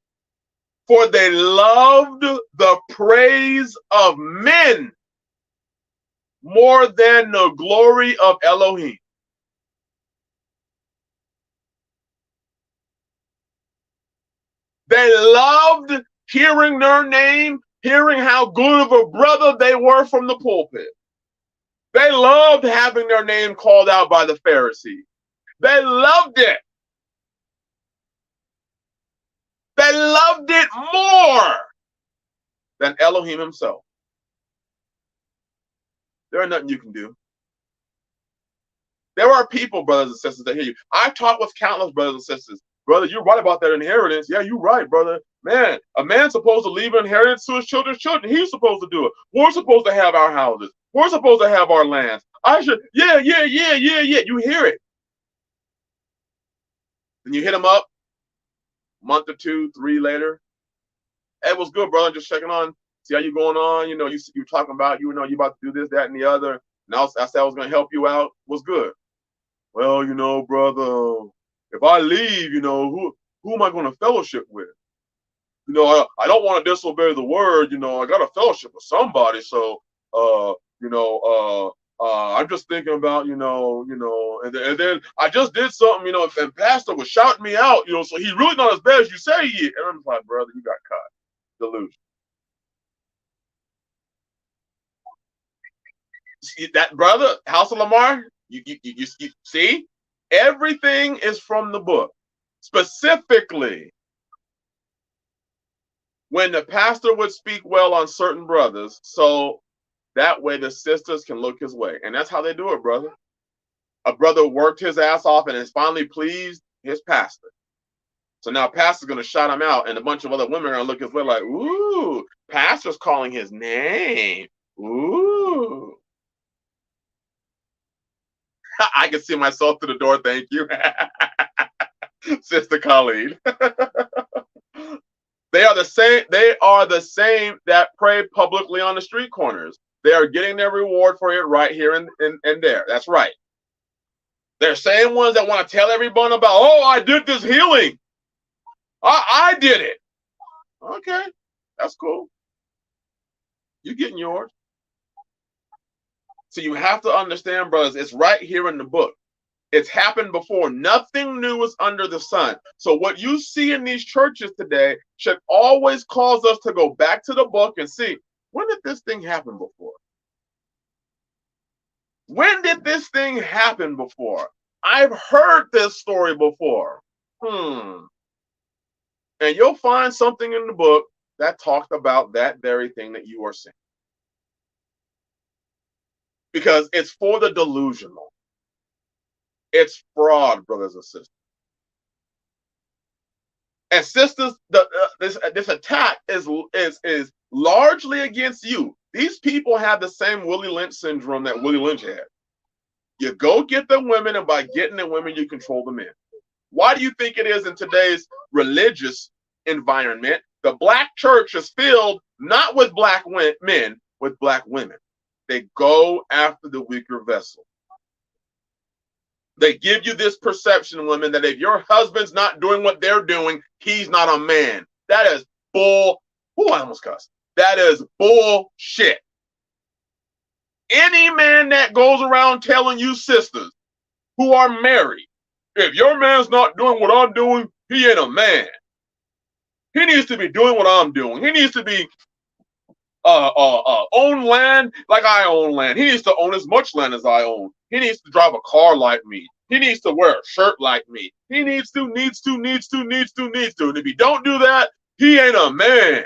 For they loved the praise of men more than the glory of Elohim. They loved hearing their name, hearing how good of a brother they were from the pulpit. They loved having their name called out by the Pharisees. They loved it. They loved it more than Elohim himself. There ain't nothing you can do. There are people, brothers and sisters, that hear you. I've talked with countless brothers and sisters brother, you're right about that inheritance. Yeah, you're right, brother. Man, a man's supposed to leave an inheritance to his children's children. He's supposed to do it. We're supposed to have our houses. We're supposed to have our lands. I should, yeah. You hear it. And you hit him up, month or two, three later. Hey, what's good, brother? Just checking on, see how you going on. You know, you talking about, you about to do this, that, and the other. And I said I was going to help you out. What's good? Well, brother, if I leave, who am I going to fellowship with? I don't want to disobey the word. I got a fellowship with somebody. So, I'm just thinking about, and then I just did something, and pastor was shouting me out, so he's really not as bad as you say he is. And I'm like, brother, you got caught. Delusion. See that, brother, House of Lamar, you see, everything is from the book. Specifically, when the pastor would speak well on certain brothers, so that way the sisters can look his way. And that's how they do it, brother. A brother worked his ass off and is finally pleased his pastor. So now pastor's going to shout him out, and a bunch of other women are going to look his way like, ooh, pastor's calling his name. Ooh. I can see myself through the door, thank you. Sister Colleen. They are the same that pray publicly on the street corners. They are getting their reward for it right here and there. That's right. They're same ones that want to tell everyone about, oh, I did this healing. I did it. Okay, that's cool. You're getting yours. So you have to understand, brothers, it's right here in the book. It's happened before. Nothing new is under the sun. So what you see in these churches today should always cause us to go back to the book and see, when did this thing happen before? When did this thing happen before? I've heard this story before. And you'll find something in the book that talked about that very thing that you are saying. Because it's for the delusional. It's fraud, brothers and sisters. And sisters, this attack is largely against you. These people have the same Willie Lynch syndrome that Willie Lynch had. You go get the women, and by getting the women, you control the men. Why do you think it is in today's religious environment, the black church is filled not with black men, with black women? They go after the weaker vessel. They give you this perception, women, that if your husband's not doing what they're doing, he's not a man. That is bull. Oh, I almost cussed. That is bullshit. Any man that goes around telling you sisters who are married, if your man's not doing what I'm doing, he ain't a man. He needs to be doing what I'm doing. He needs to be own land like I own land. He needs to own as much land as I own. He needs to drive a car like me. He needs to wear a shirt like me. He needs to. And if he don't do that, he ain't a man.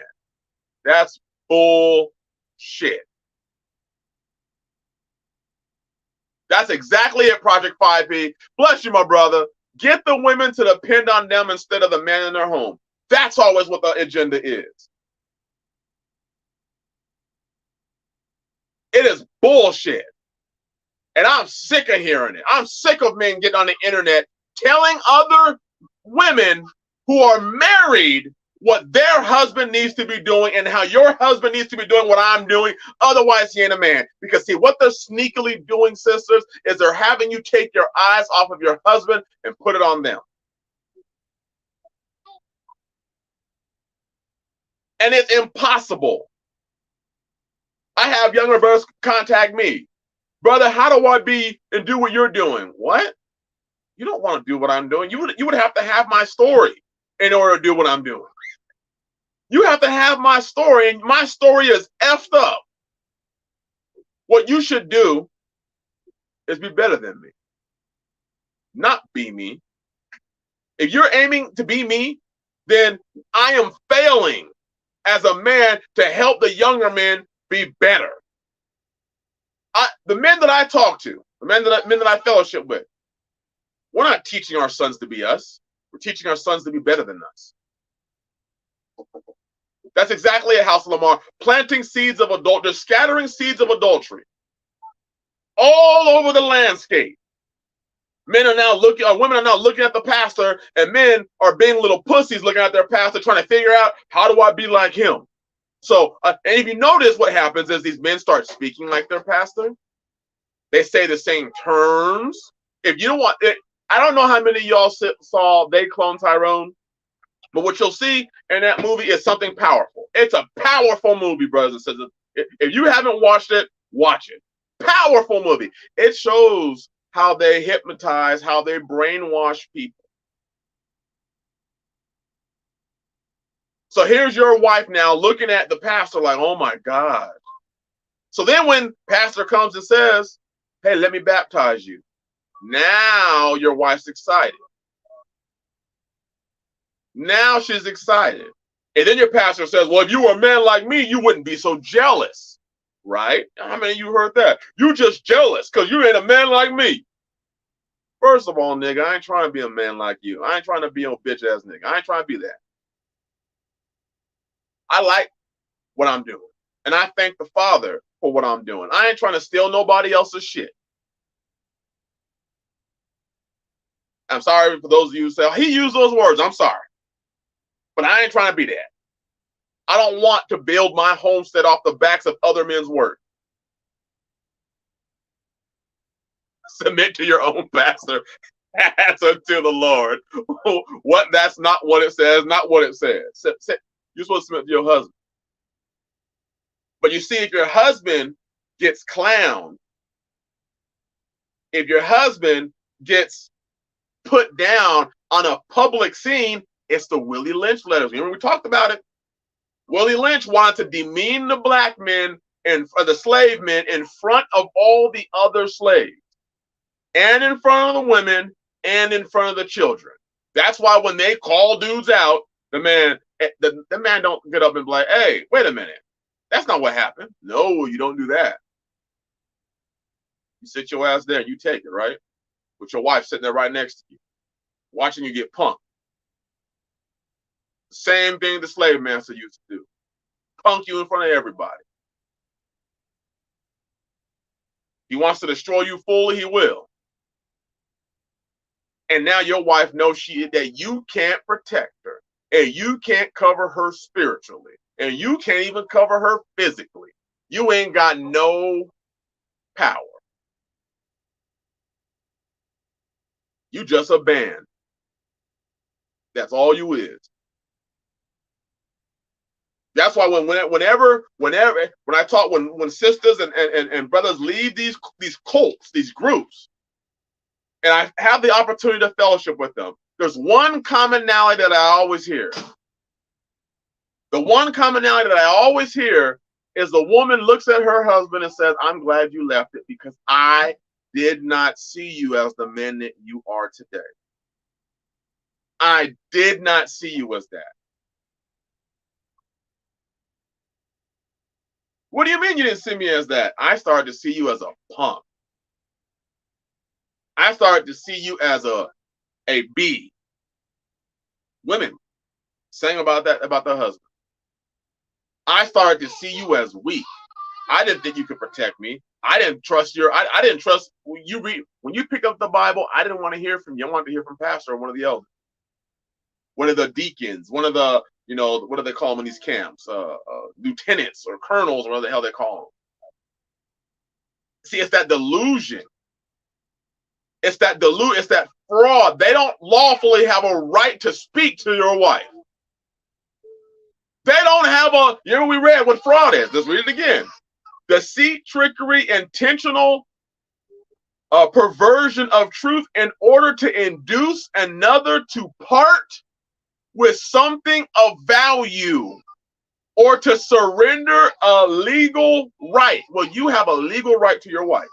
That's bullshit. That's exactly it, Project 5P. Bless you, my brother. Get the women to depend on them instead of the man in their home. That's always what the agenda is. It is bullshit. And I'm sick of hearing it. I'm sick of men getting on the internet telling other women who are married what their husband needs to be doing and how your husband needs to be doing what I'm doing. Otherwise, he ain't a man. Because see, what they're sneakily doing, sisters, is they're having you take your eyes off of your husband and put it on them. And it's impossible. I have younger brothers contact me. Brother, how do I be and do what you're doing? What? You don't want to do what I'm doing. You would have to have my story in order to do what I'm doing. You have to have my story, and my story is effed up. What you should do is be better than me, not be me. If you're aiming to be me, then I am failing as a man to help the younger men be better. The men that I talk to, the men that I fellowship with, we're not teaching our sons to be us. We're teaching our sons to be better than us. That's exactly a House of Lamar. Planting seeds of adultery, scattering seeds of adultery all over the landscape. Men are now looking, or women are now looking at the pastor, and men are being little pussies looking at their pastor, trying to figure out, how do I be like him? So, and if you notice, what happens is these men start speaking like their pastor. They say the same terms. If you don't want it, I don't know how many of y'all saw They Cloned Tyrone, but what you'll see in that movie is something powerful. It's a powerful movie, brothers and sisters. If you haven't watched it, watch it. Powerful movie. It shows how they hypnotize, how they brainwash people. So here's your wife now looking at the pastor like, oh my God. So then when pastor comes and says, hey, let me baptize you. Now your wife's excited. Now she's excited. And then your pastor says, well, if you were a man like me, you wouldn't be so jealous. Right? How many of you heard that? You just jealous because you ain't a man like me. First of all, nigga, I ain't trying to be a man like you. I ain't trying to be a bitch ass nigga. I ain't trying to be that. I like what I'm doing. And I thank the Father for what I'm doing. I ain't trying to steal nobody else's shit. I'm sorry for those of you who say, oh, he used those words. I'm sorry. But I ain't trying to be that. I don't want to build my homestead off the backs of other men's work. Submit to your own pastor as unto the Lord. What? That's not what it says. Not what it says. You're supposed to submit to your husband. But you see, if your husband gets clowned, if your husband gets put down on a public scene, it's the Willie Lynch letters. Remember we talked about it? Willie Lynch wanted to demean the black men and the slave men in front of all the other slaves, and in front of the women, and in front of the children. That's why when they call dudes out, the man don't get up and be like, hey, wait a minute. That's not what happened. No, you don't do that. You sit your ass there and you take it, right? With your wife sitting there right next to you, watching you get punked. The same thing the slave master used to do. Punk you in front of everybody. He wants to destroy you fully, he will. And now your wife knows that you can't protect her, and you can't cover her spiritually, and you can't even cover her physically. You ain't got no power. You just a band. That's all you is. That's why whenever I talk, when sisters and brothers leave these cults, these groups, and I have the opportunity to fellowship with them, there's one commonality that I always hear. The one commonality that I always hear is the woman looks at her husband and says, I'm glad you left it because I did not see you as the man that you are today. I did not see you as that. What do you mean you didn't see me as that? I started to see you as a punk. I started to see you as a B. Women saying about that about their husband. I started to see you as weak. I didn't think you could protect me. I didn't trust I didn't trust when you pick up the Bible. I didn't want to hear from you. I wanted to hear from pastor or one of the elders, one of the deacons, one of the, what do they call them in these camps? Lieutenants or colonels or whatever the hell they call them. See, it's that delusion. It's that fraud. They don't lawfully have a right to speak to your wife. They don't have we read what fraud is. Let's read it again. Deceit, trickery, intentional perversion of truth in order to induce another to part with something of value or to surrender a legal right. Well, you have a legal right to your wife.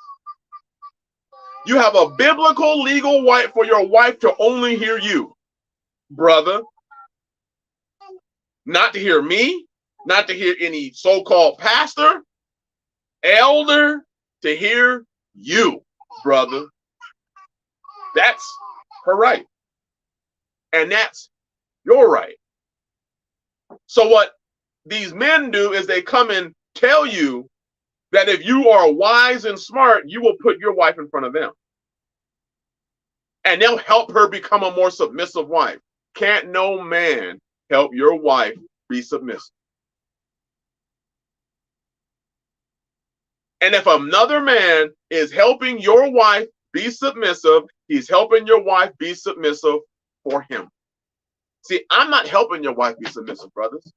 You have a biblical legal right for your wife to only hear you, brother. Not to hear me, not to hear any so-called pastor, elder, to hear you, brother. That's her right. And that's your right. So what these men do is they come and tell you that if you are wise and smart, you will put your wife in front of them. And they'll help her become a more submissive wife. Can't no man help your wife be submissive. And if another man is helping your wife be submissive, he's helping your wife be submissive for him. See, I'm not helping your wife be submissive, brothers.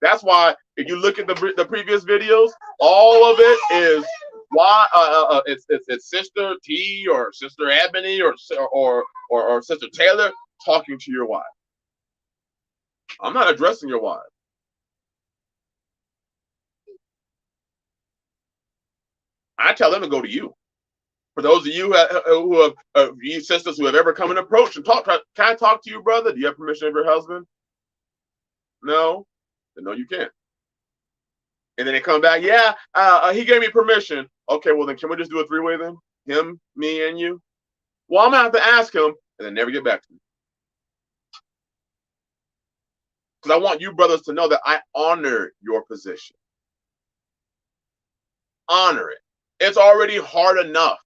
That's why if you look at the previous videos, all of it is why it's Sister T or Sister Ebony or Sister Taylor talking to your wife. I'm not addressing your wife. I tell them to go to you. For those of you who have you sisters who have ever come and approached and talk, can I talk to you, brother? Do you have permission of your husband? No, then no, you can't. And then they come back, yeah, he gave me permission. Okay, well then can we just do a three-way then? Him, me, and you? Well, I'm gonna have to ask him and then never get back to me. Because I want you brothers to know that I honor your position. Honor it. It's already hard enough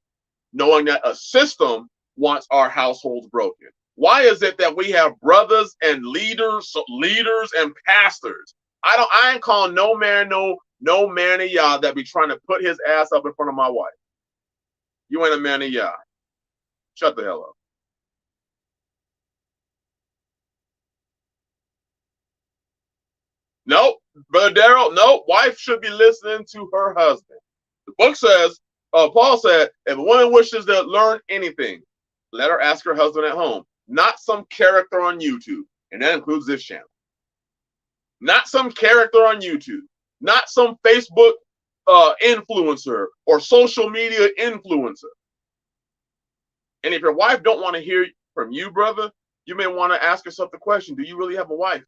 knowing that a system wants our households broken. Why is it that we have brothers and leaders and pastors? I ain't calling no man of Yah that be trying to put his ass up in front of my wife. You ain't a man of Yah. Shut the hell up. Nope, Brother Daryl, nope. Wife should be listening to her husband. The book says, Paul said, if a woman wishes to learn anything, let her ask her husband at home, not some character on YouTube. And that includes this channel. Not some character on YouTube, not some Facebook influencer or social media influencer. And if your wife don't want to hear from you, brother, you may want to ask yourself the question, do you really have a wife?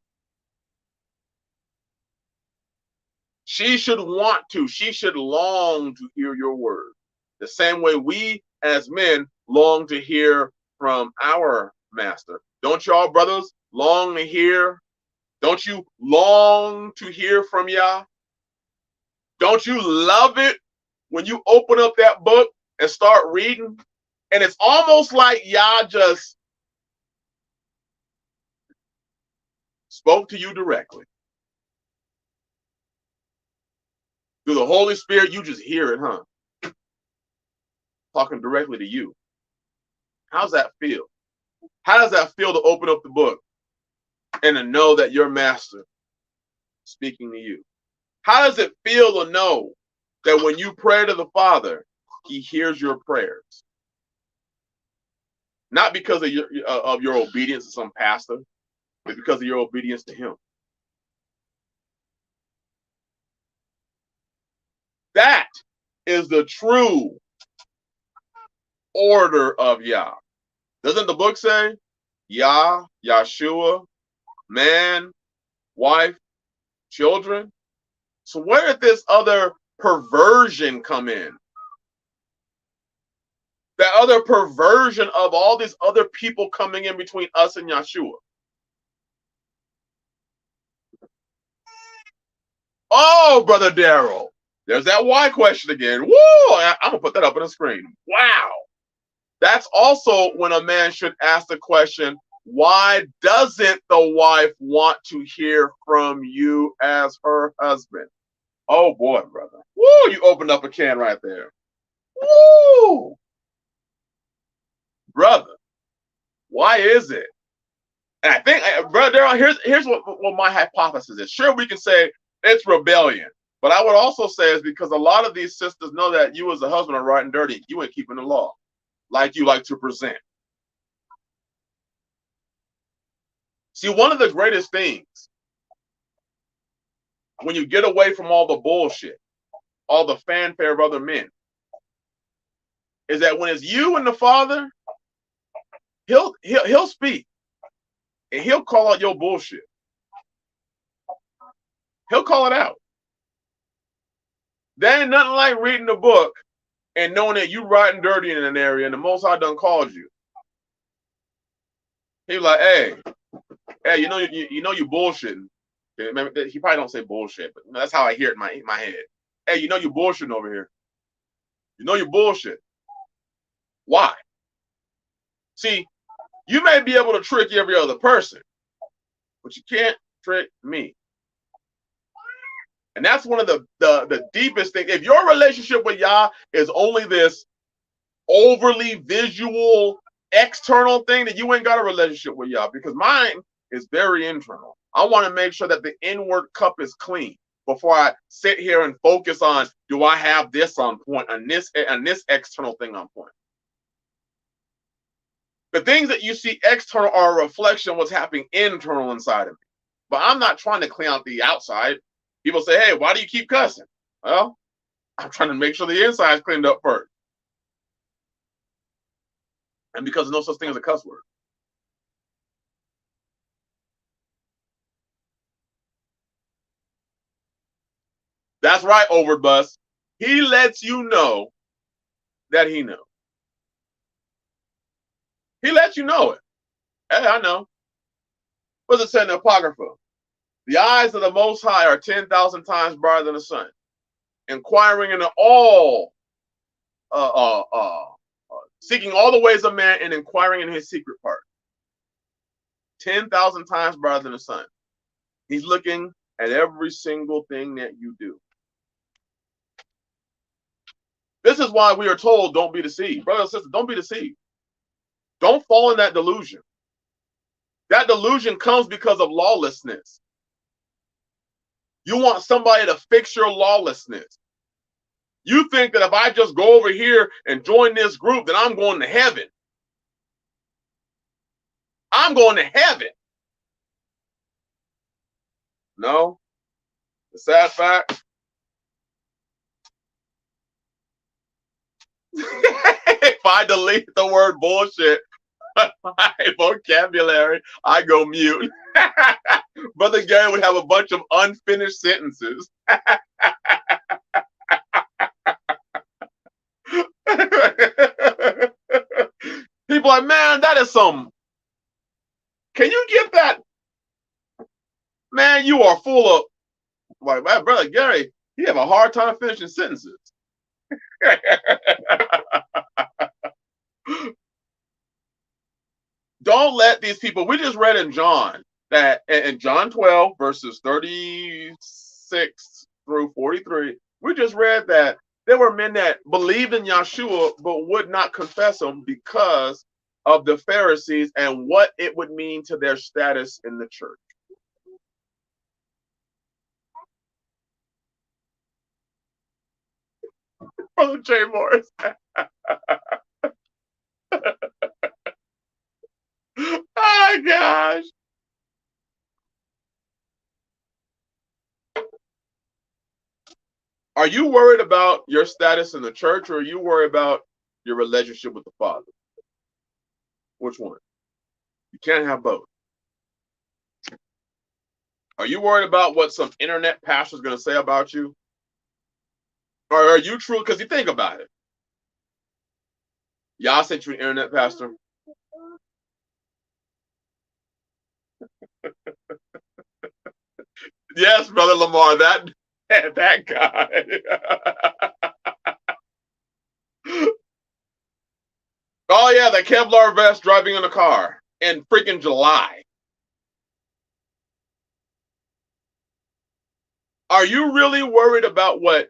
She should want to, she should long to hear your word. The same way we as men long to hear from our master. Don't y'all brothers long to hear? Don't you long to hear from Yah? Don't you love it when you open up that book and start reading? And it's almost like Yah just spoke to you directly. Through the Holy Spirit, you just hear it, huh? Talking directly to you. How's that feel? How does that feel to open up the book and to know that your master is speaking to you? How does it feel to know that when you pray to the Father, he hears your prayers? Not because of your obedience to some pastor, but because of your obedience to him. That is the true order of Yah. Doesn't the book say Yah, Yahshua, man, wife, children? So where did this other perversion come in? That other perversion of all these other people coming in between us and Yahshua. Oh, Brother Daryl. There's that why question again. Woo! I'm going to put that up on the screen. Wow. That's also when a man should ask the question, why doesn't the wife want to hear from you as her husband? Oh, boy, brother. Woo! You opened up a can right there. Woo! Brother, why is it? And I think, Brother Daryl, here's what my hypothesis is. Sure, we can say it's rebellion. But I would also say it's because a lot of these sisters know that you as a husband are right and dirty. You ain't keeping the law like you like to present. See, one of the greatest things when you get away from all the bullshit, all the fanfare of other men, is that when it's you and the Father, he'll speak and he'll call out your bullshit. He'll call it out. There ain't nothing like reading the book and knowing that you riding dirty in an area and the Most High done called you. He was like, hey, Hey, you know you bullshitting. Remember, he probably don't say bullshit, but that's how I hear it in my head. Hey, you know you bullshitting over here. You know you bullshit. Why? See, you may be able to trick every other person, but you can't trick me. And that's one of the deepest things. If your relationship with Yah is only this overly visual, external thing, then you ain't got a relationship with Yah, because mine is very internal. I want to make sure that the inward cup is clean before I sit here and focus on, do I have this on point, and this external thing on point. The things that you see external are a reflection of what's happening internal inside of me. But I'm not trying to clean out the outside. People say, hey, why do you keep cussing? Well, I'm trying to make sure the inside is cleaned up first. And because there's no such thing as a cuss word. That's right, Overbus. He lets you know that he knows. He lets you know it. Hey, I know. What's it say in the Apocrypha? The eyes of the Most High are 10,000 times brighter than the sun, inquiring into all, seeking all the ways of man and inquiring in his secret part. 10,000 times brighter than the sun. He's looking at every single thing that you do. This is why we are told, don't be deceived. Brothers and sisters, don't be deceived. Don't fall in that delusion. That delusion comes because of lawlessness. You want somebody to fix your lawlessness. You think that if I just go over here and join this group, then I'm going to heaven. I'm going to heaven. No. The sad fact. If I delete the word bullshit, my vocabulary, I go mute. Brother Gary would have a bunch of unfinished sentences. People are like, man, that is some. Can you get that? Man, you are full of. Like, my brother Gary, he have a hard time finishing sentences. Don't let these people. We just read in John that in John 12 verses 36 through 43. We just read that there were men that believed in Yeshua but would not confess him because of the Pharisees and what it would mean to their status in the church. Brother Jay Morris. Oh gosh. Are you worried about your status in the church, or are you worried about your relationship with the Father? Which one? You can't have both. Are you worried about what some internet pastor is going to say about you? Or are you true? Because you think about it. Y'all sent you an internet pastor. Yes, Brother Lamar, that guy. Oh yeah, the Kevlar vest driving in a car in freaking July. Are you really worried about what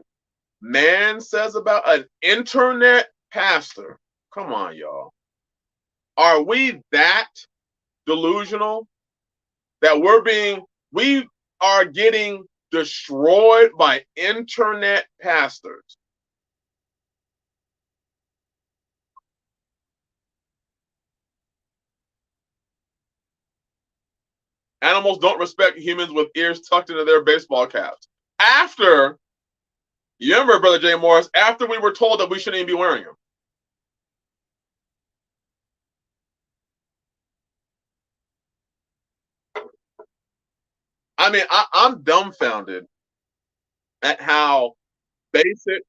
man says about an internet pastor? Come on, y'all. Are we that delusional that we are getting destroyed by internet pastors? Animals don't respect humans with ears tucked into their baseball caps. After, you remember, Brother Jay Morris, after we were told that we shouldn't even be wearing them. I mean, I'm dumbfounded at how basic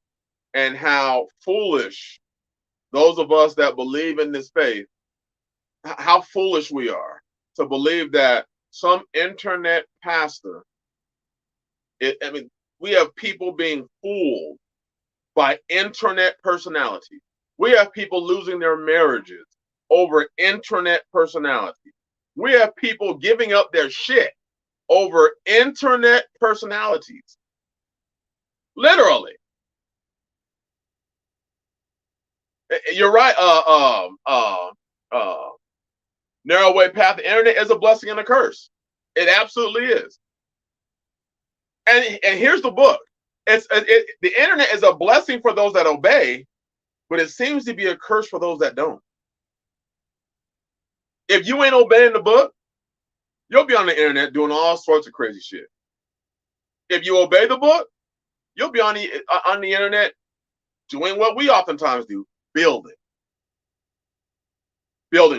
and how foolish those of us that believe in this faith, how foolish we are to believe that some internet pastor. We have people being fooled by internet personality. We have people losing their marriages over internet personality. We have people giving up their shit over internet personalities. Literally. You're right. Narrow way path. The internet is a blessing and a curse. It absolutely is. And here's the book. The internet is a blessing for those that obey, but it seems to be a curse for those that don't. If you ain't obeying the book, you'll be on the internet doing all sorts of crazy shit. If you obey the book, you'll be on the internet doing what we oftentimes do, building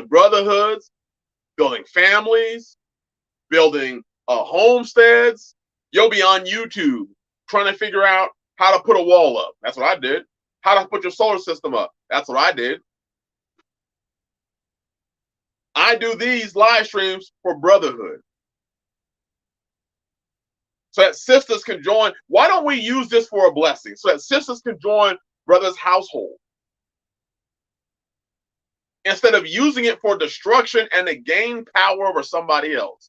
brotherhoods, building families, building homesteads. You'll be on YouTube trying to figure out how to put a wall up. That's what I did. How to put your solar system up. That's what I did. I do these live streams for brotherhood, so that sisters can join. Why don't we use this for a blessing? So that sisters can join brothers' household, instead of using it for destruction and to gain power over somebody else.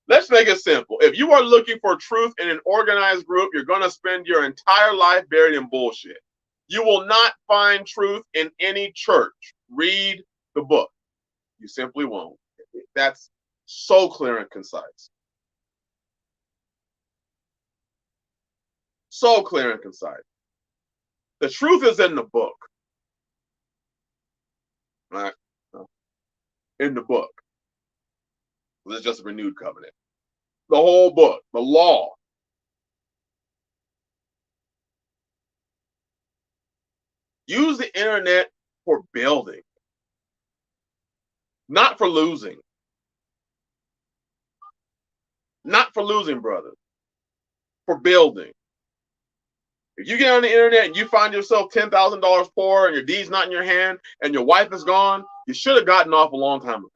Let's make it simple. If you are looking for truth in an organized group, you're going to spend your entire life buried in bullshit. You will not find truth in any church. Read the book. You simply won't. That's so clear and concise. So clear and concise. The truth is in the book. Right? In the book. It's just a renewed covenant. The whole book, the law. Use the internet for building, not for losing. Not for losing, brother. For building. If you get on the internet and you find yourself $10,000 poor and your deed's not in your hand and your wife is gone, you should have gotten off a long time ago.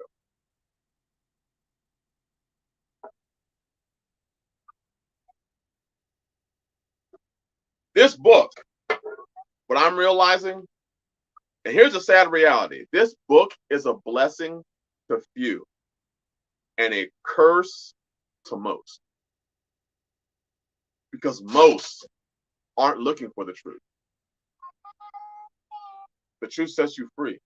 This book, what I'm realizing, and here's a sad reality, this book is a blessing to few and a curse to most. Because most aren't looking for the truth. The truth sets you free.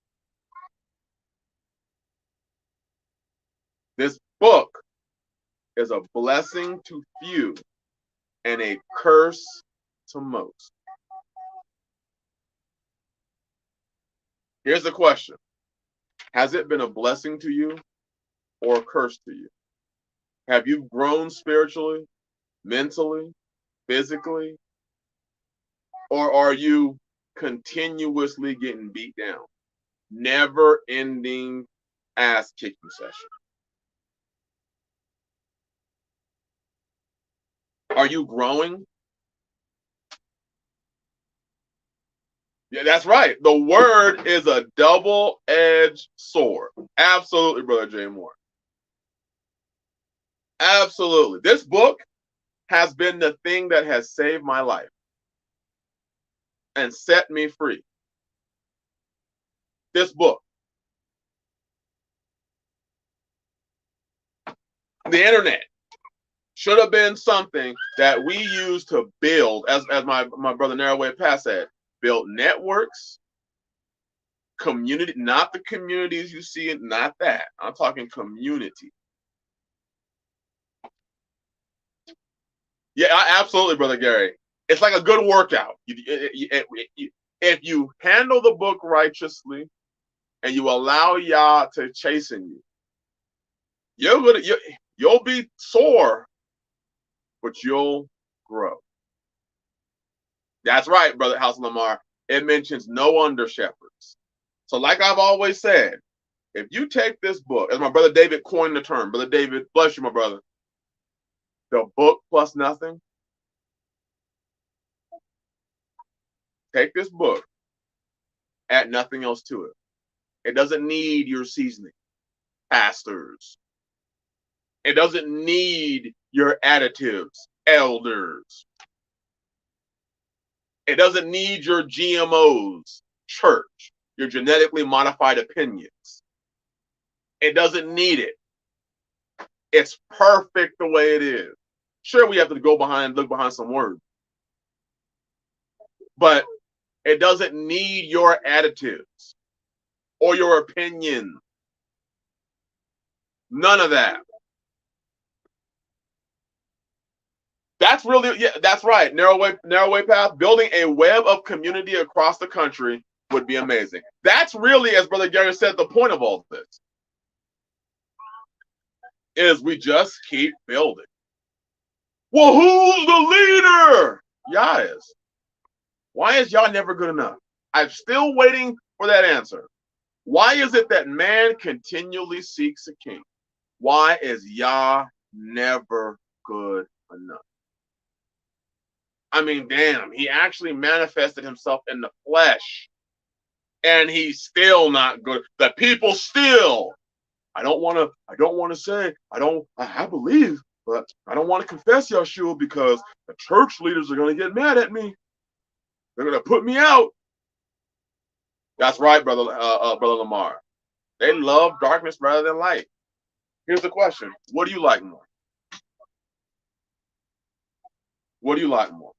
This book is a blessing to few and a curse to most. Here's the question. Has it been a blessing to you or a curse to you? Have you grown spiritually, mentally, physically? Or are you continuously getting beat down? Never ending ass kicking session. Are you growing? Yeah, that's right. The word is a double-edged sword. Absolutely, Brother Jay Moore. Absolutely. This book has been the thing that has saved my life and set me free. This book. The internet should have been something that we use to build, as my brother Narrowway Pass said, build networks, community, not the communities you see, not that. I'm talking community. Yeah, absolutely, Brother Gary. It's like a good workout. If you handle the book righteously and you allow Yah to chasten you, you'll be sore, but you'll grow. That's right, Brother House Lamar. It mentions no under shepherds. So like I've always said, if you take this book, as my brother David coined the term, Brother David, bless you, my brother, the book plus nothing, take this book, add nothing else to it. It doesn't need your seasoning, pastors. It doesn't need your additives, elders. It doesn't need your GMOs, church, your genetically modified opinions. It doesn't need it. It's perfect the way it is. Sure, we have to look behind some words. But it doesn't need your additives or your opinion. None of that. That's really, yeah, that's right. Narrow way path. Building a web of community across the country would be amazing. That's really, as Brother Gary said, the point of all this. Is we just keep building. Well, who's the leader? Yah is. Why is Yah never good enough? I'm still waiting for that answer. Why is it that man continually seeks a king? Why is Yah never good enough? I mean, damn, he actually manifested himself in the flesh. And he's still not good. The people still. I believe, but I don't want to confess Yeshua because the church leaders are going to get mad at me. They're going to put me out. That's right, brother Lamar. They love darkness rather than light. Here's the question. What do you like more? What do you like more?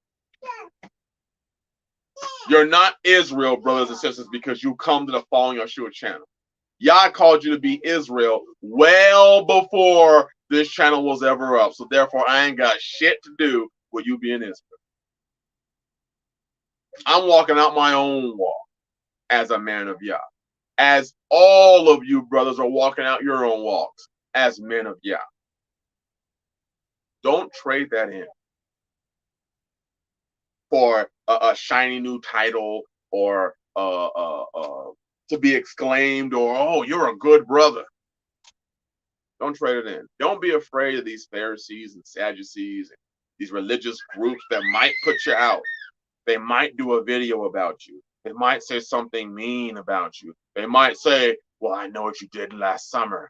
You're not Israel, brothers and sisters, because you come to the Following Yeshua channel. Yah called you to be Israel well before this channel was ever up. So therefore, I ain't got shit to do with you being Israel. I'm walking out my own walk as a man of Yah. As all of you brothers are walking out your own walks as men of Yah. Don't trade that in for a shiny new title or to be exclaimed, or, oh, you're a good brother. Don't trade it in. Don't be afraid of these Pharisees and Sadducees and these religious groups that might put you out. They might do a video about you. They might say something mean about you. They might say, well, I know what you did last summer.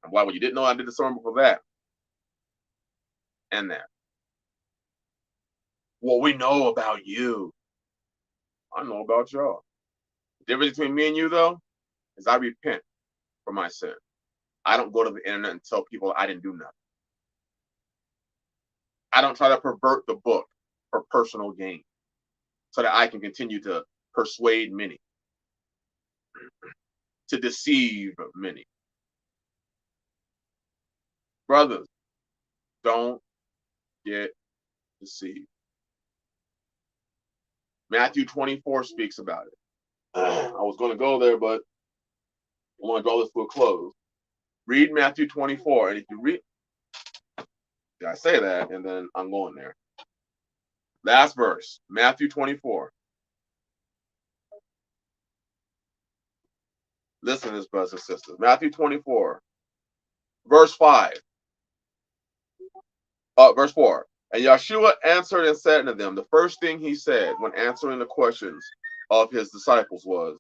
Why? Well, you didn't know I did the summer before that. And that. Well, we know about you. I know about y'all. The difference between me and you, though, is I repent for my sin. I don't go to the internet and tell people I didn't do nothing. I don't try to pervert the book for personal gain so that I can continue to persuade many, to deceive many. Brothers, don't get deceived. Matthew 24 speaks about it. I was going to go there, but I want to draw this to a close. Read Matthew 24, and if you read, I say that, and then I'm going there. Last verse, Matthew 24. Listen to this, brothers and sisters. Matthew 24, verse 5. Verse 4. And Yeshua answered and said unto them, the first thing he said when answering the questions of his disciples was,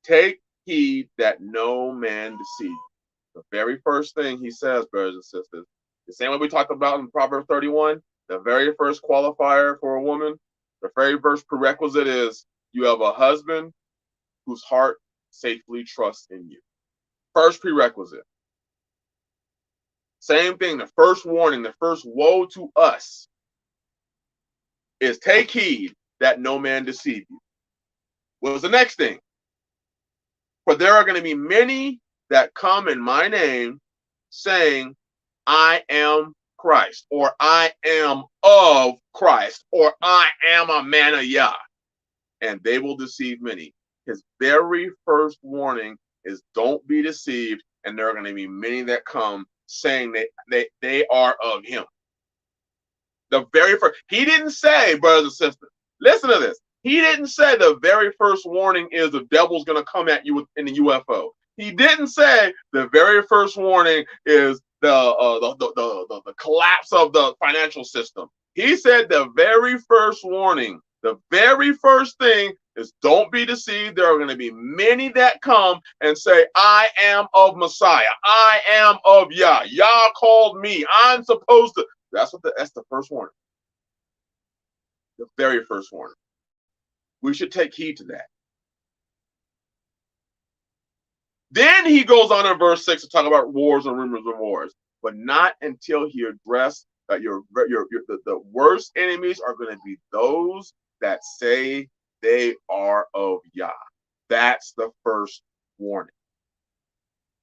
take heed that no man deceive you. The very first thing he says, brothers and sisters, the same way we talked about in Proverbs 31, the very first qualifier for a woman, the very first prerequisite is you have a husband whose heart safely trusts in you. First prerequisite. Same thing, the first warning, the first woe to us is take heed that no man deceive you. What was the next thing? For there are going to be many that come in my name saying, I am Christ, or I am of Christ, or I am a man of Yah. And they will deceive many. His very first warning is don't be deceived, and there are going to be many that come saying that they are of him. The very first, he didn't say, brothers and sisters, listen to this. He didn't say the very first warning is the devil's going to come at you in the UFO. He didn't say the very first warning is the collapse of the financial system. He said the very first warning, the very first thing is don't be deceived. There are going to be many that come and say, I am of Messiah. I am of Yah. Yah called me. I'm supposed to. That's the first warning. The very first warning. We should take heed to that. Then he goes on in verse 6 to talk about wars and rumors of wars, but not until he addressed that the worst enemies are going to be those that say they are of Yah. That's the first warning.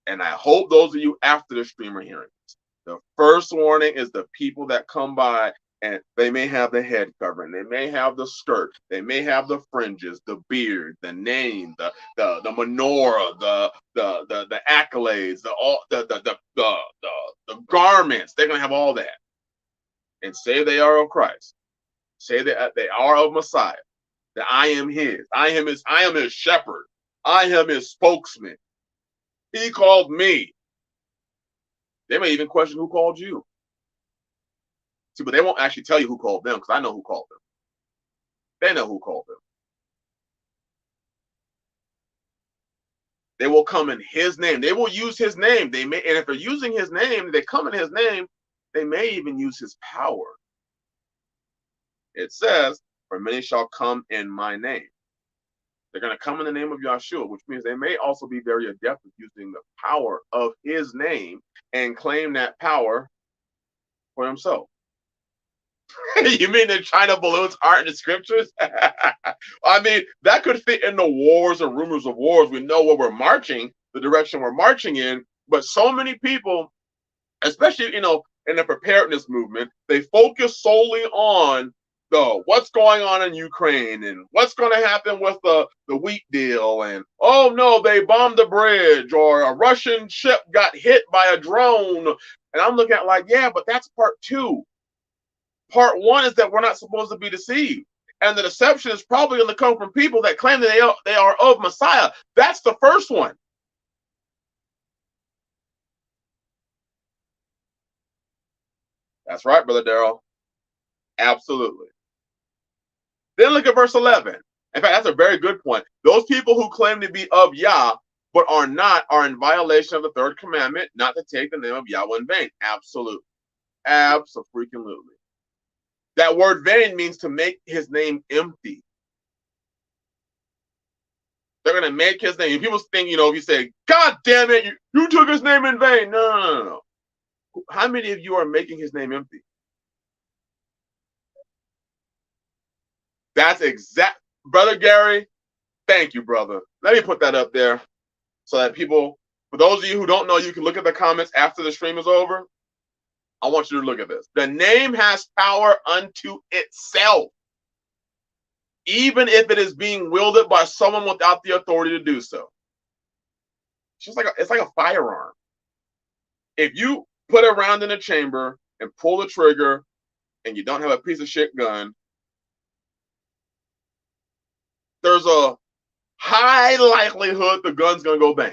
And I hope those of you after the stream are hearing this. The first warning is the people that come by and they may have the head covering, they may have the skirt, they may have the fringes, the beard, the name, the menorah, the accolades, the garments. They're gonna have all that, and say they are of Christ, say that they are of Messiah, that I am His, I am His shepherd, I am His spokesman. He called me. They may even question who called you. See, but they won't actually tell you who called them, because I know who called them. They know who called them. They will come in His name. They will use His name. They may, and if they're using His name, they come in His name, they may even use His power. It says, for many shall come in my name. They're going to come in the name of Yahshua, which means they may also be very adept at using the power of His name and claim that power for Himself. You mean the China balloons aren't in the scriptures? I mean, that could fit in the wars and rumors of wars. We know where we're marching, the direction we're marching in, but so many people, especially, in the preparedness movement, they focus solely on what's going on in Ukraine and what's going to happen with the wheat deal, and oh no, they bombed the bridge, or a Russian ship got hit by a drone. And I'm looking at like, yeah, but that's part 2. Part 1 is that we're not supposed to be deceived. And the deception is probably going to come from people that claim that they are of Messiah. That's the first one. That's right, Brother Darrell. Absolutely. Then look at verse 11. In fact, that's a very good point. Those people who claim to be of Yah, but are not, are in violation of the 3rd commandment, not to take the name of Yahweh in vain. Absolutely. Absolutely. That word vain means to make His name empty. They're going to make His name. People think, if you say, God damn it, you took His name in vain. No. How many of you are making His name empty? That's exact. Brother Gary, thank you, brother. Let me put that up there so that people, for those of you who don't know, you can look at the comments after the stream is over. I want you to look at this. The name has power unto itself, even if it is being wielded by someone without the authority to do so. It's like a firearm. If you put a round in a chamber and pull the trigger and you don't have a piece of shit gun, there's a high likelihood the gun's going to go bang.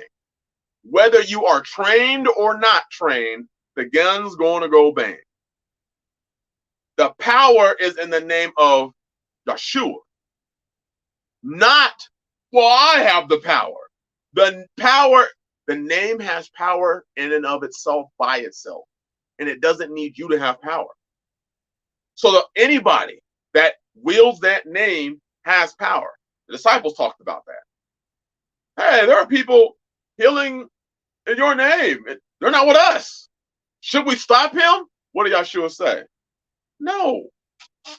Whether you are trained or not trained, the gun's going to go bang. The power is in the name of Yeshua. Not, well, I have the power. The name has power in and of itself by itself. And it doesn't need you to have power. So anybody that wields that name has power. The disciples talked about that. Hey, there are people healing in your name. They're not with us. Should we stop him? What did Yeshua say? No. I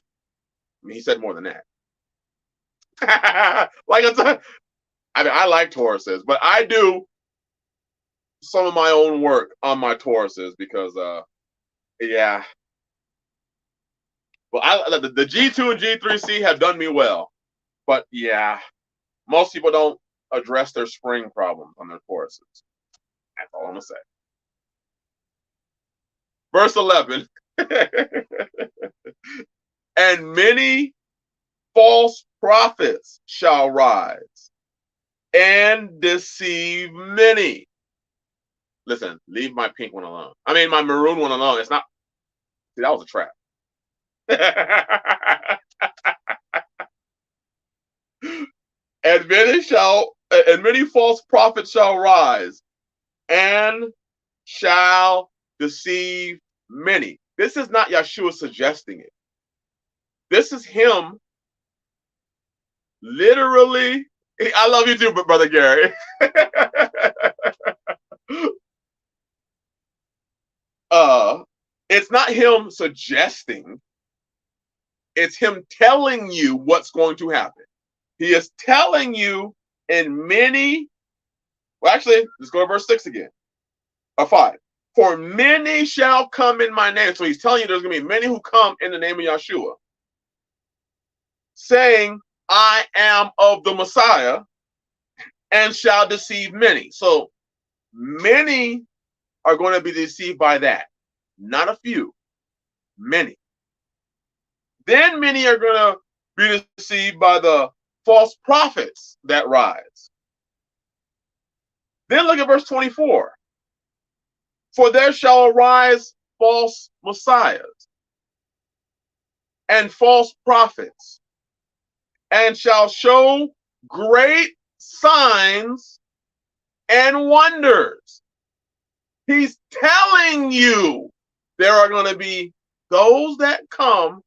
mean, he said more than that. I like Tauruses, but I do some of my own work on my Tauruses because, yeah. Well, the G2 and G3C have done me well, but yeah, most people don't address their spring problems on their Tauruses. That's all I'm gonna say. Verse 11. And many false prophets shall rise and deceive many. Listen, leave my pink one alone. I mean, my maroon one alone. It's not. See, that was a trap. and many false prophets shall rise and shall deceive many. This is not Yeshua suggesting it. This is him literally. I love you too, Brother Gary. It's not him suggesting, it's him telling you what's going to happen. He is telling you in many, well, actually, let's go to verse 6 again, or 5. For many shall come in my name. So he's telling you there's going to be many who come in the name of Yeshua, saying, I am of the Messiah, and shall deceive many. So many are going to be deceived by that. Not a few, many. Then many are going to be deceived by the false prophets that rise. Then look at verse 24. For there shall arise false messiahs and false prophets, and shall show great signs and wonders. He's telling you there are going to be those that come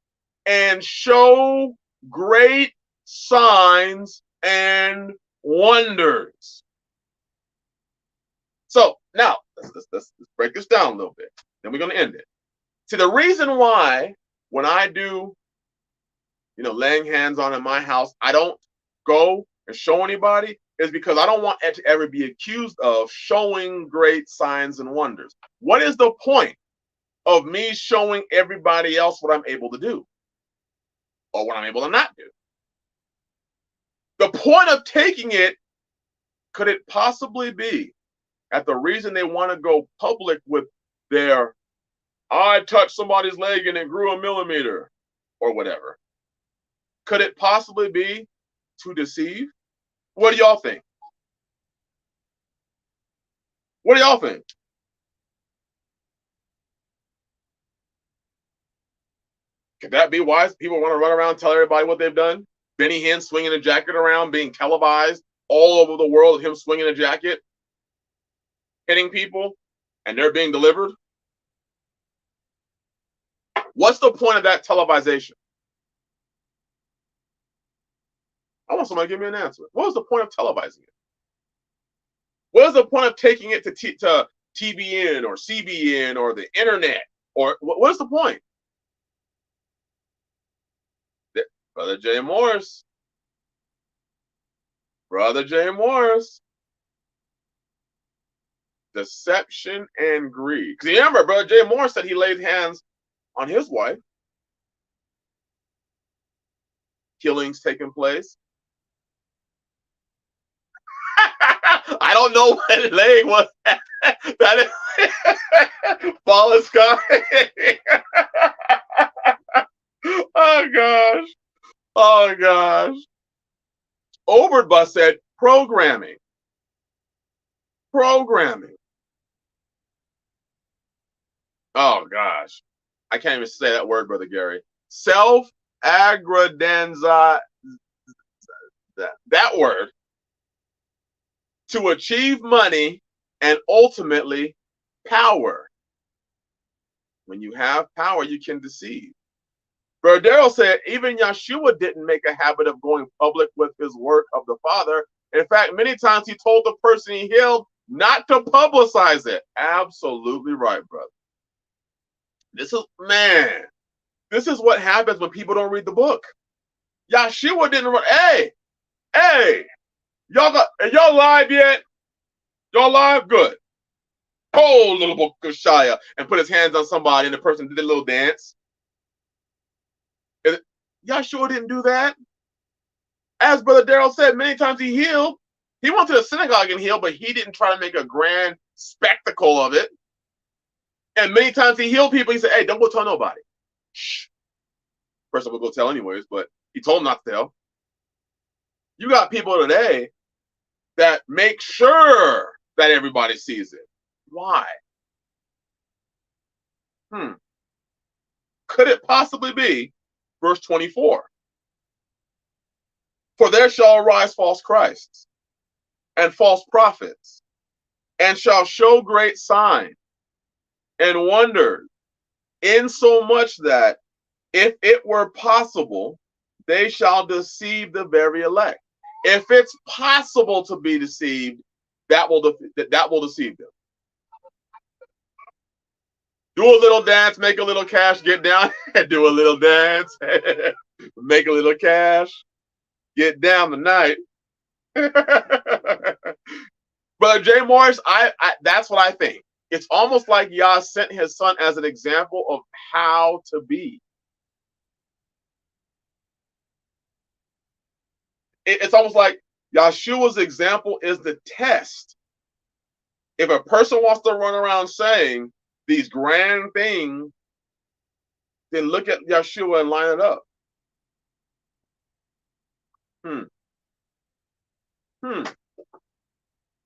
and show great signs and wonders. So now let's break this down a little bit. Then we're going to end it. See, the reason why when I do, laying hands on in my house, I don't go and show anybody is because I don't want it to ever be accused of showing great signs and wonders. What is the point of me showing everybody else what I'm able to do or what I'm able to not do? The point of taking it, could it possibly be that the reason they want to go public with their, I touched somebody's leg and it grew a millimeter or whatever? Could it possibly be to deceive? What do y'all think? What do y'all think? Could that be why people want to run around and tell everybody what they've done? Benny Hinn swinging a jacket around, being televised all over the world, him swinging a jacket, hitting people, and they're being delivered? What's the point of that televisation? I want somebody to give me an answer. What was the point of televising it? What is the point of taking it to TBN or CBN or the internet? Or what is the point? Brother J. Morris. Deception and greed. Because remember, Brother J. Morris said he laid hands on his wife. Killings taking place. I don't know what leg was that. That is Fallen Sky. Oh gosh. Overbus said programming. Oh gosh. I can't even say that word, Brother Gary. Self-aggrandizement. That word. To achieve money and ultimately power. When you have power, you can deceive. Berdero said even Yeshua didn't make a habit of going public with his work of the Father. In fact, many times he told the person he healed not to publicize it. Absolutely right, brother. This is what happens when people don't read the book. Yeshua didn't run. Hey, y'all live yet? Y'all live? Good. Hold little book of Shia and put his hands on somebody and the person did a little dance. Yeshua didn't do that. As Brother Darrell said, many times he healed. He went to the synagogue and healed, but he didn't try to make a grand spectacle of it. And many times he healed people. He said, hey, don't go tell nobody. Shh. First of all, we'll go tell anyways, but he told them not to tell. You got people today that make sure that everybody sees it. Why? Could it possibly be verse 24? For there shall arise false Christs and false prophets, and shall show great signs and wonders, insomuch that if it were possible, they shall deceive the very elect. If it's possible to be deceived, that will deceive them. Do a little dance, make a little cash, get down and do a little dance, make a little cash, get down tonight. Brother Jay Morris, I that's what I think. It's almost like Yah sent his son as an example of how to be. It's almost like Yahshua's example is the test. If a person wants to run around saying these grand things, then look at Yahshua and line it up.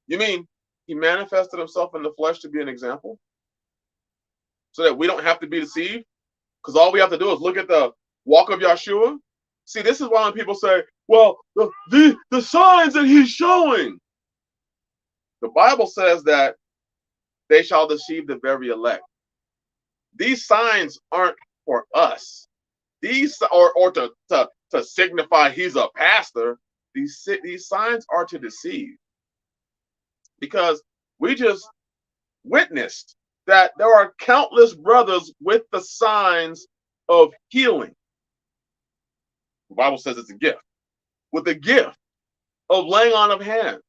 You mean he manifested himself in the flesh to be an example? So that we don't have to be deceived? Because all we have to do is look at the walk of Yahshua. See, this is why when people say, well, the signs that he's showing. The Bible says that they shall deceive the very elect. These signs aren't for us. These or to signify he's a pastor. These signs are to deceive. Because we just witnessed that there are countless brothers with the signs of healing. The Bible says it's a gift. With the gift of laying on of hands.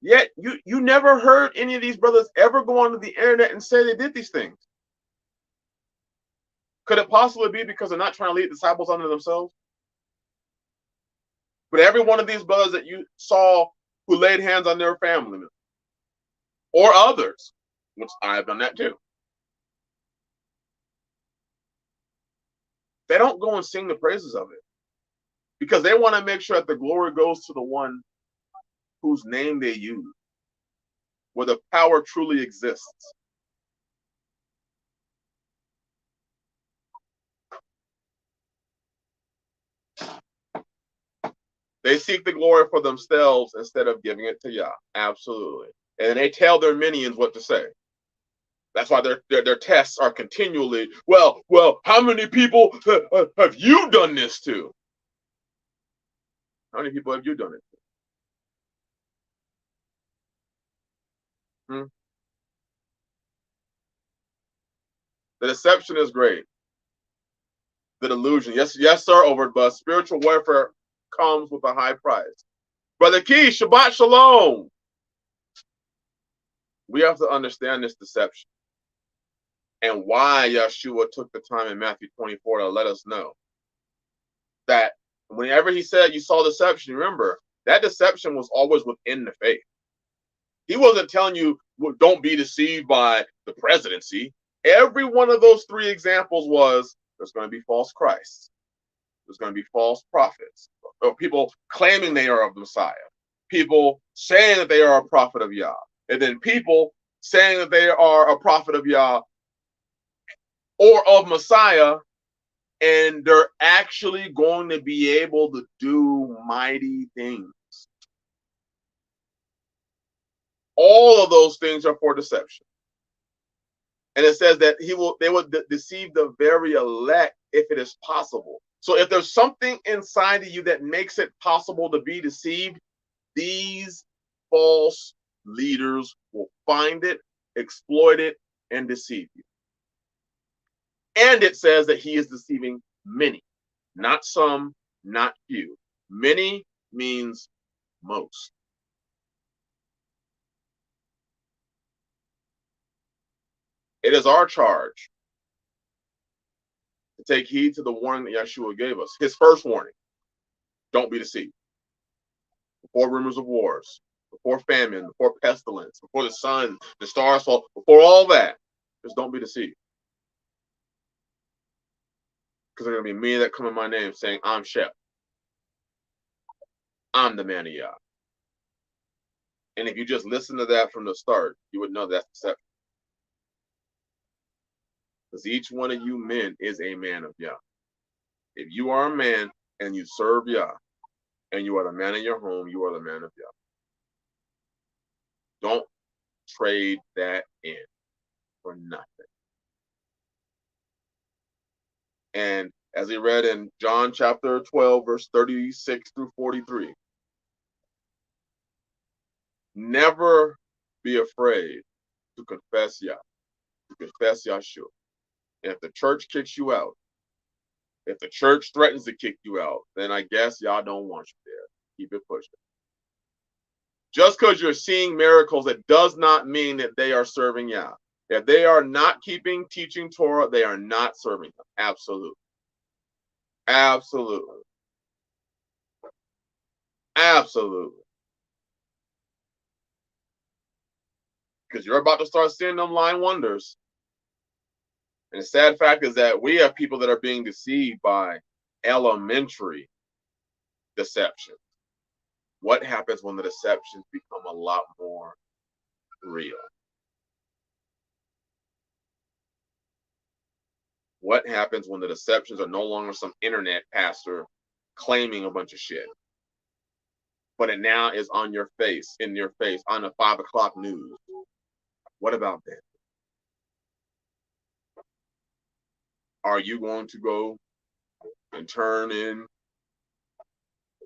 Yet you never heard any of these brothers ever go onto the internet and say they did these things. Could it possibly be because they're not trying to lead disciples unto themselves? But every one of these brothers that you saw who laid hands on their family members, or others, which I have done that too, they don't go and sing the praises of it because they want to make sure that the glory goes to the one whose name they use, where the power truly exists. They seek the glory for themselves instead of giving it to Yah. Absolutely. And they tell their minions what to say. That's why their tests are continually, well, how many people have you done this to? How many people have you done it to? The deception is great. The delusion. Yes, sir, over, but spiritual warfare comes with a high price. Brother Key, Shabbat Shalom. We have to understand this deception and why Yeshua took the time in Matthew 24 to let us know that whenever he said you saw deception, remember, that deception was always within the faith. He wasn't telling you, well, don't be deceived by the presidency. Every one of those three examples was, there's going to be false Christs. There's going to be false prophets. Or people claiming they are of the Messiah. People saying that they are a prophet of Yah. And then people saying that they are a prophet of Yah or of Messiah, and they're actually going to be able to do mighty things. All of those things are for deception. And it says that they will deceive the very elect if it is possible. So if there's something inside of you that makes it possible to be deceived, these false leaders will find it, exploit it, and deceive you. And it says that he is deceiving many, not some, not few. Many means most. It is our charge to take heed to the warning that Yeshua gave us. His first warning, don't be deceived. Before rumors of wars, before famine, before pestilence, before the sun, the stars fall, before all that, just don't be deceived. Because there are going to be many that come in my name saying, I'm Shep. I'm the man of Yah. And if you just listen to that from the start, you would know that's deception. Because each one of you men is a man of Yah. If you are a man and you serve Yah, and you are the man in your home, you are the man of Yah. Don't trade that in for nothing. And as he read in John chapter 12, verse 36 through 43, never be afraid to confess Yah, to confess Yahshua. And if the church kicks you out, if the church threatens to kick you out, then I guess y'all don't want you there. Keep it pushing. Just because you're seeing miracles, it does not mean that they are serving Yah. If they are not teaching Torah, they are not serving them. Absolutely. Absolutely. Absolutely. Because you're about to start seeing them lying wonders. And the sad fact is that we have people that are being deceived by elementary deception. What happens when the deceptions become a lot more real? What happens when the deceptions are no longer some internet pastor claiming a bunch of shit, but it now is on your face, in your face, on the 5 o'clock news? What about that? Are you going to go and turn in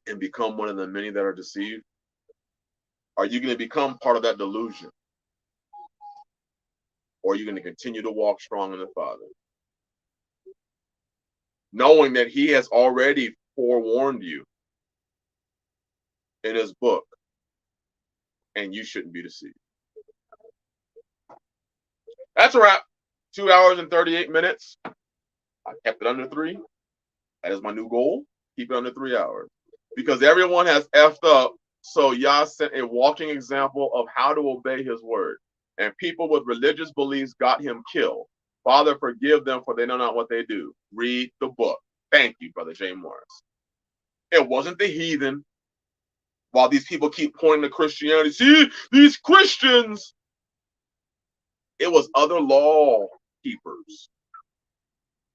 and become one of the many that are deceived? Are you going to become part of that delusion? Or are you going to continue to walk strong in the Father, knowing that he has already forewarned you in his book, and you shouldn't be deceived? That's a wrap. 2 hours and 38 minutes. I kept it under 3. That is my new goal. Keep it under 3 hours. Because everyone has effed up, so Yah sent a walking example of how to obey his word. And people with religious beliefs got him killed. Father, forgive them, for they know not what they do. Read the book. Thank you, Brother J. Morris. It wasn't the heathen. While these people keep pointing to Christianity, see, these Christians. It was other law keepers.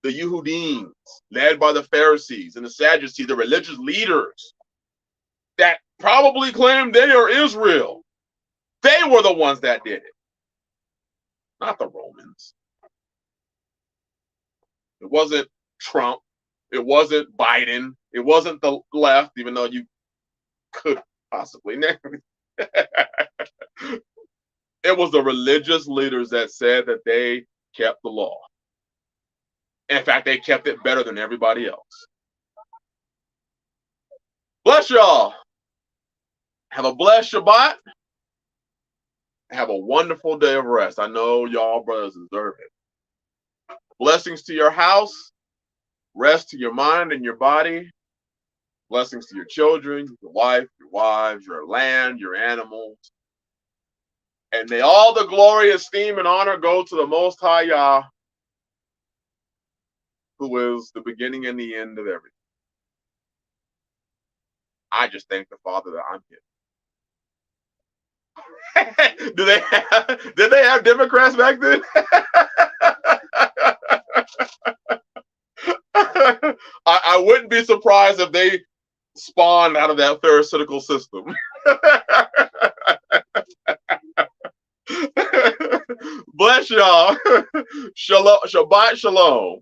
The Yehudim, led by the Pharisees and the Sadducees, the religious leaders that probably claimed they are Israel. They were the ones that did it, not the Romans. It wasn't Trump. It wasn't Biden. It wasn't the left, even though you could possibly name it. It was the religious leaders that said that they kept the law. In fact, they kept it better than everybody else. Bless y'all. Have a blessed Shabbat. Have a wonderful day of rest. I know y'all brothers deserve it. Blessings to your house. Rest to your mind and your body. Blessings to your children, your wife, your wives, your land, your animals. And may all the glory, esteem, and honor go to the Most High Yah, who is the beginning and the end of everything. I just thank the Father that I'm here. Did they have Democrats back then? I wouldn't be surprised if they spawned out of that pharisaical system. Bless y'all. Shalom, Shabbat shalom.